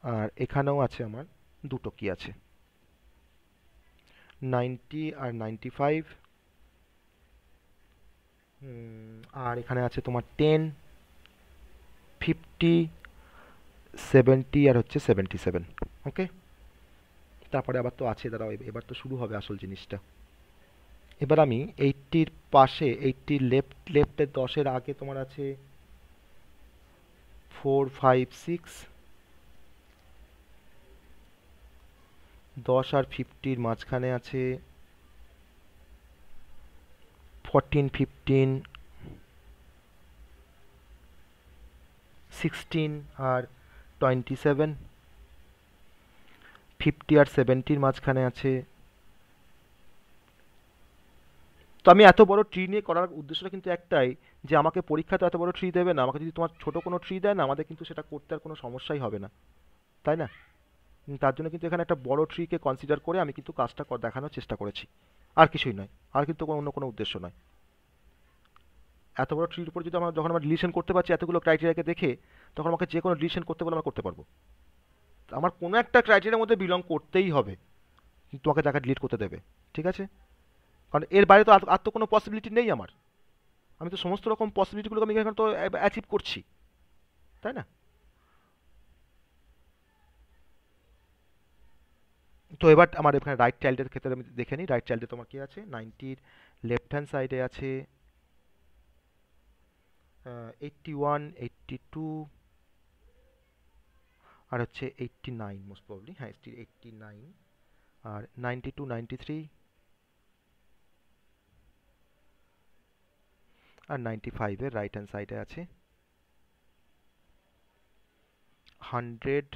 আর এখানেও আছে আমার দুটো কি আছে, 90 আর 95। আর এখানে আছে তোমার 10, 50, 70 আর হচ্ছে 77। ওকে, তারপরে আবার তো আছে, দাঁড়াও এবার তো শুরু হবে আসল জিনিসটা। এবার আমি 80-র পাশে, 80 লেফটের 10-এর আগে তোমার আছে 4, 5, 6। 10 আর 50-র মাঝখানে আছে 14, 15, 16 আর 27। 50 আর 70-র মাঝখানে আছে তো আমি এত বড় ট্রি নিয়ে করার উদ্দেশ্যটা কিন্তু একটাই, যে আমাকে পরীক্ষাতে এত বড় ট্রি দেবে না, আমাকে যদি তোমার ছোট কোনো ট্রি দেয় না, আমাদের কিন্তু সেটা করতে আর কোনো সমস্যাই হবে না, তাই না? তার জন্য কিন্তু এখানে একটা বড় ট্রিকে কনসিডার করে আমি কিন্তু কাজটা দেখানোর চেষ্টা করেছি, আর কিছুই নয়, আর কিন্তু অন্য কোনো উদ্দেশ্য নয়। এত বড় ট্রির উপর যদি আমরা যখন আমরা ডিলিশন করতে পারছি এতগুলো ক্রাইটেরিয়াকে দেখে, তখন আমাকে যে কোনো ডিলিশন করতে বলে আমরা করতে পারবো। আমার কোনো একটা ক্রাইটেরিয়ার মধ্যে বিলং করতেই হবে তোমাকে যাকে ডিলিট করতে দেবে, ঠিক আছে? কারণ এর বাইরে তো আর তো কোনো পসিবিলিটি নেই আমার, আমি তো সমস্ত রকম পসিবিলিটিগুলোকে আমি এখানে তো অ্যাচিভ করছি, তাই না? তো এবার আমার এখানে রাইট চাইল্ডের ক্ষেত্রে আমি দেখে নিই, রাইট চাইল্ডে তোমার কি আছে, 90-র লেফট হ্যান্ড সাইডে আছে 81, 82 আর হচ্ছে 89 মোস্ট প্রবলি, হ্যাঁ 89 আর 92, 93 আর 95-এর রাইট হ্যান্ড সাইডে আছে 100,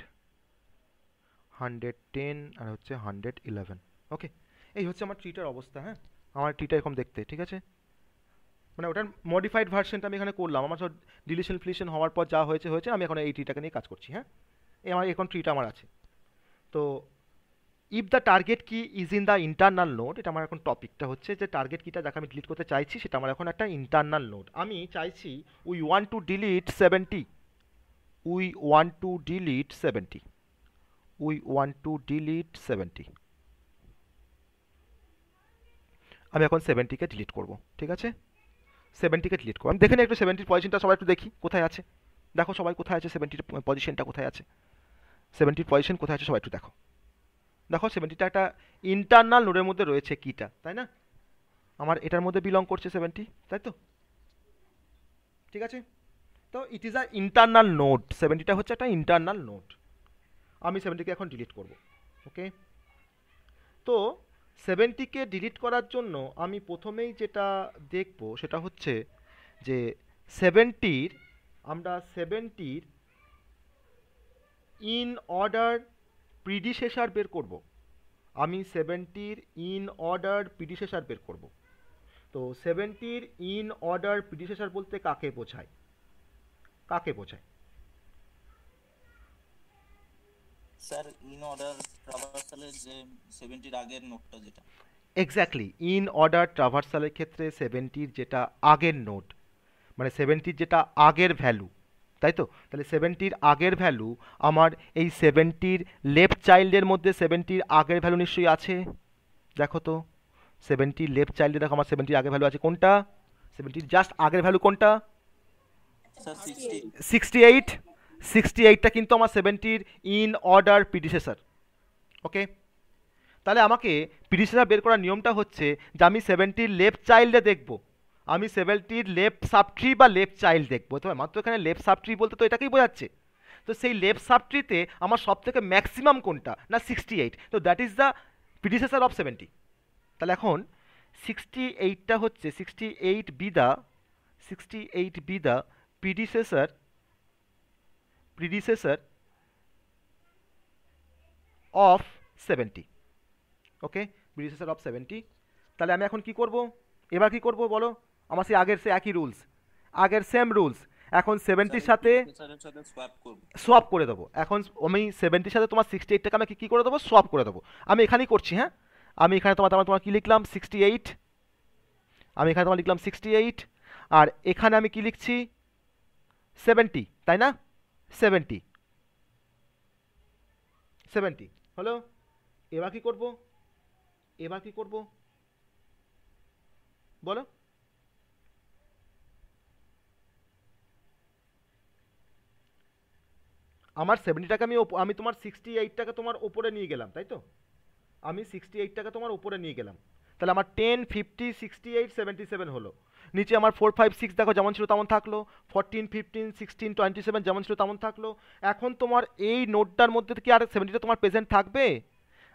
110 আর হচ্ছে 111। ওকে, এই হচ্ছে আমার ট্রিটার অবস্থা। হ্যাঁ, আমার ট্রিটা এরকম দেখতে, ঠিক আছে? মানে ওটার মডিফাইড ভার্সনটা আমি এখানে করলাম, আমার সব ডিলিশন ফিলিশন হওয়ার পর যা হয়েছে হয়েছে, আমি এখন এই ট্রিটাকে নিয়ে কাজ করছি। হ্যাঁ, এই আমার এখন ট্রিটা আমার আছে। তো ইফ দ্য টার্গেট কি is in the internal node, এটা আমার এখন টপিকটা হচ্ছে যে টার্গেট কিটা যাকে আমি ডিলিট করতে চাইছি সেটা আমার এখন একটা ইন্টারনাল নোড। আমি চাইছি we want to delete 70, we want to delete 70, we want to delete 70। আমি এখন 70-কে ডিলিট করব, ঠিক আছে? 70-কে ডিলিট করব। আমি দেখে নিই একটু 70-র পজিশনটা, সবাই একটু দেখি কোথায় আছে। দেখো সবাই কোথায় আছে, 70-র পজিশনটা কোথায় আছে, 70-র পজিশন কোথায় আছে সবাই একটু দেখো। দেখো 70টা একটা ইন্টারনাল নোডের মধ্যে রয়েছে কিটা, তাই না? আমার এটার মধ্যে বিলং করছে 70, তাই তো? ঠিক আছে, তো it is a internal node, 70টা হচ্ছে একটা ইন্টারনাল নোড। আমি 70-কে এখন ডিলিট করব। ওকে, তো 70-কে ডিলিট করার জন্য আমি প্রথমেই যেটা দেখব সেটা হচ্ছে যে 70-র আমরা 70-র ইন অর্ডার প্রিডিসেসার বের করব। আমি 70-র ইন অর্ডার প্রিডিসেসার বের করব। তো 70-র ইন অর্ডার প্রিডিসেসার বলতে কাকে বোঝায়, কাকে বোঝায়? স্যার ইন অর্ডার ট্রাভার্সালের যে 70-র আগের নোটটা যেটা। এক্স্যাক্টলি, ইন অর্ডার ট্রাভার্সালের ক্ষেত্রে 70-র যেটা আগের নোড, মানে 70-র যেটা আগের ভ্যালু, তাই তো? তাহলে 70-র আগের ভ্যালু আমার এই 70-র লেফট চাইল্ডের মধ্যে 70-র আগের ভ্যালু নিশ্চয়ই আছে। দেখো তো 70-র লেফট চাইল্ডে দেখো আমার 70-র আগের ভ্যালু আছে কোনটা, 70-র জাস্ট আগের ভ্যালু কোনটা? স্যার 60। 68। 68টা কিন্তু আমার 70-র ইন অর্ডার প্রিডিসেসর। ওকে, তাহলে আমাকে প্রিডিসেসর বের করার নিয়মটা হচ্ছে যে আমি 70-র লেফট চাইল্ডে দেখব, আমি 70-র লেফট সাবট্রি বা লেফট চাইল্ড দেখবো। তো মাত্র এখানে লেফট সাবট্রি বলতে তো এটাকেই বোঝাচ্ছে। তো সেই লেফট সাবট্রিতে আমার সব থেকে ম্যাক্সিমাম কোনটা না 68, তো that is the predecessor of 70। তাহলে এখন 68টা হচ্ছে 68 be the 68 be the predecessor of 70। Okay, predecessor of 70। তাহলে আমি এখন কি করব, এবার কি করব বলো? আমার সেই আগের সে একই রুলস, আগের সেম রুলস, এখন 70-র সাথে স্যারের সাথে সোয়াপ করব। সোয়াপ করে দেবো। এখন আমি 70-র সাথে তোমার 68টাকে আমি কি করে দেবো, সোয়াপ করে দেবো। আমি এখানেই করছি। হ্যাঁ, আমি এখানে তোমার কি লিখলাম 68, আমি এখানে তোমার লিখলাম 68, আর এখানে আমি কি লিখছি 70, তাই না? 70 হলো। এবার কি করব, এবার কি করব বলো? আমার 70টাকে আমি তোমার 68টাকে তোমার ওপরে নিয়ে গেলাম, তাই তো? আমি 68টাকে তোমার ওপরে নিয়ে গেলাম। তাহলে আমার 10, 50, 68, 77 হলো। নিচে আমার 4, 5, 6 দেখো যেমন ছিল তেমন থাকলো, 14, 15, 16, 27 যেমন ছিল তেমন থাকলো। এখন তোমার এই নোটটার মধ্যে কি আর 70টা তোমার প্রেজেন্ট থাকবে?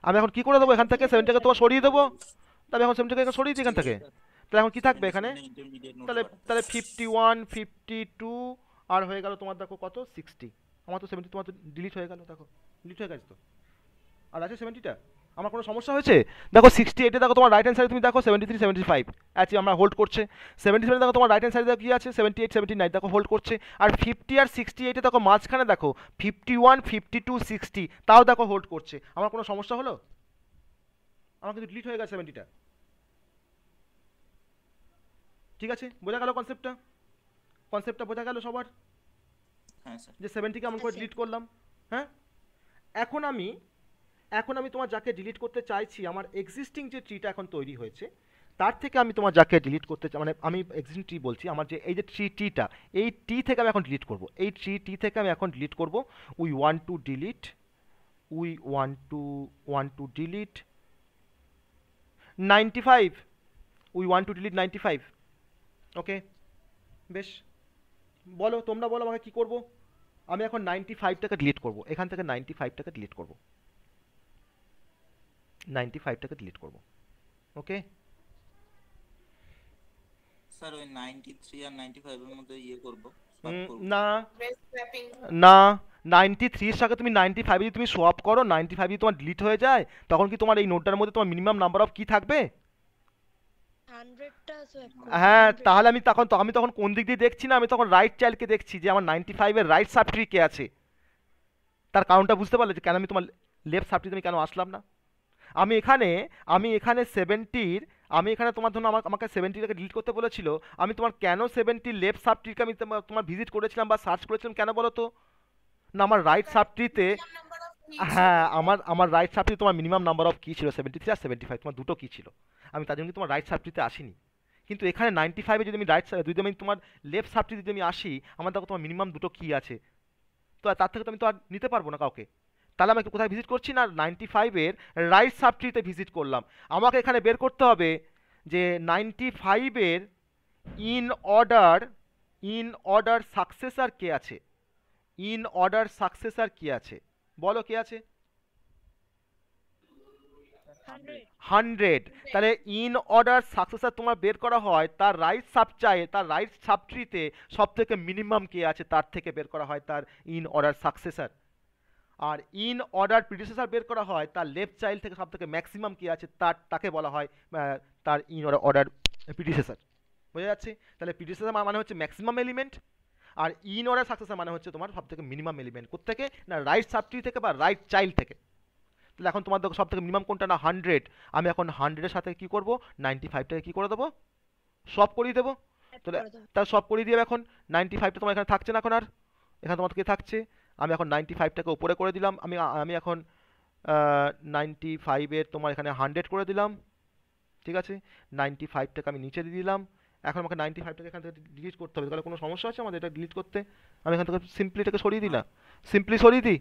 আমি এখন কি করে দেবো, এখান থেকে 70টাকে তোমার সরিয়ে দেবো। তাহলে এখন 70টাকে এখানে সরিয়ে দিই এখান থেকে। তাহলে এখন কি থাকবে এখানে? তাহলে তাহলে 51, 52 আর হয়ে গেল তোমার দেখো কত 60। আমার তো 70 তোমার তো ডিলিট হয়ে গেল, দেখো ডিলিট হয়ে গেছে তো। আর আছে 70টা। আমার কোনো সমস্যা হয়েছে? দেখো 68-এ দেখো তোমার রাইট হ্যান্ড সাইডে তুমি দেখো 73 75 আছে আমরা হোল্ড করছে। 77 দেখো তোমার রাইট হ্যান্ড সাইডে কি আছে 78 79 দেখো হোল্ড করছে। আর 50 আর 68-এ দেখো মাঝখানে দেখো 51 52 60 তাও দেখো হোল্ড করছে। আমার কোনো সমস্যা হলো? আমার কিন্তু ডিলিট হয়ে গেছে 70টা। ঠিক আছে, বোঝা গেল কনসেপ্টটা বোঝা গেল সবার? হ্যাঁ স্যার। যে 70কে আমরা করে ডিলিট করলাম। হ্যাঁ, এখন আমি তোমার যাকে ডিলিট করতে চাইছি, আমার এক্সিস্টিং যে ট্রিটা এখন তৈরি হয়েছে তার থেকে আমি তোমার যাকে ডিলিট করতে চাই, মানে আমি এক্সিস্টিং ট্রি বলছি, আমার যে এই যে ট্রিটা, এই ট্রি থেকে আমি এখন ডিলিট করব, এই ট্রি থেকে আমি এখন ডিলিট করব। We want to delete 95, we want to delete 95। ওকে, বেশ, বলো তোমরা বলো আমাকে কি করব। আমি এখন 95টাকে ডিলিট করব, এখান থেকে 95টাকে ডিলিট করব, 95টাকে ডিলিট করব। ওকে, স্যার ওই 93 আর 95 এর মধ্যে ইয়ে করব, swap করব। না বেস্ট স্ল্যাপিং। না, 93 এর সাথে তুমি 95 যদি তুমি সোয়াপ করো, 95 যদি তোমার ডিলিট হয়ে যায়, তখন কি তোমার এই নোটটার মধ্যে তোমার মিনিমাম নাম্বার অফ কি থাকবে? 100টা সোয়াপ করব। হ্যাঁ, তাহলে আমি তখন কোন দিক দিয়ে দেখছি না, আমি তখন রাইট চাইল্ডকে দেখছি যে আমার 95 এর রাইট সাবট্রি কে আছে। তার কারণটা বুঝতে পারলে যে কেন আমি তোমার লেফট সাবট্রিতে আমি কেন আসলাম না? আমি এখানে 70-র, আমি এখানে তোমার জন্য আমাকে 70টাকে ডিলিট করতে বলেছিল, আমি তোমার কেন 70 লেফট সাবট্রিকে আমি তোমার ভিজিট করেছিলাম বা সার্চ করেছিলাম কেন বলো তো? না, আমার রাইট সাবট্রিতে, নাম্বার অফ হ্যাঁ, আমার রাইট সাবট্রিতে তোমার মিনিমাম নাম্বার অফ কি ছিল 73 আর 75, তোমার দুটো কি ছিল, আমি তার জন্য তোমার রাইট সাবট্রিতে আসিনি। কিন্তু এখানে 95-এ যদি আমি যদি আমি তোমার লেফট সাবট্রিতে যদি আমি আসি, আমার দেখো তোমার মিনিমাম দুটো কি আছে, তো তার থেকে তো আমি তো আর নিতে পারবো না কাউকে। তাহলে আমাকে কোথায় ভিজিট করছি না, 95-এর রাইট সাবট্রিতে ভিজিট করলাম। আমাকে এখানে বের করতে হবে যে 95-এর ইন অর্ডার সাকসেসর কে আছে, ইন অর্ডার সাকসেসর কি আছে, বলো কে আছে? 100। তাহলে ইন অর্ডার সাকসেসর তোমার বের করা হয় তার রাইট সাবট্রিতে সব থেকে মিনিমাম কে আছে তার থেকে বের করা হয় তার ইন অর্ডার সাকসেসর। আর ইন অর্ডার প্রিডিসেসর বের করা হয় তার লেফট চাইল্ড থেকে সব থেকে ম্যাক্সিমাম কি আছে তাকে বলা হয় তার ইন অর্ডার প্রিডিসেসর। বোঝা যাচ্ছে? তাহলে প্রিডিসেসর মানে হচ্ছে ম্যাক্সিমাম এলিমেন্ট, আর ইন অর্ডার সাকসেসর মানে হচ্ছে তোমার সব থেকে মিনিমাম এলিমেন্ট। কোত্থেকে না, রাইট সাবট্রি থেকে বা রাইট চাইল্ড থেকে। তাহলে এখন তোমার দেখো সব থেকে মিনিমাম কোনটা না 100, আমি এখন 100-এর সাথে কি করব, 95টাকে কি করে দেবো, সব করিয়ে দেবো। তাহলে তার সব করিয়ে দিয়ে এখন 95টা তোমার এখানে থাকছে না, এখন আর এখানে তোমার কি থাকছে, আমি এখন 95টাকে উপরে করে দিলাম, আমি এখন 95-এর তোমার এখানে 100 করে দিলাম। ঠিক আছে, 95টাকে আমি নিচে দিয়ে দিলাম। এখন আমাকে 95টাকে এখান থেকে ডিলিট করতে হবে, তাহলে কোনো সমস্যা আছে আমাদের এটা ডিলিট করতে? আমি এখান থেকে সিম্পলি এটাকে সরিয়ে দিলাম, সিম্পলি সরিয়ে দিই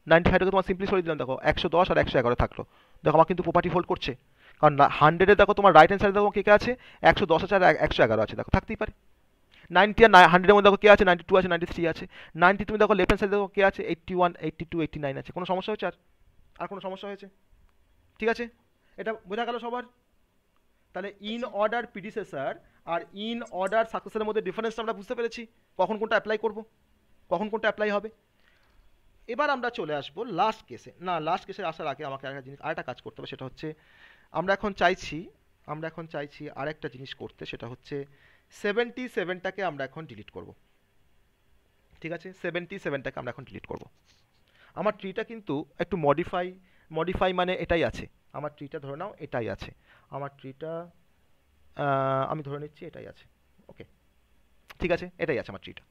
95টাকে তোমার সিম্পলি সরিয়ে দিলাম। দেখো 110 আর 111 থাকলো, দেখো আমার কিন্তু প্রপার্টি হোল্ড করছে, কারণ 100-এ দেখো তোমার রাইট হ্যান্ড সাইডে দেখো কে কে আছে, 110 আছে আর 111 আছে, দেখো থাকতেই পারে। 90 আর 100-এর মধ্যে দেখো কে আছে, 92 আছে, 93 আছে। 90 তুমি দেখো লেফট হ্যান্ড সাইডে দেখো কে আছে, 81 82 89 আছে। কোনো সমস্যা হচ্ছে? আর কোনো সমস্যা হয়েছে? ঠিক আছে, এটা বোঝা গেল সবার? তাহলে ইন অর্ডার প্রিডিসেসর আর ইন অর্ডার সাকসেসরের মধ্যে ডিফারেন্সটা আমরা বুঝতে পেরেছি, কখন কোনটা অ্যাপ্লাই করব, কখন কোনটা অ্যাপ্লাই হবে। এবার আমরা চলে আসবো লাস্ট কেসে। না, লাস্ট কেসে আসার আগে আমাকে আরেকটা কাজ করতে হবে, সেটা হচ্ছে আমরা এখন চাইছি আরেকটা জিনিস করতে, সেটা হচ্ছে 77টাকে আমরা এখন ডিলিট করব। ঠিক আছে, 77টাকে আমরা এখন ডিলিট করব। আমার ট্রিটা কিন্তু একটু মডিফাই মানে এটাই আছে, আমার ট্রিটা ধরে নাও এটাই আছে, আমার ট্রিটা আমি ধরে নিচ্ছি এটাই আছে। ওকে, ঠিক আছে, এটাই আছে আমার ট্রিটা।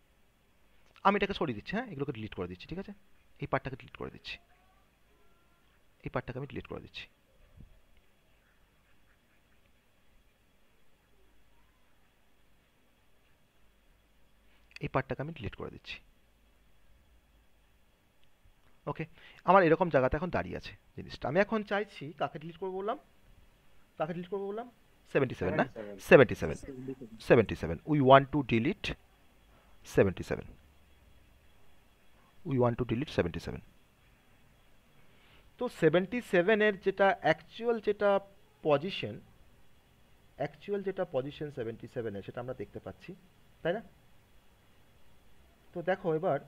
আমি এটাকে সরিয়ে দিচ্ছি, হ্যাঁ, এগুলোকে ডিলিট করে দিচ্ছি। ঠিক আছে, এই পার্টটাকে ডিলিট করে দিচ্ছি, এই পার্টটাকে আমি ডিলিট করে দিচ্ছি। এই পার্টটাকে আমি ডিলিট করে দিচ্ছি। ওকে, আমার এরকম জায়গাতে এখন দাঁড়িয়ে আছে জিনিসটা। আমি এখন চাইছি কাকে ডিলিট করবো বললাম, 77 না, 77 we want to delete 77, we want to delete 77। তো 77-এর যেটা অ্যাকচুয়াল যেটা পজিশন 77-এর সেটা আমরা দেখতে পাচ্ছি, তাই না? তো দেখো এবার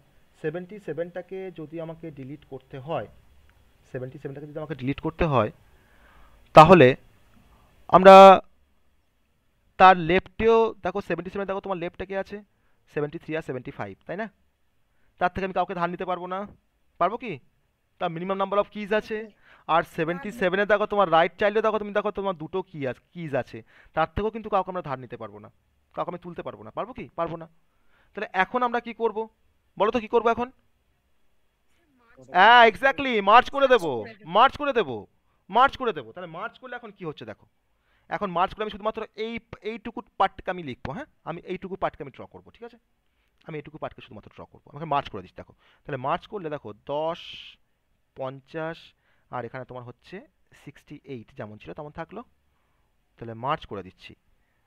77টাকে যদি আমাকে ডিলিট করতে হয়, 77টাকে যদি আমাকে ডিলিট করতে হয় তাহলে আমরা তার লেফটেও দেখো 77 দেখো তোমার লেফটে কে আছে 73 আর 75, তাই না? তার থেকে আমি কাউকে ধার নিতে পারবো না, পারবো কি? তার মিনিমাম নাম্বার অফ কিজ আছে। আর 77-এ দেখো তোমার রাইট চাইল্ডে দেখো তুমি দেখো তোমার দুটো কিজ আছে, তার থেকেও কিন্তু কাউকে আমরা ধার নিতে পারবো না, কাউকে আমি তুলতে পারবো না, পারবো কি? পারবো না। তাহলে এখন আমরা কি করব বলো তো, কি করবো এখন? হ্যাঁ এক্স্যাক্টলি, মার্চ করে দেবো, মার্চ করে দেবো, মার্চ করে দেবো। তাহলে মার্চ করলে এখন কি হচ্ছে দেখো, এখন মার্চ করলে আমি শুধুমাত্র এইটুকু পার্টকে আমি লিখবো, হ্যাঁ আমি এইটুকু পার্টকে আমি ড্র করবো, ঠিক আছে? আমি এইটুকু পার্টকে শুধুমাত্র ড্র করবো, আমাকে মার্চ করে দিচ্ছি দেখো। তাহলে মার্চ করলে দেখো 10, 50 আর এখানে তোমার হচ্ছে 68 যেমন ছিল তেমন থাকলো। তাহলে মার্চ করে দিচ্ছি।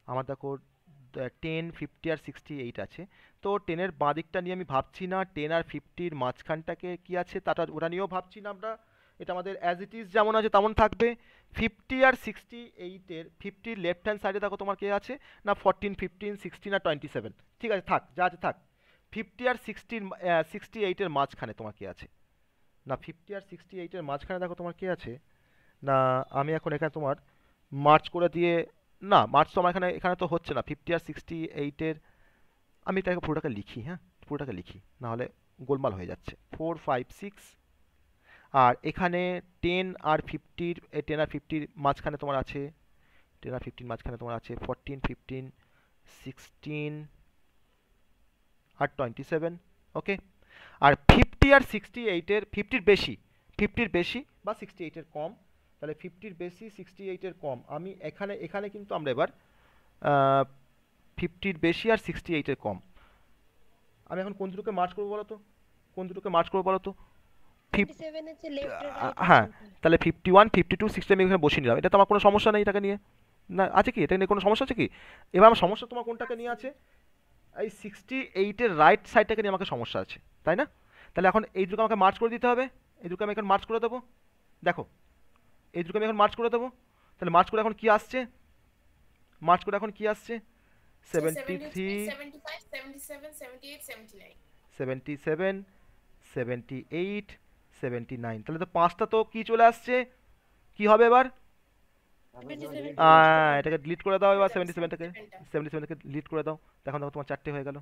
আমার দেখো 10, 50 আর 68 আছে। তো 10-এর বাঁ দিকটা নিয়ে আমি ভাবছি না, 10 আর 50-র মাঝখানটাকে কি আছে ওটা নিয়েও ভাবছি না আমরা, এটা আমাদের অ্যাজ ইট ইজ যেমন আছে তেমন থাকবে। 50 আর 68-এর 50-র লেফট হ্যান্ড সাইডে দেখো তোমার কে আছে না 14, 15, 16 আর 27, ঠিক আছে থাক, যা আছে থাক। 50 আর 68-এর মাঝখানে তোমার কে আছে না 50 আর 68-এর মাঝখানে দেখো তোমার কে আছে না, আমি এখন এখানে তোমার মার্চ করে দিয়ে, না মার্চ তো আমার এখানে এখানে তো হচ্ছে না 50 আর 68-এর, আমি এটাকে পুরোটাকে লিখি, হ্যাঁ পুরোটাকে লিখি, নাহলে গোলমাল হয়ে যাচ্ছে। 4, 5, 6 আর এখানে 10 আর 50-র 10 আর 50-র মাঝখানে তোমার আছে 10 আর 50-র মাঝখানে তোমার আছে 14, 15, 16 আর 27, ওকে। আর 50 আর 68-এর 50-র বেশি, 50-র বেশি বা 68-এর কম, তাহলে 50-র বেশি 68-এর কম, আমি এখানে এখানে কিন্তু আমরা এবার 50-র বেশি আর 68-এর কম, আমি এখন কোন দুটোকে মার্চ করবো বলো তো, কোন দুটোকে মার্চ করবো বলো তো? 27 হচ্ছে লেফট আর রাইট হ্যাঁ তাহলে 51, 52, 60 আমি এখানে বসিয়ে নিলাম, এটা তো আমার কোনো সমস্যা নেই এটাকে নিয়ে, না আছে কি? এটা নিয়ে কোনো সমস্যা আছে কি? এবার আমার সমস্যা তোমার কোনটাকে নিয়ে আছে? এই 68-এর রাইট সাইডটাকে নিয়ে আমাকে সমস্যা আছে, তাই না? তাহলে এখন এই দুটো আমাকে মার্চ করে দিতে হবে, এই দুটো আমি এখন মার্চ করে দেবো, দেখো এই দুটো আমি এখন মার্চ করে দেবো। তাহলে মার্চ করে এখন কি আসছে, মার্চ করে এখন কি আসছে 73, 75, 77, 78, 79। 77, 78, 79, তাহলে তো পাঁচটা তো কি চলে আসছে, কি হবে এবার? 27 এটাকে ডিলিট করে দাও এবার, 77টাকে ডিলিট করে দাও, দেখো দেখো তোমার চারটে হয়ে গেল।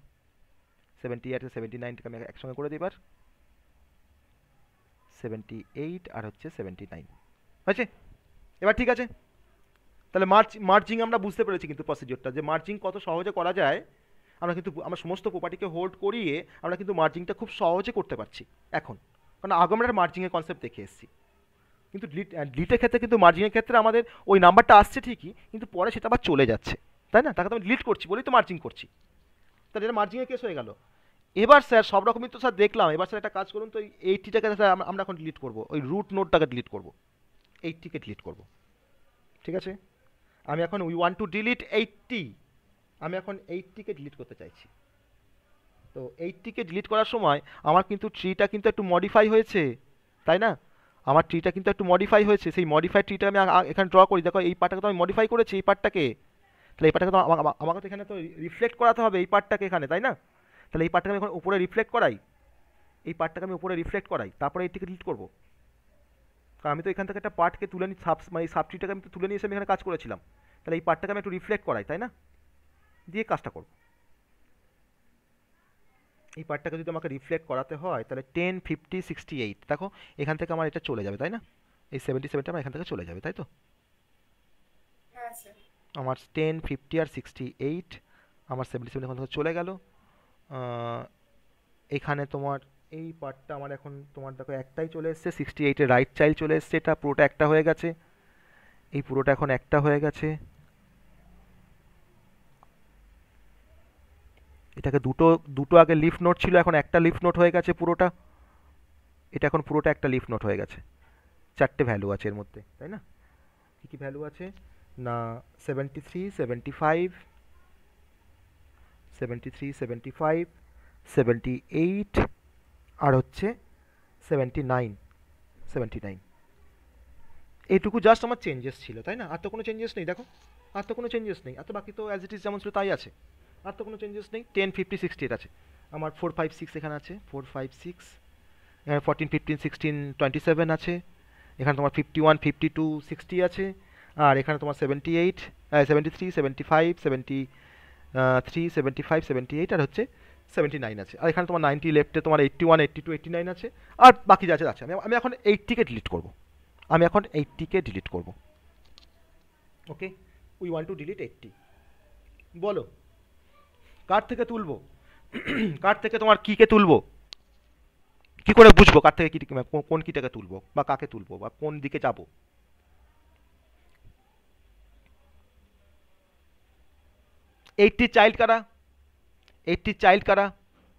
78 আর 79টাকে আমি একসঙ্গে করে দিই এবার, 78 আর হচ্ছে 79 হয়েছে এবার, ঠিক আছে। তাহলে মার্জিং আমরা বুঝতে পেরেছি কিন্তু প্রসিডিওরটা, যে মার্জিং কত সহজে করা যায়, আমরা কিন্তু আমরা সমস্ত প্রপার্টিকে হোল্ড করিয়ে আমরা কিন্তু মার্জিংটা খুব সহজে করতে পারছি এখন, কারণ আগে আমরা মার্জিংয়ের কনসেপ্ট দেখে এসেছি। কিন্তু ডিলিটের ক্ষেত্রে কিন্তু মার্জিংয়ের ক্ষেত্রে আমাদের ওই নাম্বারটা আসছে ঠিকই, কিন্তু পরে সেটা আবার চলে যাচ্ছে, তাই না? তাকে তো আমি ডিলিট করছি বলেই তো মার্জিং করছি, তাহলে এটা মার্জিংয়ের কেস হয়ে গেল। এবার স্যার সব রকমই তো স্যার দেখলাম, এবার স্যার একটা কাজ করুন তো, এই 80টাকে স্যার আমরা এখন ডিলিট করবো, ওই রুট নোটটাকে ডিলিট করবো, 80কে ডিলিট করবো, ঠিক আছে? আমি এখন উই ওয়ান্ট টু ডিলিট 80, আমি এখন 80কে ডিলিট করতে চাইছি। তো 80কে ডিলিট করার সময় আমার কিন্তু ট্রিটা কিন্তু একটু মডিফাই হয়েছে, তাই না? আমার ট্রিটা কিন্তু একটু মডিফাই হয়েছে, সেই মডিফাইড ট্রিটা আমি এখানে ড্র করি, দেখো এই পার্টটাকে তো আমি মডিফাই করেছি, এই পার্টটাকে, তাহলে এই পার্টটাকে তো আমাকে তো এখানে তো রিফ্লেক্ট করাতে হবে এই পার্টটাকে এখানে, তাই না? তাহলে এই পার্টটাকে আমি এখন উপরে রিফ্লেক্ট করাই, এই পার্টটাকে আমি উপরে রিফ্লেক্ট করাই, তারপরে এইটিকে ডিলিট করবো, কারণ আমি তো এখান থেকে একটা পার্টকে তুলে নিই, মানে এই সাব ট্রিটাকে আমি তো তুলে নিয়ে এসে আমি এখানে কাজ করেছিলাম, তাহলে এই পার্টটাকে আমি একটু রিফ্লেক্ট করাই, তাই না? দিয়ে কাজটা করব, এই পার্টটাকে যদি আমাকে রিফ্লেক্ট করাতে হয় তাহলে 10, 50, 68 দেখো এখান থেকে আমার এটা চলে যাবে, তাই না? এই 77টা আমার এখান থেকে চলে যাবে, তাই তো? হ্যাঁ স্যার। আমার 10, 50 আর 68, আমার 77 এখান থেকে চলে গেল। এখানে তোমার এই পার্টটা আমার এখন তোমার দেখো একটাই চলে এসছে, 68-এর রাইট চাইল্ড চলে এসছে, এটা পুরোটা একটা হয়ে গেছে, এই পুরোটা এখন একটা হয়ে গেছে, এটাকে দুটো দুটো আগে লিফ নোট ছিল, এখন একটা লিফ নোট হয়ে গেছে পুরোটা, এটা এখন পুরোটা একটা লিফ নোট হয়ে গেছে, চারটে ভ্যালু আছে এর মধ্যে, তাই না? কী কী ভ্যালু আছে না 73, 75, 73, 75, 78 আর হচ্ছে 79, 79, এইটুকু জাস্ট আমার চেঞ্জেস ছিল, তাই না? আর তো কোনো চেঞ্জেস নেই, দেখো আর তো কোনো চেঞ্জেস নেই, আর তো বাকি তো অ্যাজ ইট ইজ যেমন ছিল তাই আছে, আর তো কোনো চেঞ্জেস নেই। 10, 50, 68 আছে, আমার 4, 5, 6 এখানে আছে, 4, 5, 6 এখানে 14, 15, 16, 27 আছে, এখানে তোমার 51, 52, 60 আছে, আর এখানে তোমার 78, 73, 75, 73, 75, 78 আর হচ্ছে 79 আছে, আর এখানে তোমার 90 লেফটে তোমার 81, 82, 89 আছে, আর বাকি যা আছে আছে। আমি এখন 80কে ডিলিট করব, আমি এখন 80কে ডিলিট করব। ওকে, উই ওয়ান্ট টু ডিলিট 80। বলো কার থেকে তুলবো, কার থেকে তোমার কিকে তুলবো, কি করে বুঝবো কার থেকে কি, কোন কিটাকে তুলবো বা কাকে তুলবো বা কোন দিকে যাব? 80 চাইল্ড কারা, 80 চাইল্ড কারা?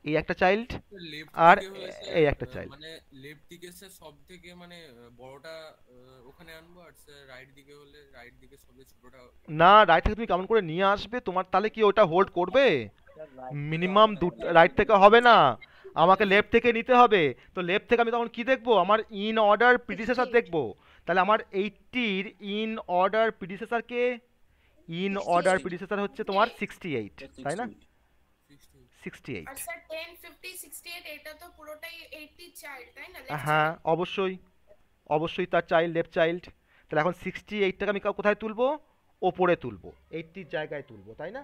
এই একটা চাইল্ড লেফট আর দিকে হয়েছে এই একটা চাইল্ড। মানে লেফট দিকে স্যার সব থেকে মানে বড়টা ওখানে আনবো, আর স্যার রাইট দিকে হলে রাইট দিকে সবচেয়ে ছোটটা। না, রাইট থেকে তুমি কেমন করে নিয়ে আসবে, তোমার তাহলে কি ওটা হোল্ড করবে? স্যার রাইট থেকে মিনিমাম হবে না, দুটো লেফট রাইট থেকে থেকে হবে না, আমাকে লেফট থেকে নিতে হবে। তো লেফট থেকে আমি তখন কি দেখবো, আমার ইন অর্ডার প্রিডিসেসর 68 দেখবো। তাহলে আমার 80-র ইন অর্ডার প্রিডিসেসর কে? ইন অর্ডার 68 প্রিডিসেসর হচ্ছে তোমার 68, তাই না? 68 68। আর স্যার 10 50 68 এটা তো পুরোটাই 80 চাইল্ড তাই না? হ্যাঁ অবশ্যই, অবশ্যই তার চাইল্ড, লেফট চাইল্ড। তাহলে এখন 68টাকে আমি কোথায় তুলবো? ওপরে তুলবো, 80-র জায়গায় তুলবো, তাই না?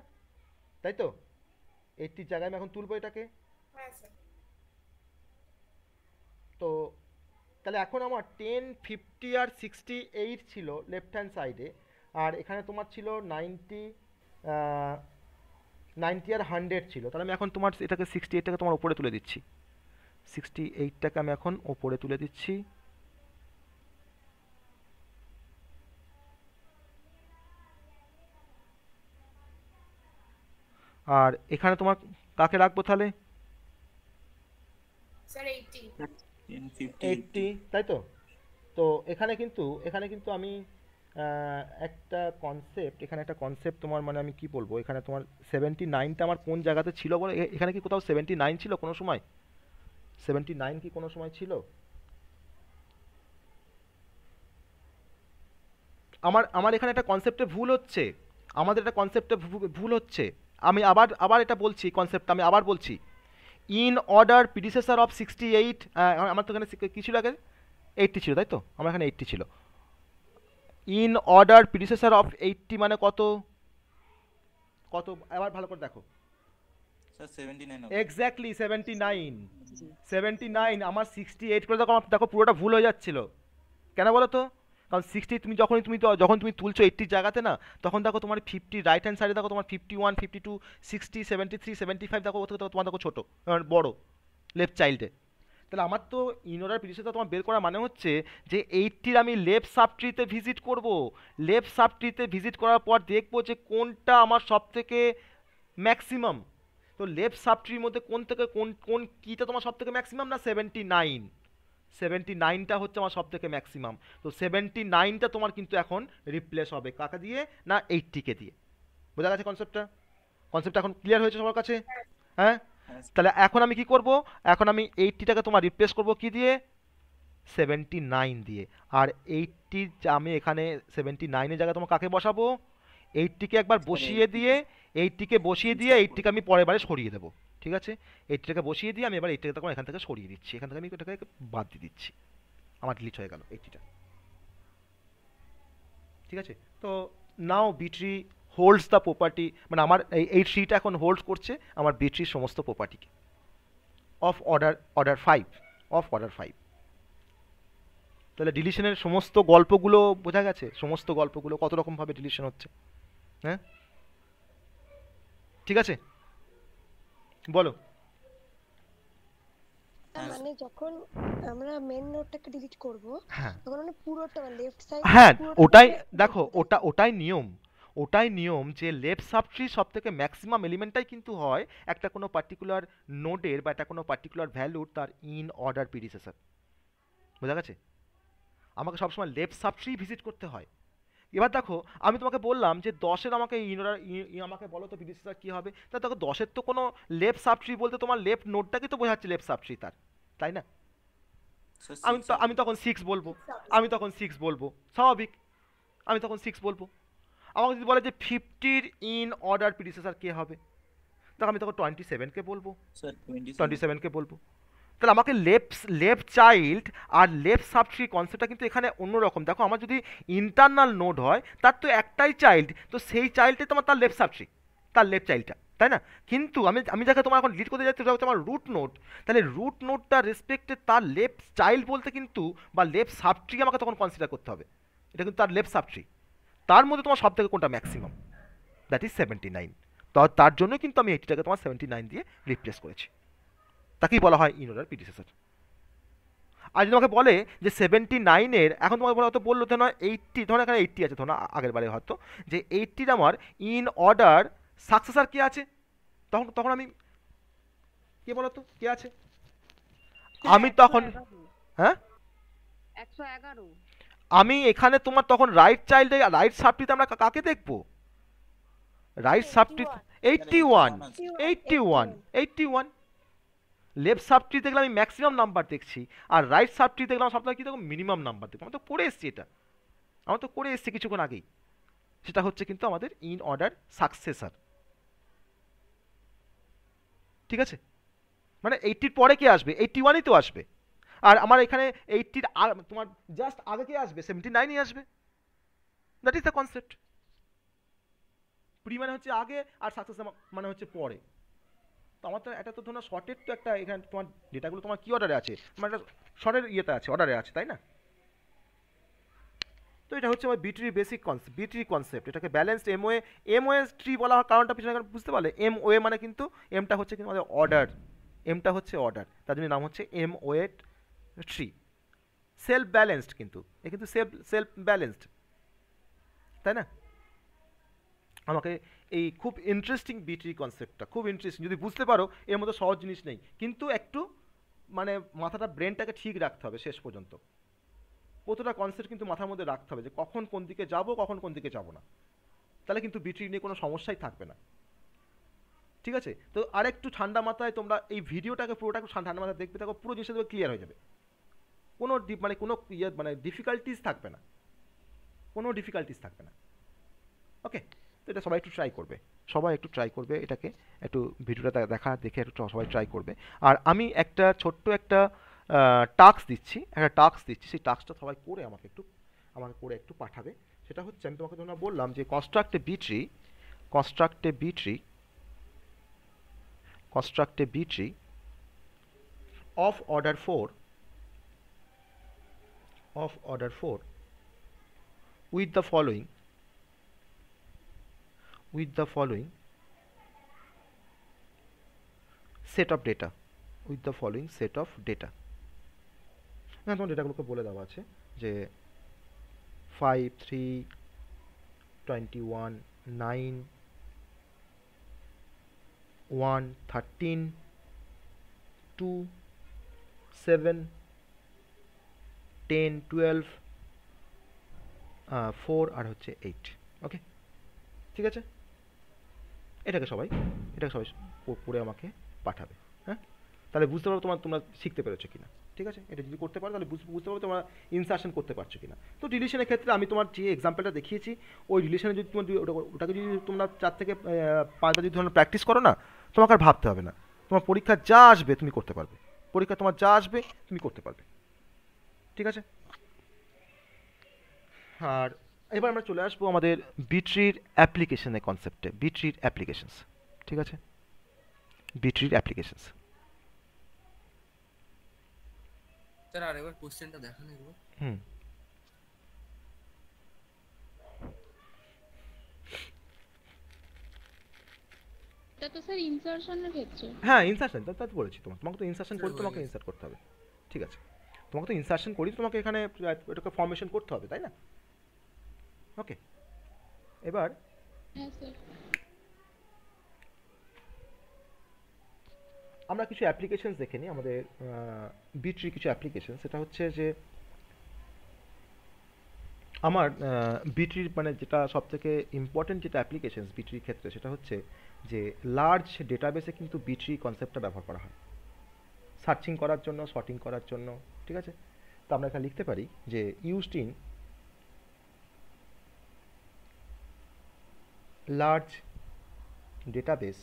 তাই তো, 80-র জায়গায় আমি এখন তুলবো এটাকে। হ্যাঁ স্যার। তো তাহলে এখন আমার 10, 50 আর 68 ছিল লেফট হ্যান্ড সাইডে, আর এখানে তোমার ছিল 90, 90 আর 100 ছিল। তাহলে আমি এখন তোমার এটাকে 68টাকে তোমার ওপরে তুলে দিচ্ছি, 68টাকে আমি এখন ওপরে তুলে দিচ্ছি। আর এখানে তোমার কাকে রাখবো তাহলে? স্যার 80 10 50 80, তাই তো? তো এখানে কিন্তু আমি একটা কনসেপ্ট, এখানে একটা কনসেপ্ট তোমার মানে আমি কি বলবো, এখানে তোমার 79টা আমার কোন জায়গাতে ছিল বলো, এখানে কি কোথাও 79 ছিল কোনো সময়? 79 কি কোনো সময় ছিল? আমার এখানে একটা কনসেপ্টে ভুল হচ্ছে, আমাদের একটা কনসেপ্টে ভুল হচ্ছে। আমি আবার আবার এটা বলছি, কনসেপ্টটা আমি আবার বলছি। ইন অর্ডার প্রিডিসেসর অফ 68, আমার তো এখানে কি ছিল আগে? 80 ছিল, তাই তো? আমার এখানে 80 ছিল। ইন অর্ডার প্রিডিসেসর অফ 80 মানে কত? কত আবার ভালো করে দেখো। স্যার 79 হবে। এক্স্যাক্টলি 79, 79। আমার 68 করে দেখো, আমার দেখো পুরোটা ভুল হয়ে যাচ্ছিল। কেন বলো তো? কারণ 60 যখন তুমি তুলছো 80 জায়গাতে না, তখন দেখো তোমার 50 রাইট হ্যান্ড সাইডে দেখো তোমার 51, 52, 60, 73, 75 দেখো, ওর থেকে তোমার দেখো ছোটো, বড় লেফট চাইল্ডে। তাহলে আমার তো ইন অর্ডার প্রিডিসেসর তোমার বের করার মানে হচ্ছে যে 80-র আমি লেফট সাবট্রিতে ভিজিট করব। লেফট সাবট্রিতে ভিজিট করার পর দেখবো যে কোনটা আমার সব থেকে ম্যাক্সিমাম। তো লেফট সাবট্রির মধ্যে কোন থেকে কোন কিটা তোমার সব থেকে ম্যাক্সিমাম না? 79, 79টা হচ্ছে আমার সব থেকে ম্যাক্সিমাম। তো 79টা তোমার কিন্তু এখন রিপ্লেস হবে কাকে দিয়ে না? 80কে দিয়ে। বোঝা গেছে কনসেপ্টটা? কনসেপ্টটা এখন ক্লিয়ার হয়েছে সবার কাছে? হ্যাঁ, হ্যাঁ স্যার। তাহলে এখন আমি কি করব? এখন আমি 80টাকে তোমার রিপ্লেস করব কি দিয়ে? 79 দিয়ে। আর 80 আমি এখানে 79-এর জায়গায় তোমার কাকে বসাবো? 80কে একবার স্যার বসিয়ে 80 দিয়ে, 80কে বসিয়ে দিয়ে স্টপ 80কে আমি পরের বারে সরিয়ে দেবো, ঠিক আছে? 80টাকে বসিয়ে দিয়ে আমি এবার 80টাকে তখন এখান থেকে সরিয়ে দিচ্ছি, এখান থেকে আমি এটাকে বাদ দিয়ে দিচ্ছি, আমার ডিলিট হয়ে গেল 80টা, ঠিক আছে? তো নাও বিট্রি হোল্ডস দ্য প্রপার্টি, মানে আমার এই ট্রিটা এখন হোল্ড করছে আমার বিট্রির সমস্ত প্রপার্টিকে অফ অর্ডার 5, অফ অর্ডার 5। তাহলে ডিলিশনের সমস্ত গল্পগুলো বোঝা গেছে, সমস্ত গল্পগুলো কত রকমভাবে ডিলিশন হচ্ছে। হ্যাঁ, ঠিক আছে, বলো। হ্যাঁ মানে যখন আমরা মেন নোটটাকে ডিলিট করব হ্যাঁ তখন মানে পুরোটা লেফট সাইড হ্যাঁ, ওটাই দেখো, পুরোটা ওটাই নিয়ম, ওটাই নিয়ম যে লেফট সাবট্রি সব থেকে ম্যাক্সিমাম এলিমেন্টটাই কিন্তু হয় একটা কোনো পার্টিকুলার নোডের বা একটা কোনো পার্টিকুলার ভ্যালুর তার ইন অর্ডার প্রিডিসেসর। বোঝা গেছে? আমাকে সবসময় লেফট সাবট্রি ভিজিট করতে হয়। এবার দেখো, আমি তোমাকে বললাম যে 10-এর আমাকে ইন অর্ডার, আমাকে বলো তো প্রিডিসেসর কী হবে। তা দেখো 10-এর তো কোনো লেফট সাবট্রি বলতে তোমার লেফট নোডটাকে তো বোঝাচ্ছে লেফট সাবট্রি তার, তাই না? স্যার আমি 6 তো হবে। আমি তখন 6 বলবো, আমি তখন 6 বলবো, স্বাভাবিক, আমি তখন 6 বলবো। আমাকে যদি বলে যে 50-র ইন অর্ডার প্রিডিসেসর কে হবে, তখন আমি তখন 27কে বলবো, স্যার 27 27কে বলবো। তাহলে আমাকে লেফট চাইল্ড আর লেফট সাবট্রি কনসেপ্টটা কিন্তু এখানে অন্যরকম। দেখো আমার যদি ইন্টারনাল নোড হয় তার তো একটাই চাইল্ড, তো সেই চাইল্ডটাই তোমার তার লেফট সাবট্রি, তার লেফট চাইল্ডটা, তাই না? কিন্তু আমি যাকে তোমার এখন লিড করতে যাচ্ছি ওটা হচ্ছে আমার রুট নোড। তাহলে রুট নোডটা রেসপেক্টে তার লেফট চাইল্ড বলতে কিন্তু বা লেফট সাবট্রি আমাকে তখন কনসিডার করতে হবে। এটা কিন্তু তার লেফট সাবট্রি। তার মধ্যে তোমার সব থেকে কোনটা ম্যাক্সিমাম? That is 79। তো তার জন্য কিন্তু আমি 80টাকে তোমার 79 দিয়ে রিপ্লেস করেছি। তাকেই বলা হয় ইন অর্ডার প্রিডিসেসর। আর যদি তোমাকে বলে যে 79-এর, এখন তোমাকে হয়তো বললো ধরো 80, ধরো এখানে 80 আছে, ধরো আগের বারে হয়তো যে 80-র আমার ইন অর্ডার সাকসেসর কে আছে, তখন তখন আমি কে বলো তো কে আছে? আমি তখন হ্যাঁ 111 আমি এখানে তোমার তখন রাইট চাইল্ডে রাইট সাবট্রিতে আমরা কাকে দেখবো? Right subtree 81, 81, 81। লেফট সাবট্রি দেখলে আমি ম্যাক্সিমাম নাম্বার দেখছি, আর রাইট সাবট্রি দেখলাম সবথেকে কি দেখো মিনিমাম নাম্বার দেখবো। আমরা তো করে এসেছি এটা, আমরা তো করে এসেছি কিছুক্ষণ আগেই। সেটা হচ্ছে কিন্তু আমাদের ইন অর্ডার সাকসেসর, ঠিক আছে? মানে 80-র পরে কে আসবে? 81-ই তো আসবে। আর আমার এখানে 80-র তোমার জাস্ট আগে কে আসবে? 79-ই আসবে। That is the concept. Pre মানে হচ্ছে আগে, আর সাকসেসর মানে হচ্ছে পরে। তো আমার তো এটা তো ধরো শর্টের তো একটা, এখানে তোমার ডেটাগুলো তোমার কি অর্ডারে আছে, তোমার একটা শর্টের ইয়েতে আছে, অর্ডারে আছে, তাই না? তো এটা হচ্ছে আমার বিট্রি বেসিক কনসেপ্ট, বিট্রি কনসেপ্ট। এটাকে ব্যালেন্সড এমওএ ট্রি বলা হয়, কারণটা পিছনে বুঝতে পারলে। এমওএ মানে কিন্তু এমটা হচ্ছে কিন্তু আমাদের অর্ডার, এমটা হচ্ছে অর্ডার, তার জন্য নাম হচ্ছে এমওএ ট্রি। সেলফ ব্যালেন্সড কিন্তু, এ কিন্তু সেলফ ব্যালেন্সড, তাই না? আমাকে এই খুব ইন্টারেস্টিং বিট্রি কনসেপ্টটা খুব ইন্টারেস্টিং, যদি বুঝতে পারো এর মধ্যে সহজ জিনিস নেই, কিন্তু একটু মানে মাথাটা ব্রেনটাকে ঠিক রাখতে হবে শেষ পর্যন্ত। প্রতিটা কনসেপ্ট কিন্তু মাথার মধ্যে রাখতে হবে যে কখন কোন দিকে যাব, কখন কোন দিকে যাব না, তাহলে কিন্তু বিট্রি নিয়ে কোনো সমস্যাই থাকবে না, ঠিক আছে? তো আরেকটু ঠান্ডা মাথায় তোমরা এই ভিডিওটাকে পুরোটা একটু ঠান্ডা মাথায় দেখবে, দেখো পুরো জিনিসটা দেখবে ক্লিয়ার হয়ে যাবে। কোনো মানে কোনো মানে ডিফিকাল্টিস থাকবে না, কোনো ডিফিকাল্টিস থাকবে না। ওকে, তো এটা সবাই একটু ট্রাই করবে, সবাই একটু ট্রাই করবে এটাকে, একটু ভিডিওটা দেখে একটু সবাই ট্রাই করবে। আর আমি একটা ছোট্ট একটা টাস্ক দিচ্ছি, সেই টাস্কটা সবাই করে আমাকে করে একটু পাঠাবে। সেটা হচ্ছে, আমি তোমাকে তোমরা বললাম যে construct a B tree of order 4 with the following set of data, হ্যাঁ তোমার ডেটাগুলোকে বলে দেওয়া আছে যে 5, 3, 21, 9, 1, 13, 2, 7, 10, 12, 4 আর হচ্ছে 8। ওকে, ঠিক আছে? এটাকে সবাই পড়ে আমাকে পাঠাবে। হ্যাঁ, তাহলে বুঝতে পারবো তোমরা শিখতে পেরেছো কিনা, ঠিক আছে? এটা যদি করতে পারো তাহলে বুঝতে পারবো তোমরা ইনসার্শন করতে পারছো কিনা। তো রিলেশনের ক্ষেত্রে আমি তোমার যে এক্সাম্পলটা দেখিয়েছি, ওই রিলেশনে যদি তোমার ওটাকে যদি তোমরা 4 থেকে 5 বার যদি ধরনের প্র্যাকটিস করো না, তোমাকে আর ভাবতে হবে না, তোমার পরীক্ষা যা আসবে তুমি করতে পারবে, পরীক্ষা তোমার যা আসবে তুমি করতে পারবে, ঠিক আছে? আর এবার আমরা চলে আসবো আমাদের বিট্রির অ্যাপ্লিকেশনের কনসেপ্টে, বিট্রির অ্যাপ্লিকেশনস, ঠিক আছে? বিট্রির অ্যাপ্লিকেশনস। স্যার আরেকবার কোশ্চেনটা দেখান একবার। এটা তো স্যার ইনসারশনের ক্ষেত্রে। হ্যাঁ, ইনসার্শন তো বলেছি, তোমাকে তো ইনসার্শন করে তোমাকে ইনসার্ট করতে হবে, ঠিক আছে? তোমাকে তো ইনসার্শন করি, তোমাকে এখানে এটাকে ফর্মেশন করতে হবে, তাই না? ওকে, এবার হ্যাঁ স্যার। আমরা কিছু অ্যাপ্লিকেশনস দেখে নিই, আমাদের বিট্রি কিছু অ্যাপ্লিকেশন। সেটা হচ্ছে যে আমার বিট্রির মানে যেটা সবথেকে ইম্পর্টেন্ট যেটা অ্যাপ্লিকেশনস বিট্রির ক্ষেত্রে, সেটা হচ্ছে যে লার্জ ডেটাবেসে কিন্তু বিট্রি কনসেপ্টটা ব্যবহার করা হয় সার্চিং করার জন্য, সর্টিং করার জন্য, ঠিক আছে? তো আমরা এখানে লিখতে পারি যে used in large database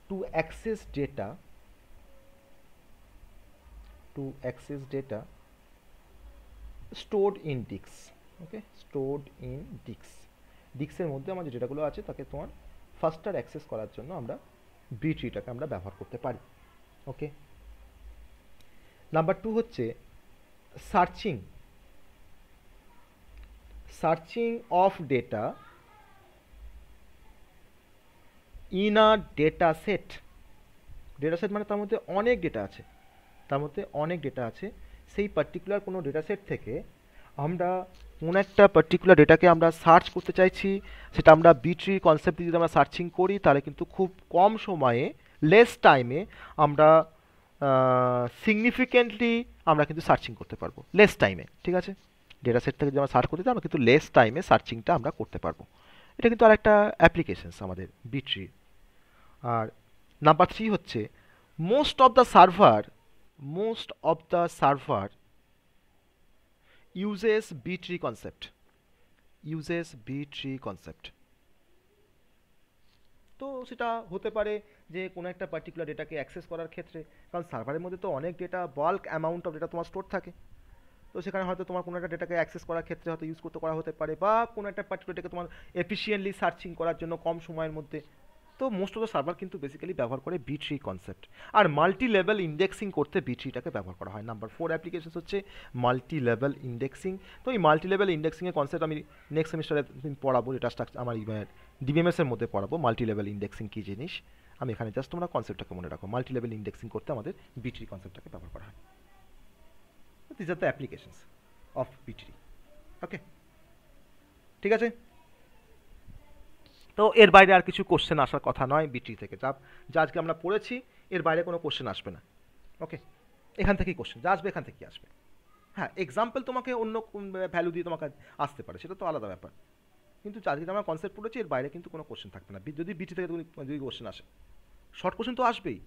to access data stored in disks, okay, stored in disks, ডিস্কের মধ্যে আমার যে ডেটাগুলো আছে তাকে তোমার ফাস্টার অ্যাক্সেস করার জন্য আমরা বি ট্রিটাকে আমরা ব্যবহার করতে পারি। ওকে, নাম্বার 2 হচ্ছে searching of data in a data set মানে তার মধ্যে অনেক ডেটা আছে, সেই পার্টিকুলার কোনো ডেটা সেট থেকে আমরা কোনো একটা পার্টিকুলার ডেটাকে আমরা সার্চ করতে চাইছি, সেটা আমরা বিট্রি কনসেপ্ট দিয়ে যদি আমরা সার্চিং করি তাহলে কিন্তু খুব কম সময়ে, লেস টাইমে আমরা সিগনিফিকেন্টলি আমরা কিন্তু সার্চিং করতে পারবো, লেস টাইমে। ঠিক আছে, ডেটা সেট থেকে যদি আমরা সার্চ করতে চাই আমরা কিন্তু লেস টাইমে সার্চিংটা আমরা করতে পারবো। এটা কিন্তু আরেকটা অ্যাপ্লিকেশনস আমাদের বিট্রি। আর নাম্বার 3 হচ্ছে most of the server uses B-tree concept, তো সেটা হতে পারে যে কোনো একটা পার্টিকুলার ডেটাকে অ্যাক্সেস করার ক্ষেত্রে, কারণ সার্ভারের মধ্যে তো অনেক data, bulk amount of data তোমার স্টোর থাকে, তো সেখানে হয়তো তোমার কোনো একটা ডেটাকে অ্যাক্সেস করার ক্ষেত্রে হয়তো ইউজ করা হতে পারে, বা কোনো একটা পার্টিকুলার ডেটাকে তোমার এফিশিয়েন্টলি সার্চিং করার জন্য কম সময়ের মধ্যে। তো মোস্ট অফ দ্য সার্ভার কিন্তু বেসিক্যালি ব্যবহার করে B-tree কনসেপ্ট, আর মাল্টি লেভেল ইন্ডেক্সিং করতে B-treeটাকে ব্যবহার করা হয়। নাম্বার 4 অ্যাপ্লিকেশন হচ্ছে মাল্টি লেভেল ইন্ডেক্সিং। তো এই মাল্টি লেভেল ইন্ডেক্সিংয়ের কনসেপ্ট আমি নেক্সট সেমিস্টারে পড়াবো, এটা আমার DBMS এর মধ্যে পড়াবো মাল্টি লেভেল ইন্ডেক্সিং কী জিনিস। আমি এখানে জাস্ট তোমরা কনসেপ্টটাকে মনে রাখো, মাল্টি লেভেল ইন্ডেক্সিং করতে আমাদের B-tree কনসেপ্টটাকে ব্যবহার করা হয়। This are the applications of B-tree। ওকে, ঠিক আছে, তো এর বাইরে আর কিছু কোশ্চেন আসার কথা নয় B-tree থেকে, যা আজকে আমরা পড়েছি এর বাইরে কোনো কোশ্চেন আসবে না। ওকে, এখান থেকেই কোশ্চেন যা আসবে এখান থেকেই আসবে। হ্যাঁ, এক্সাম্পল তোমাকে অন্য ভ্যালু দিয়ে তোমাকে আসতে পারে, সেটা তো আলাদা ব্যাপার, কিন্তু আজকে আমরা কনসেপ্ট পড়েছি এর বাইরে কিন্তু কোনো কোশ্চেন থাকবে না। যদি B-tree থেকে যদি কোশ্চেন আসে, শর্ট কোশ্চেন তো আসবেই।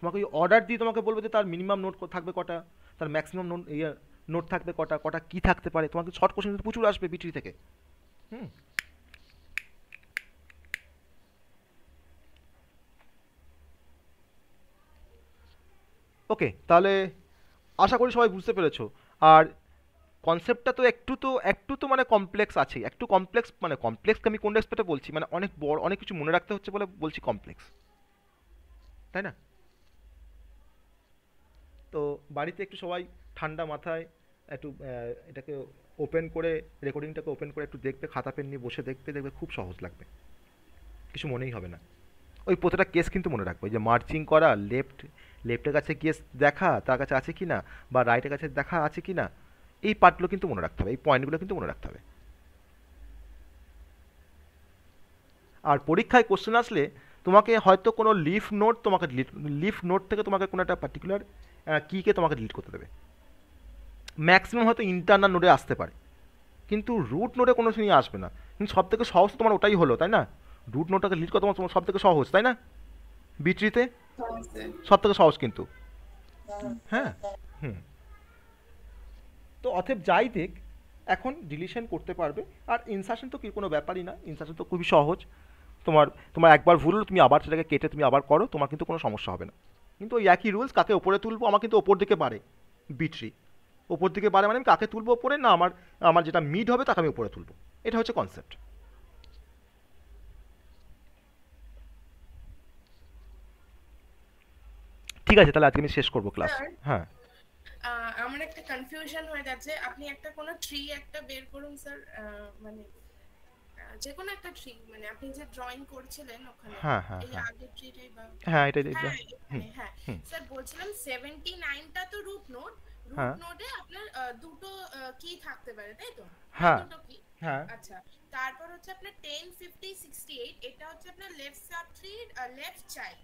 তোমাকে ওই অর্ডার দিয়ে তোমাকে বলবে যে তার মিনিমাম নোট থাকবে কটা, তার ম্যাক্সিমাম নোট থাকবে কটা কী থাকতে পারে, তোমাকে শর্ট কোশ্চেন কিন্তু প্রচুর আসবে B-tree থেকে। ওকে, তাহলে আশা করি সবাই বুঝতে পেরেছো। আর কনসেপ্টটা তো একটু তো মানে কমপ্লেক্স আছেই, একটু কমপ্লেক্স, মানে কমপ্লেক্স আমি কোন রেসপেক্টে বলছি, মানে অনেক বড়, অনেক কিছু মনে রাখতে হচ্ছে বলে বলছি কমপ্লেক্স, তাই না? তো বাড়িতে একটু সবাই ঠান্ডা মাথায় একটু এটাকে ওপেন করে, রেকর্ডিংটাকে ওপেন করে একটু দেখবে, খাতা পেন নিয়ে বসে দেখবে খুব সহজ লাগবে, কিছু মনেই হবে না। ওই প্রতিটা কেস কিন্তু মনে রাখবে, যে মার্চিং করা, লেফটের কাছে গিয়ে দেখা তার কাছে আছে কি না, বা রাইটের কাছে দেখা আছে কি না, এই পার্টগুলো কিন্তু মনে রাখতে হবে, এই পয়েন্টগুলো কিন্তু মনে রাখতে হবে। আর পরীক্ষায় কোশ্চেন আসলে তোমাকে হয়তো কোনো লিফ নোট থেকে তোমাকে কোনো একটা পার্টিকুলার কিকে তোমাকে ডিলিট করতে দেবে। ম্যাক্সিমাম হয়তো ইন্টারনাল নোডে আসতে পারে, কিন্তু রুট নোডে কোনো সময় আসবে না। কিন্তু সব থেকে সহজ তোমার ওটাই হলো, তাই না? রুট নোটটাকে ডিলিট করা তোমার সব থেকে সহজ, তাই না? B-treeতে সব থেকে সহজ কিন্তু। হ্যাঁ, তো অতএব যাই দেখ, এখন ডিলিশন করতে পারবে। আর ইনসার্শন তো কি কোনো ব্যাপারই না, ইনসার্শন তো খুবই সহজ। তোমার একবার ভুল হলো, তুমি আবার সেটাকে কেটে তুমি আবার করো, তোমার কিন্তু কোনো সমস্যা হবে না। কিন্তু ওই একই রুলস, কাকে ওপরে তুলবো, আমার কিন্তু ওপর দিকে বাড়ে B-tree, ওপর দিকে বাড়ে মানে আমি কাকে তুলবো ওপরে, না আমার যেটা মিড হবে তাকে আমি ওপরে তুলবো, এটা হচ্ছে কনসেপ্ট। ঠিক আছে, তাহলে আজকে আমি শেষ করবো ক্লাস। হ্যাঁ, আমার একটা কনফিউশন হয়ে যাচ্ছে, আপনি একটা কোনো ট্রি একটা বের করুন স্যার, মানে যে কোনো একটা ট্রি, মানে আপনি যে ড্রয়িং করছিলেন ওখানে, এই আগের ট্রিটাই বা এটাই হ্যাঁ স্যার বলছিলাম 79টা তো রুট নোডে আপনার দুটো কি থাকতে পারে, তাই তো? দুটো কি, আচ্ছা। তারপর হচ্ছে আপনার 10 50 68, এটা হচ্ছে আপনার left sub tree, left child.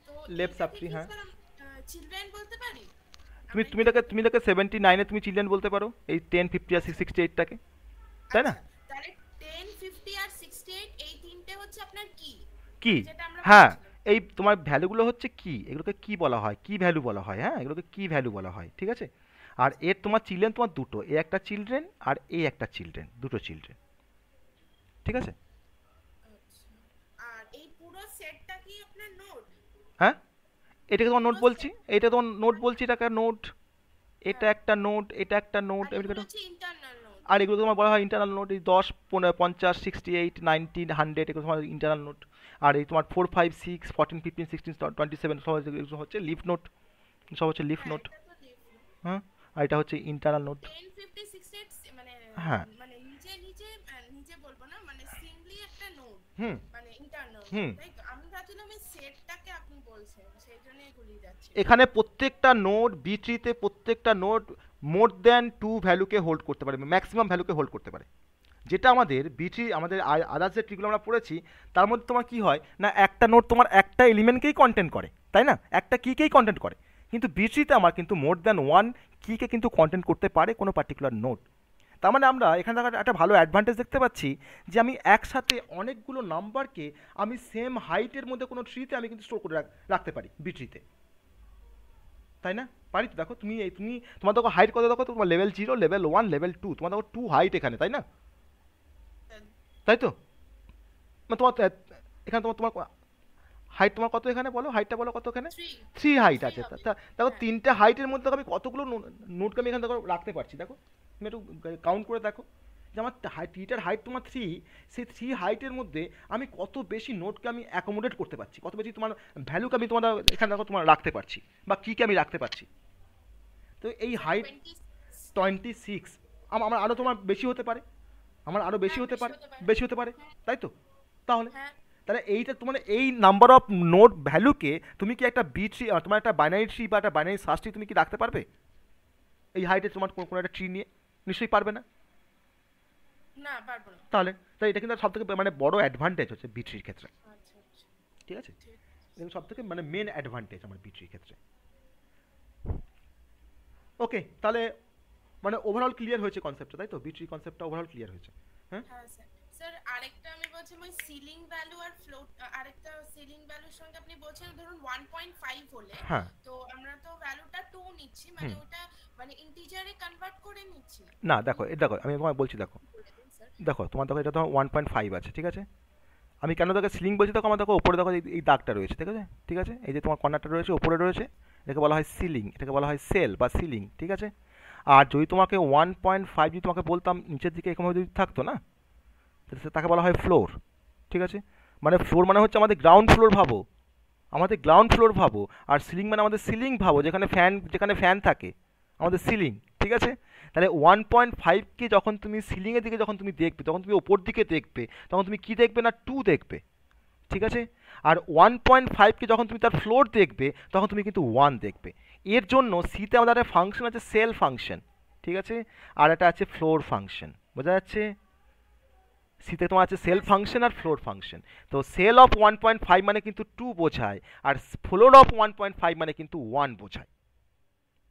তো লেফট সাব ট্রি, চিলড্রেন বলতে পারি। তুমি তাকে 79 এ তুমি চিলড্রেন বলতে পারো, এই 10 50 আর 68 টাকে, তাই না? তাহলে 10 50 আর 68 এই তিনটে হচ্ছে আপনার কি, যেটা আমরা এই তোমার ভ্যালুগুলো হচ্ছে কি, এগুলোকে কি বলা হয়, কি ভ্যালু বলা হয়। এগুলোকে কি ভ্যালু বলা হয়, ঠিক আছে? আর এর তোমার চিলড্রেন তোমার দুটো, এ একটা চিলড্রেন আর এ একটা চিলড্রেন, দুটো চিলড্রেন, ঠিক আছে? আর এই পুরো সেট হ্যাঁ, এটাকে তোমার নোট বলছি, এটা তোমার নোট বলছি, এটাকে নোট, এটা একটা নোট, এটা একটা নোট, আর এগুলো হচ্ছে ইন্টারনাল নোট। আর এগুলো তোমার বলা হয় ইন্টারনাল নোট। এই 10, 15, 50, 68, 90, 100 এগুলো তোমার ইন্টারনাল নোট। আর এই তোমার 4, 5, 6, 14, 15, 16, 27 সব এগুলো হচ্ছে লিফ নোট, সব হচ্ছে লিফ নোট। এটা তো লিফ নোট। হ্যাঁ, আর এটা হচ্ছে ইন্টারনাল নোট। 10 50 68 মানে হ্যাঁ। মানে নিচে নিচে নিচে বলবো না, মানে সিঙ্গলি একটা নোট, হুম মানে ইন্টারনাল, হুম। তাই তো? আমি ভাবছিলাম এই সেটটাকে আপনি বলছেন, সেই জন্যই গুলিয়ে যাচ্ছে। এখানে প্রত্যেকটা নোট বি ট্রিতে প্রত্যেকটা নোট মোর দ্যান 2 ভ্যালুকে হোল্ড করতে পারে, ম্যাক্সিমাম ভ্যালুকে হোল্ড করতে পারে। যেটা আমাদের বি ট্রি, আমাদের আদার্স যে ট্রিগুলো আমরা পড়েছি তার মধ্যে তোমার কি হয় না, একটা নোট তোমার একটা এলিমেন্টকেই কন্টেন্ট করে, তাই না, একটা কিকেই কন্টেন্ট করে। কিন্তু বি ট্রিতে আমার কিন্তু মোর দ্যান 1 কিকে কিন্তু কন্টেন্ট করতে পারে কোনো পার্টিকুলার নোট। তার মানে আমরা এখানে একটা ভালো অ্যাডভান্টেজ দেখতে পাচ্ছি যে আমি একসাথে অনেকগুলো নাম্বারকে আমি সেম হাইটের মধ্যে কোনো ট্রিতে আমি কিন্তু স্টোর করে রাখতে পারি বি ট্রিতে, তাই না? পারি তো। দেখো তুমি তোমার দেখো হাইট কত, দেখো তোমার লেভেল 0, লেভেল 1, লেভেল 2, তোমার দেখো 2 হাইট এখানে, তাই না? তাই তো, মানে তোমার এখানে তোমার হাইট তোমার কত এখানে বলো, হাইটটা বলো কত এখানে? 3 হাইট আছে। দেখো 3টে হাইটের মধ্যে আমি কতগুলো নোটকে আমি এখানে দেখো রাখতে পারছি। দেখো তুমি একটু কাউন্ট করে দেখো যে আমার ট্রিটার হাইট তোমার 3, সেই 3 হাইটের মধ্যে আমি কত বেশি নোটকে আমি অ্যাকোমোডেট করতে পারছি, কত বেশি তোমার ভ্যালুকে আমি তোমার এখানে দেখো তোমার রাখতে পারছি, বা কিকে আমি রাখতে পারছি। তো এই হাইট 26, আমার আরও তোমার বেশি হতে পারে, আমার আরও বেশি হতে পারে, বেশি হতে পারে, তাই তো? তাহলে এইটা তোমার এই নাম্বার অফ নোট ভ্যালুকে তুমি কি একটা বি ট্রি, তোমার একটা বাইনারি ট্রি বা একটা বাইনারি সার্চ ট্রি তুমি কি রাখতে পারবে এই হাইটে তোমার কোনো একটা ট্রি নিয়ে? নিশ্চয়ই পারবে না, না পারবো না। তাহলে তাই এটা কিন্তু সব থেকে মানে বড় অ্যাডভান্টেজ হচ্ছে বি ট্রির ক্ষেত্রে, আচ্ছা আচ্ছা, ঠিক আছে? এটা সব থেকে মানে মেন অ্যাডভান্টেজ আমার বি ট্রির ক্ষেত্রে। ওকে, তাহলে মানে ওভারঅল ক্লিয়ার হয়েছে কনসেপ্টটা, তাই তো? বি ট্রি কনসেপ্টটা ওভারঅল ক্লিয়ার হয়েছে। হ্যাঁ হ্যাঁ স্যার। স্যার আরেকটা আমি বলছি, ওই সিলিং ভ্যালু আর ফ্লোট, আরেকটা সিলিং ভ্যালুর সঙ্গে আপনি বলছেন ধরুন 1.5 হলে, হ্যাঁ, তো আমরা তো ভ্যালুটা 2 নিচ্ছি, মানে ওটা মানে ইন্টিজারে কনভার্ট করে নিচ্ছি না দেখো দেখো আমি তোমায় বলছি, দেখো স্যার। দেখো তোমার দেখো এটা তোমার 1.5 আছে, ঠিক আছে? আমি কেন দেখো সিলিং বলছি, দেখো আমার দেখো ওপরে দেখো এই দাগটা রয়েছে, ঠিক আছে? ঠিক আছে, এই যে তোমার কর্নারটা রয়েছে ওপরে রয়েছে, এটাকে বলা হয় সিলিং, এটাকে বলা হয় সেল বা সিলিং, ঠিক আছে? আর যদি তোমাকে 1.5 যদি তোমাকে বলতাম নিচের দিকে এরকমভাবে যদি থাকতো না, তাকে বলা হয় ফ্লোর, ঠিক আছে? মানে ফ্লোর মানে হচ্ছে আমাদের গ্রাউন্ড ফ্লোর ভাবো, আমাদের গ্রাউন্ড ফ্লোর ভাবো। আর সিলিং মানে আমাদের সিলিং ভাবো, যেখানে ফ্যান থাকে, আমাদের সিলিং, ঠিক আছে? তাহলে 1.5কে যখন তুমি সিলিংয়ের দিকে যখন তুমি দেখবে, তখন তুমি ওপর দিকে দেখবে, তখন তুমি কি দেখবে না 2 দেখবে, ঠিক আছে? আর 1.5কে যখন তুমি তার ফ্লোর দেখবে, তখন তুমি কিন্তু 1 দেখবে। এর জন্য সিতে আমাদের একটা ফাংশন আছে সেল ফাংশন, ঠিক আছে? আর একটা আছে ফ্লোর ফাংশন, বোঝা যাচ্ছে? সিতে তোমার আছে সেল ফাংশন আর ফ্লোর ফাংশন। তো সেল অফ 1.5 মানে কিন্তু 2 বোঝায়, আর ফ্লোর অফ 1.5 মানে কিন্তু 1 বোঝায়।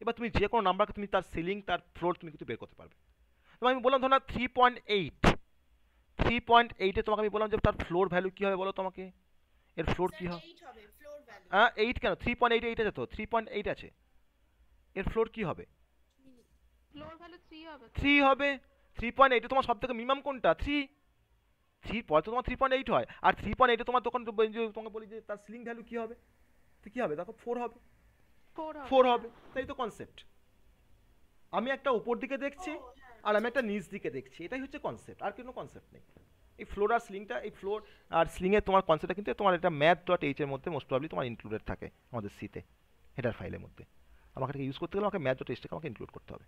এবার তুমি যে কোনো নাম্বারকে তুমি তার সিলিং তার ফ্লোর তুমি কিন্তু বের করতে পারবে। তো আমি বললাম ধরো 3.8 তোমাকে আমি বললাম যে তার ফ্লোর ভ্যালু কী হবে বলো তোমাকে, এর ফ্লোর কী হবে? 8 হবে ফ্লোর ভ্যালু। 8 কেন, 3.88 আছে তো, 3.8 আছে, এর ফ্লোর কী হবে? ফ্লোর ভ্যালু 3 হবে। 3 হবে। 3.8 তোমার সব থেকে মিনিমাম কোনটা? 3 পরে তো তোমার 3.8 হয়, আর 3.8 তোমার তখন তোমাকে বলি যে তার সিলিং ভ্যালু কী হবে, তো কী হবে দেখো 4 হবে, 4 হবে। তাই তো কনসেপ্ট, আমি একটা উপর দিকে দেখছি আর আমি একটা নিচ দিকে দেখছি, এটাই হচ্ছে কনসেপ্ট, আর কোনো কনসেপ্ট নেই। এই ফ্লোর আর সিলিংটা, এই ফ্লোর আর সিলিংয়ের তোমার কনসেপ্টটা কিন্তু তোমার এটা math.h এর মধ্যে মোস্ট প্রবাবলি তোমার ইনক্লুডেড থাকে আমাদের সিতে, হেডার ফাইলের মধ্যে। আমাকে ইউজ করতে গেলে আমাকে math.h আমাকে ইনক্লুড করতে হবে।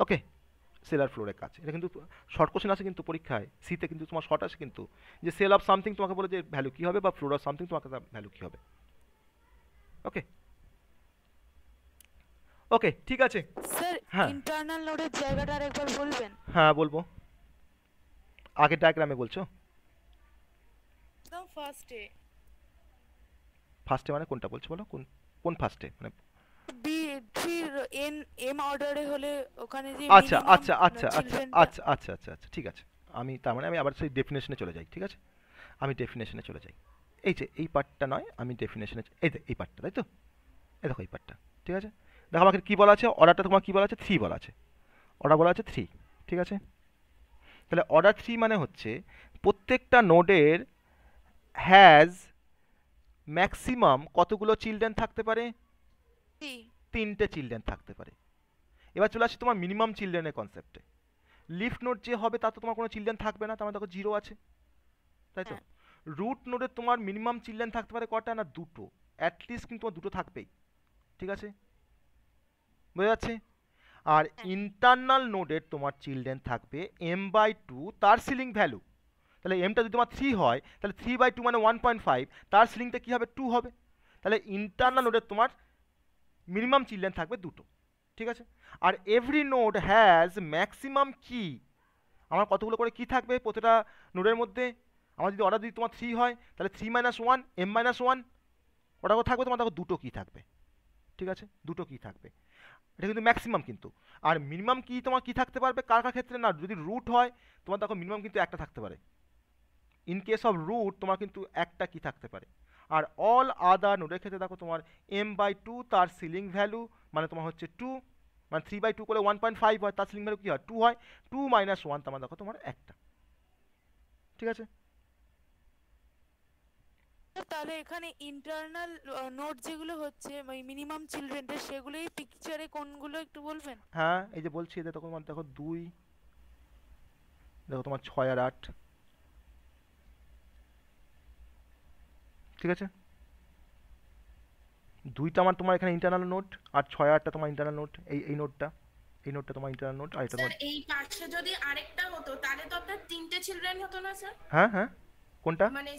ওকে, সেল আর ফ্লোরের কাজ, এটা কিন্তু শর্ট কোশ্চেন আছে কিন্তু পরীক্ষায় সিতে, কিন্তু তোমার শর্ট আছে কিন্তু, যে সেল অফ সামথিং তোমাকে বলে যে ভ্যালু কী হবে, বা ফ্লোর অফ সামথিং তোমাকে তার ভ্যালু কী হবে। ওকে ওকে, ঠিক আছে স্যার হ্যাঁ ইন্টারনাল নোডের জায়গাটা আরেকবার বলবেন? হ্যাঁ বলবো, আগের ডায়াগ্রামে বলছো? একদম ফার্স্টে। ফার্স্টে মানে কোনটা বলছো বলো, কোন ফার্স্টে মানে? বি ফির এন এম অর্ডারে হলে ওখানে যে আচ্ছা minimum আচ্ছা আচ্ছা আচ্ছা childrenটা- আচ্ছা আচ্ছা আচ্ছা আচ্ছা ঠিক আছে। আমি তার মানে আমি আবার সেই ডেফিনেশনে চলে যাই, ঠিক আছে? আমি ডেফিনেশনে চলে যাই, এই যে এই পার্টটা নয়, আমি ডেফিনেশনে এই পার্টটা, তাই তো? এই দেখো এই পার্টটা, ঠিক আছে? দেখো আমাকে কী বলা আছে, অর্ডারটা তোমার কী বলা আছে? 3 বলা আছে, অর্ডার বলা আছে 3, ঠিক আছে? তাহলে অর্ডার 3 মানে হচ্ছে প্রত্যেকটা নোডের হ্যাজ ম্যাক্সিমাম কতগুলো চিলড্রেন থাকতে পারে? 3। 3টে চিলড্রেন থাকতে পারে। এবার চলে আসি তোমার মিনিমাম চিলড্রেনের কনসেপ্টে। লিফ নোড যে হবে তাতে তোমার কোনো চিলড্রেন থাকবে না, তার মানে দেখো 0 আছে, তাই তো? রুট নোডে তোমার মিনিমাম চিলড্রেন থাকতে পারে কটা? না 2টো, অ্যাটলিস্ট কিন্তু তোমার 2টো থাকবেই, ঠিক আছে, বোঝা যাচ্ছে? আর ইন্টারনাল নোডের তোমার চিলড্রেন থাকবে m/2 তার সিলিং ভ্যালু। তাহলে এমটা যদি তোমার 3 হয় তাহলে 3/2 মানে 1.5, তার সিলিংটা কী হবে? 2 হবে। তাহলে ইন্টারনাল নোডের তোমার মিনিমাম চিলড্রেন থাকবে 2টো, ঠিক আছে? আর এভরি নোড হ্যাজ ম্যাক্সিমাম কি। আমার কতগুলো করে কি থাকবে প্রতিটা নোডের মধ্যে? আমার যদি অর্ডার যদি তোমার 3 হয় তাহলে 3 - 1 m-1 ওটা থাকবে তোমার, দেখো 2টো কি থাকবে, ঠিক আছে, 2টো কি থাকবে। এটা কিন্তু ম্যাক্সিমাম কিন্তু। আর মিনিমাম কি তোমার কি থাকতে পারবে কার কার ক্ষেত্রে? না যদি রুট হয় তোমার দেখো মিনিমাম কিন্তু একটা থাকতে পারে। ইন কেস অফ রুট তোমার কিন্তু একটা কি থাকতে পারে। আর অল আদার নোডের ক্ষেত্রে দেখো তোমার m/2 তার সিলিং ভ্যালু মানে তোমার হচ্ছে 2, মানে 3/2 করলে 1.5 হয়, তার সিলিং ভ্যালু কি হয়? 2 হয়। 2 - 1 তার মানে দেখো তোমার একটা, ঠিক আছে? তাহলে এখানে ইন্টারনাল নোট যেগুলো হচ্ছে ওই মিনিমাম চিলড্রেনদের, সেগুলোই পিকচারে কোনগুলো একটু বলবেন? হ্যাঁ এই যে বলছি, দেখো তোমার দেখো 2, দেখো তোমার 6 আর 8, ঠিক আছে? 2টা আমার তোমার এখানে ইন্টারনাল নোট, আর 6 আর 8টা তোমার ইন্টারনাল নোট। এই নোটটা, এই নোটটা তোমার ইন্টারনাল নোট, আর এটা স্যার তোমার। এই পাশে যদি আরেকটা হতো তাহলে তো আপনার 3টে চিলড্রেন হতো না স্যার? হ্যাঁ হ্যাঁ, কোনটা? মানে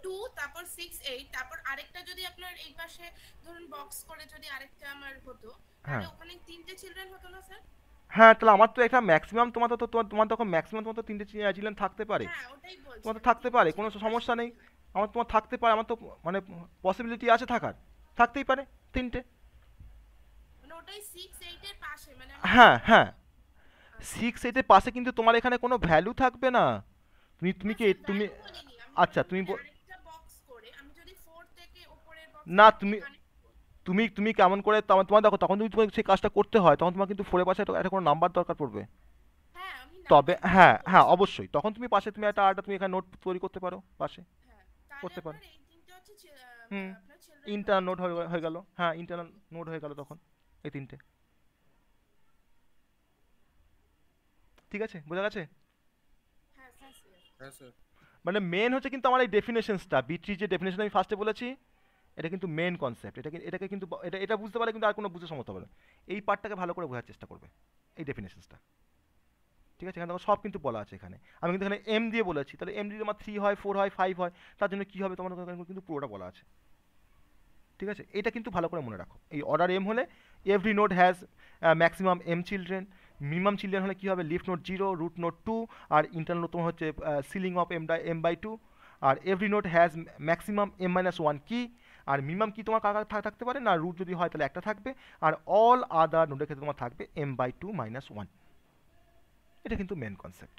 2 তারপর 6 8 তারপর আরেকটা যদি আপনার এই পাশে ধরুন বক্স করে যদি আরেকটা আমার হতো হ্যাঁ তাহলে ওখানে 3টে চিলড্রেন হতো না স্যার? হ্যাঁ, তাহলে আমার তো একটা ম্যাক্সিমাম তোমার তো তোমার তখন ম্যাক্সিমাম তোমার তো 3টে চিলড্রেন থাকতে পারে। হ্যাঁ ওটাই বলছি, তোমার তো থাকতে পারে, কোনো সমস্যা নেই। আমার তোমার থাকতে পারে, আমার তো মানে পসিবিলিটি আছে থাকার, থাকতেই পারে 3টে। মানে ওটাই 6 8 এর পাশে, মানে হ্যাঁ হ্যাঁ, 6 8-এর পাশে কিন্তু তোমার এখানে কোনো ভ্যালু থাকবে না। তুমি তুমি কি তুমি আচ্ছা তুমি আরেকটা বক্স করে আমি যদি 4 থেকে উপরের বক্স না তুমি তুমি তুমি কেমন করে তোমার দেখো, তখন যদি তোমাকে সেই কাজটা করতে হয় তখন তোমার কিন্তু 4-এর পাশে একটা কোনো নাম্বার দরকার পড়বে। হ্যাঁ আমি তবে হ্যাঁ হ্যাঁ অবশ্যই, তখন তুমি পাশে তুমি একটা তুমি এখানে নোট তৈরি করতে পারো পাশে, করতে পারো। এই তিনটে হচ্ছে হুম, আপনার চিলড্রেন ইন্টারনাল নোট হয়ে গেল। হ্যাঁ ইন্টারনাল নোট হয়ে গেল তখন এই 3টে, ঠিক আছে, বোঝা গেছে? হ্যাঁ স্যার হ্যাঁ স্যার। মানে মেন হচ্ছে কিন্তু আমার এই ডেফিনেশনসটা, বিট্রি যে ডেফিনেশন আমি ফার্স্টে বলেছি, এটা কিন্তু মেন কনসেপ্ট। এটাকে কিন্তু এটা বুঝতে পারলে কিন্তু আর কোনো বুঝতে সমস্যা হবে না। এই পার্টটাকে ভালো করে বোঝার চেষ্টা করবে, এই ডেফিনেশনসটা, ঠিক আছে? এখানে দেখো সব কিন্তু বলা আছে এখানে। আমি কিন্তু এখানে এম দিয়ে বলেছি, তাহলে এম যদি আমার 3 হয় 4 হয় 5 হয় তার জন্য কী হবে তোমার কিন্তু পুরোটা বলা আছে, ঠিক আছে? এটা কিন্তু ভালো করে মনে রাখো। এই অর্ডার এম হলে every node has maximum M children, minimum children হলে কী হবে? লিফ নোড 0, রুট নোড 2, আর ইন্টারনাল নোড তোমার হচ্ছে সিলিং অফ m/2। আর every node has maximum m-1 কি, আর মিনিমাম কি তোমার কাকা থাকতে পারে? না রুট যদি হয় তাহলে একটা থাকবে, আর অল আদার নোডের ক্ষেত্রে তোমার থাকবে m/2 - 1। এটা কিন্তু মেন কনসেপ্ট।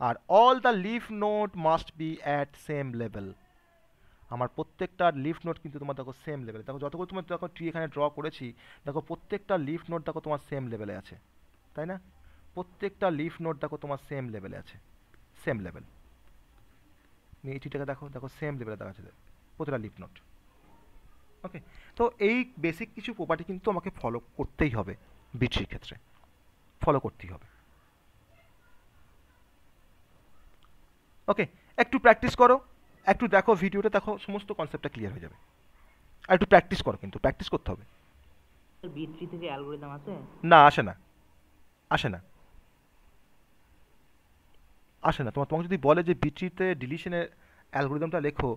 আর all the leaf node must be at same level. আমার প্রত্যেকটা লিফ নোড কিন্তু তোমার দেখো সেম লেভেলে, দেখো যতগুলো তোমার দেখো ট্রি এখানে ড্র করেছি, দেখো প্রত্যেকটা লিফ নোড দেখো তোমার সেম লেভেলে আছে, তাই না? প্রত্যেকটা লিফ নোড দেখো তোমার সেম লেভেলে আছে, সেম লেভেল। এই ট্রিটাকে দেখো, দেখো সেম লেভেলে দেখা আছে প্রতিটা লিফ নোড। ওকে, তো এই বেসিক কিছু প্রপার্টি কিন্তু আমাকে ফলো করতেই হবে, বিট্রির ক্ষেত্রে ফলো করতেই হবে। ওকে, একটু প্র্যাকটিস করো, একটু দেখো ভিডিওটা, দেখো সমস্ত কনসেপ্টটা ক্লিয়ার হয়ে যাবে। আর একটু প্র্যাকটিস করো, কিন্তু প্র্যাকটিস করতে হবে। B3 থেকে অ্যালগরিদম আছে? না আসে না, আসে না, আসে না। তোমাকে যদি বলে যে বিট্রিতে ডিলিশনের অ্যালগরিদমটা লেখো,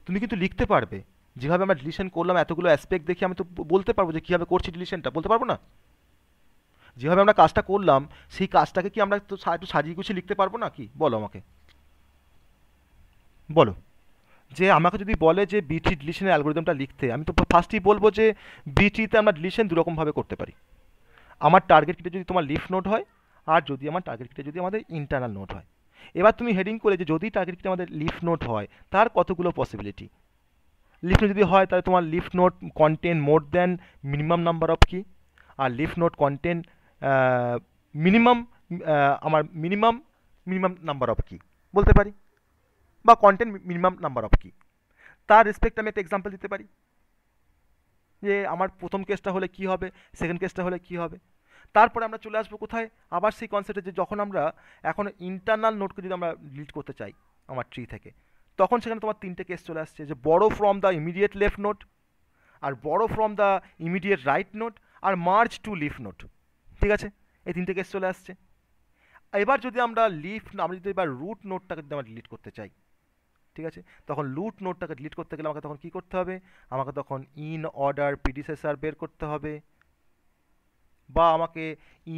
তুমি কিন্তু লিখতে পারবে। যেভাবে আমরা ডিলিশন করলাম এতগুলো অ্যাসপেক্ট দেখে আমি তো বলতে পারবো যে কীভাবে করছি ডিলিশনটা, বলতে পারবো না? যেভাবে আমরা কাজটা করলাম সেই কাজটাকে কি আমরা একটু সাজিয়ে গুছিয়ে লিখতে পারবো না? কি বলো আমাকে, বলো। যে আমাকে যদি বলে যে বিট্রি ডিলিশনের অ্যালগরিদমটা লিখতে, আমি তো ফার্স্টেই বলবো যে বিট্রিতে আমরা ডিলিশন দুরকমভাবে করতে পারি। আমার টার্গেট কিটা যদি তোমার লিফ নোড হয়, আর যদি আমার টার্গেট কিটা যদি আমাদের ইন্টারনাল নোড হয়। এবার তুমি হেডিং করে যে যদি টার্গেট কিটা আমাদের লিফ নোড হয় তার কতগুলো পসিবিলিটি। লিফ নোড যদি হয় তাহলে তোমার leaf node contain more than minimum number of কি, আর লিফ নোড কন্টেন মিনিমাম আমার মিনিমাম নাম্বার অফ কি বলতে পারি, বা কন্টেন্ট মিনিমাম নাম্বার অফ কি। তার রেসপেক্ট আমি একটা এক্সাম্পল দিতে পারি যে আমার প্রথম কেসটা হলে কি হবে, সেকেন্ড কেসটা হলে কি হবে। তারপরে আমরা চলে আসবো কোথায়, আবার সেই কনসেপ্টে যে যখন আমরা এখন ইন্টারনাল নোটকে যদি আমরা ডিলিট করতে চাই আমার ট্রি থেকে, তখন সেখানে তোমার তিনটে কেস চলে আসছে, যে বড় from the immediate left node, আর বড় from the immediate right node, আর মার্জ টু লিফ নোট। ঠিক আছে, এই তিনটে কেস চলে আসছে। এবার যদি আমরা আমরা যদি এবার রুট নোটটাকে যদি আমরা ডিলিট করতে চাই, ঠিক আছে, তখন রুট নোটটাকে ডিলিট করতে গেলে আমাকে তখন কী করতে হবে, আমাকে তখন ইন অর্ডার প্রিডিসেসর বের করতে হবে, বা আমাকে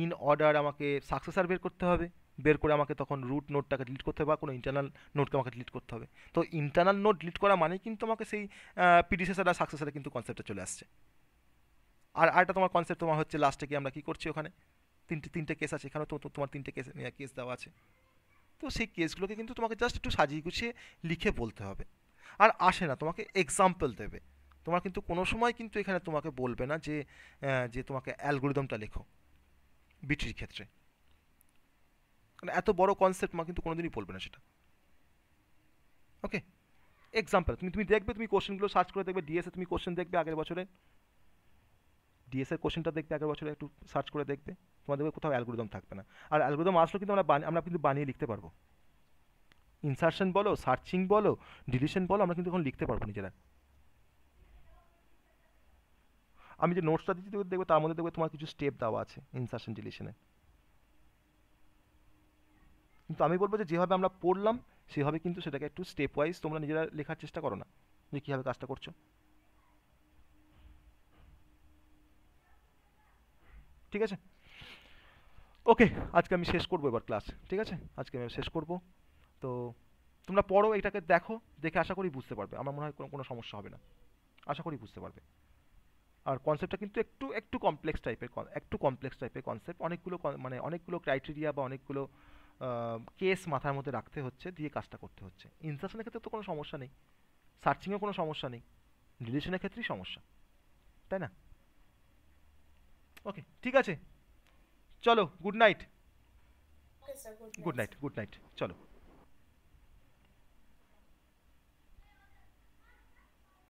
ইন অর্ডার আমাকে সাকসেসর বের করতে হবে, বের করে আমাকে তখন রুট নোটটাকে ডিলিট করতে হবে, বা কোনো ইন্টারনাল নোটকে আমাকে ডিলিট করতে হবে। তো ইন্টারনাল নোট ডিলিট করা মানেই কিন্তু আমাকে সেই প্রিডিসেসর আর সাকসেসরে কিন্তু কনসেপ্টটা চলে আসছে। আর আরেকটা তোমার কনসেপ্ট তোমার হচ্ছে লাস্টে কি আমরা কী করছি, ওখানে তিনটে কেস আছে, এখানেও তো তোমার তিনটে কেস দেওয়া আছে। তো সেই কেসগুলোকে কিন্তু তোমাকে জাস্ট একটু সাজিয়ে গুছিয়ে লিখে বলতে হবে। আর আসে না, তোমাকে এক্সাম্পল দেবে। তোমার কিন্তু কোনো সময় কিন্তু এখানে তোমাকে বলবে না যে যে তোমাকে অ্যালগোরিদমটা লেখো বিট্রির ক্ষেত্রে, মানে এত বড় কনসেপ্ট তোমাকে কিন্তু কোনোদিনই বলবে না সেটা। ওকে, এক্সাম্পল তুমি দেখবে, তুমি কোশ্চেনগুলো সার্চ করে দেখবে, ডিএসএ তুমি কোশ্চেন দেখবে আগের বছরে, ডিএসএর কোশ্চেনটা দেখবে আগের বছরে, একটু সার্চ করে দেখবে, তোমার দেখবে কোথাও অ্যালগোরিদম থাকবে না। আর অ্যালগোরিদম আসলেও কিন্তু আমরা কিন্তু বানিয়ে লিখতে পারবো। ইনসার্শন বলো, সার্চিং বলো, ডিলিশন বলো, আমরা কিন্তু এখন লিখতে পারবো নিজেরা। আমি যে নোটসটা দিচ্ছি দেখবে তার মধ্যে দেখবে তোমার কিছু স্টেপ দেওয়া আছে ইনসার্শন ডিলিশনে। কিন্তু আমি বলবো যে যেভাবে আমরা পড়লাম সেভাবে কিন্তু সেটাকে একটু স্টেপ ওয়াইজ তোমরা নিজেরা লেখার চেষ্টা করো না, যে কীভাবে কাজটা করছো। ঠিক আছে, ওকে, আজকে আমি শেষ করবো এবার ক্লাস। ঠিক আছে, আজকে আমি শেষ করবো। তো তোমরা পড়ো, এটাকে দেখো, দেখে আশা করি বুঝতে পারবে। আমার মনে হয় কোনো সমস্যা হবে না, আশা করি বুঝতে পারবে। আর কনসেপ্টটা কিন্তু একটু কমপ্লেক্স টাইপের কনসেপ্ট, অনেকগুলো ক্রাইটেরিয়া বা অনেকগুলো কেস মাথার মধ্যে রাখতে হচ্ছে, দিয়ে কাজটা করতে হচ্ছে। ইনসার্শনের ক্ষেত্রে তো কোনো সমস্যা নেই, সার্চিংয়েও কোনো সমস্যা নেই, ডিলিশনের ক্ষেত্রেই সমস্যা, তাই না? ওকে, ঠিক আছে, চলো, good night, okay sir, good night, চলো।